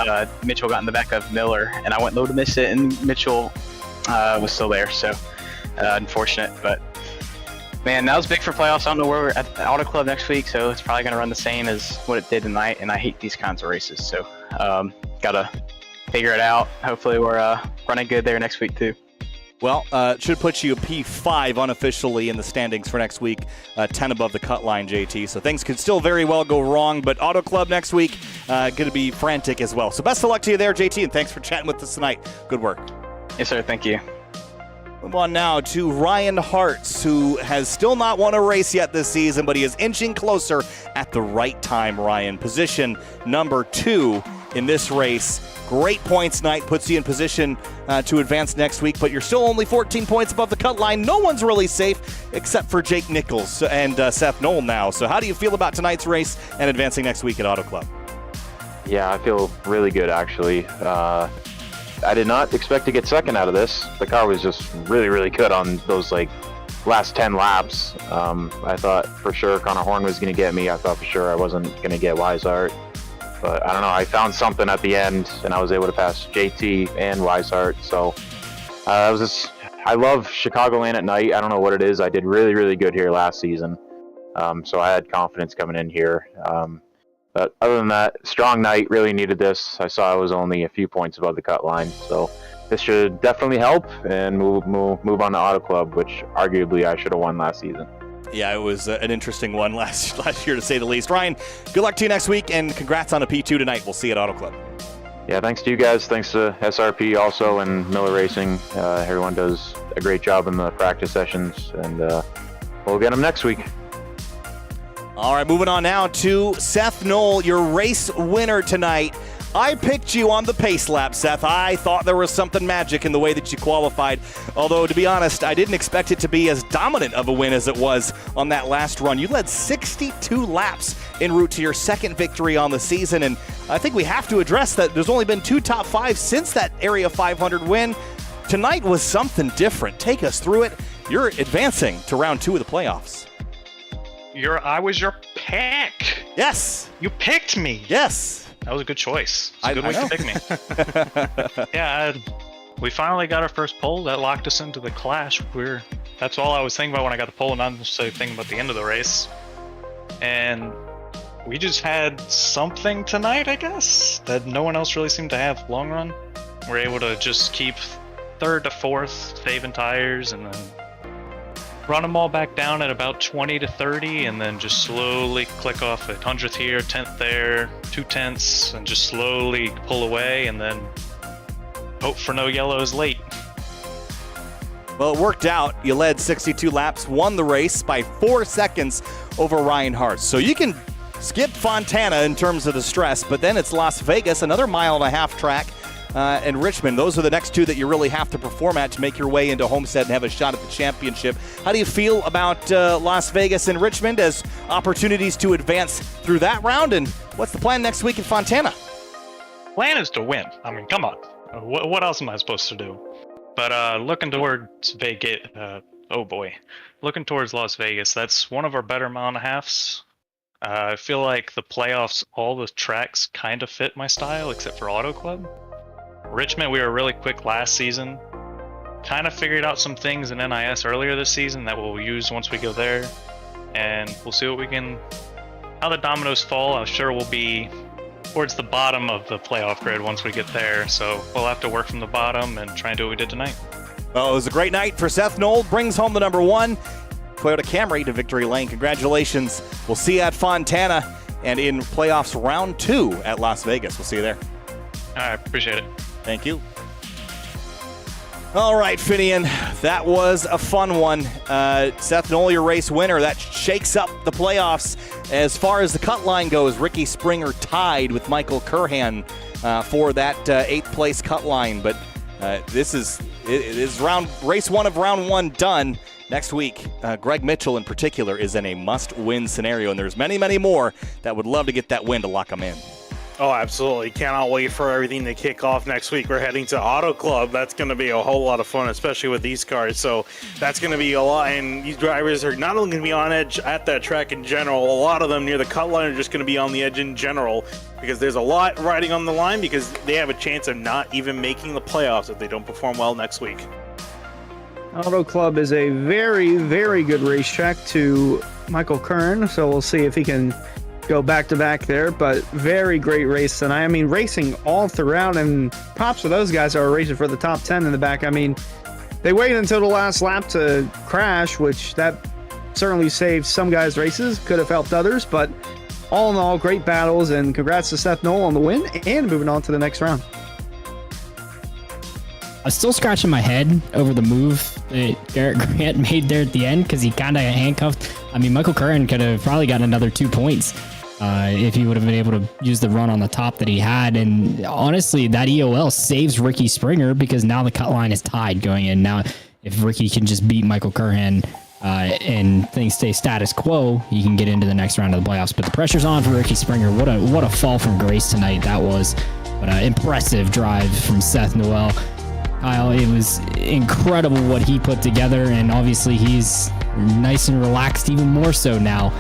Mitchell got in the back of Miller, and I went low to miss it, and Mitchell was still there. So unfortunate, but man, that was big for playoffs. I don't know where we're at the Auto Club next week, so it's probably going to run the same as what it did tonight, and I hate these kinds of races. So got to figure it out. Hopefully we're running good there next week too. Well, it should put you a P5 unofficially in the standings for next week, 10 above the cut line, JT. So things could still very well go wrong, but Auto Club next week going to be frantic as well. So best of luck to you there, JT, and thanks for chatting with us tonight. Good work. Yes, sir. Thank you. Move on now to Ryan Hartz, who has still not won a race yet this season, but he is inching closer at the right time, Ryan. Position number 2 in this race. Great points night, puts you in position to advance next week, but you're still only 14 points above the cut line. No one's really safe except for Jake Nichols and Seth Knoll now. So how do you feel about tonight's race and advancing next week at Auto Club? Yeah, I feel really good, actually. I did not expect to get second out of this. The car was just really, really good on those last 10 laps. I thought for sure Connor Horn was going to get me. I thought for sure I wasn't going to get Weishart. But I don't know, I found something at the end, and I was able to pass JT and Weishart. So I love Chicagoland at night. I don't know what it is. I did really, really good here last season. So I had confidence coming in here. But other than that, strong night, really needed this. I saw I was only a few points above the cut line, so this should definitely help and move on to Auto Club, which arguably I should have won last season. Yeah, it was an interesting one last year, to say the least. Ryan, good luck to you next week, and congrats on a P2 tonight. We'll see you at Auto Club. Yeah, thanks to you guys. Thanks to SRP also and Miller Racing. Everyone does a great job in the practice sessions, and we'll get them next week. All right, moving on now to Seth Knoll, your race winner tonight. I picked you on the pace lap, Seth. I thought there was something magic in the way that you qualified. Although, to be honest, I didn't expect it to be as dominant of a win as it was on that last run. You led 62 laps en route to your second victory on the season, and I think we have to address that there's only been 2 top 5s since that Area 500 win. Tonight was something different. Take us through it. You're advancing to round 2 of the playoffs. I was your pick. Yes. You picked me. Yes. That was a good choice. It's a good week to pick me. Yeah, we finally got our first pole. That locked us into the clash. That's all I was thinking about when I got the pole, and not necessarily thinking about the end of the race. And we just had something tonight, I guess, that no one else really seemed to have long run. We're able to just keep 3rd to 4th, saving tires, and then run them all back down at about 20 to 30, and then just slowly click off a 100th here, 10th there, 2 tenths, and just slowly pull away, and then hope for no yellows late. Well, it worked out. You led 62 laps, won the race by 4 seconds over Ryan Hart. So you can skip Fontana in terms of the stress, but then it's Las Vegas, another 1.5 mile track, and Richmond. Those are the next two that you really have to perform at to make your way into Homestead and have a shot at the championship. How do you feel about Las Vegas and Richmond as opportunities to advance through that round? And what's the plan next week in Fontana? Plan is to win. I mean, come on. What else am I supposed to do? But looking towards Vegas, looking towards Las Vegas, that's one of our better 1.5 miles. I feel like the playoffs, all the tracks kind of fit my style except for Auto Club. Richmond, we were really quick last season. Kind of figured out some things in NIS earlier this season that we'll use once we go there. And we'll see how the dominoes fall. I'm sure we'll be towards the bottom of the playoff grid once we get there. So we'll have to work from the bottom and try and do what we did tonight. Well, it was a great night for Seth Knoll. Brings home the number 1 Toyota Camry to victory lane. Congratulations. We'll see you at Fontana and in playoffs round 2 at Las Vegas. We'll see you there. All right, appreciate it. Thank you. All right, Finian, that was a fun one. Seth Knoll, your race winner. That shakes up the playoffs. As far as the cut line goes, Ricky Springer tied with Michael Curhan for that 8th place cut line. But this is race 1 of round 1 done. Next week, Greg Mitchell in particular is in a must-win scenario, and there's many, many more that would love to get that win to lock them in. Oh, absolutely. Cannot wait for everything to kick off next week. We're heading to Auto Club. That's going to be a whole lot of fun, especially with these cars. So that's going to be a lot. And these drivers are not only going to be on edge at that track in general, a lot of them near the cut line are just going to be on the edge in general because there's a lot riding on the line because they have a chance of not even making the playoffs if they don't perform well next week. Auto Club is a very, very good racetrack to Michael Kern, so we'll see if he can go back-to-back there, but very great race tonight. I mean, racing all throughout, and props to those guys that are racing for the top 10 in the back. I mean, they waited until the last lap to crash, which that certainly saved some guys' races, could have helped others, but all in all, great battles, and congrats to Seth Knoll on the win and moving on to the next round. I was still scratching my head over the move that Garrett Grant made there at the end because he kind of handcuffed. I mean, Michael Curran could have probably got another 2 points if he would have been able to use the run on the top that he had. And honestly, that EOL saves Ricky Springer because now the cut line is tied going in. Now, if Ricky can just beat Michael Curran and things stay status quo, he can get into the next round of the playoffs. But the pressure's on for Ricky Springer. What a fall from grace tonight that was. But an impressive drive from Seth Noel. Kyle, it was incredible what he put together, and obviously he's nice and relaxed even more so now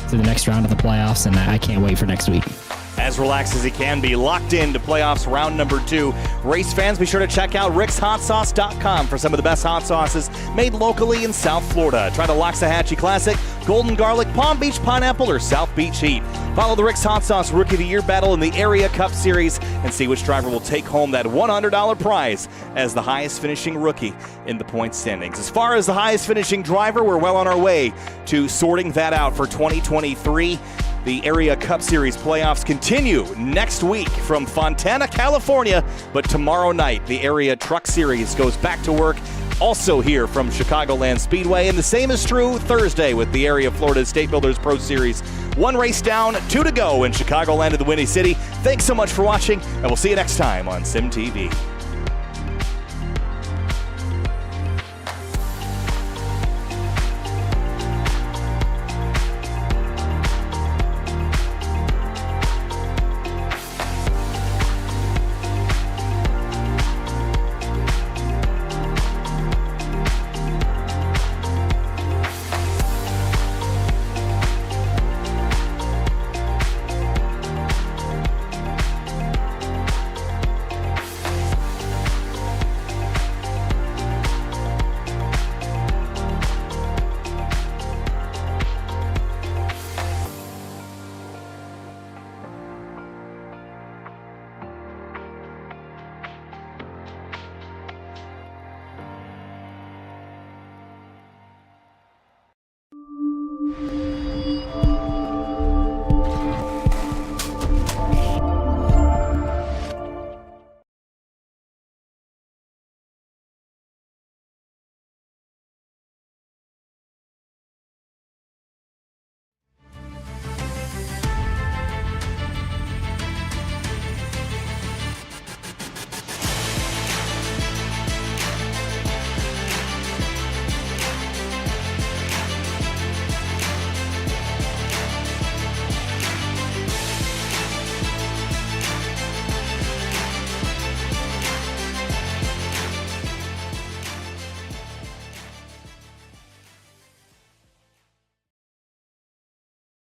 to the next round of the playoffs, and I can't wait for next week. As relaxed as he can be, locked into playoffs round number 2. Race fans, be sure to check out rickshotsauce.com for some of the best hot sauces made locally in South Florida. Try the Loxahatchee Classic, Golden Garlic, Palm Beach Pineapple, or South Beach Heat. Follow the Rick's Hot Sauce Rookie of the Year battle in the Area Cup Series and see which driver will take home that $100 prize as the highest finishing rookie in the point standings. As far as the highest finishing driver, we're well on our way to sorting that out for 2023. The Area Cup Series playoffs continue next week from Fontana, California, but tomorrow night the Area Truck Series goes back to work also here from Chicagoland Speedway, and the same is true Thursday with the Area Florida State Builders Pro Series. 1 race down, 2 to go in Chicagoland of the Windy City. Thanks so much for watching, and we'll see you next time on SimTV.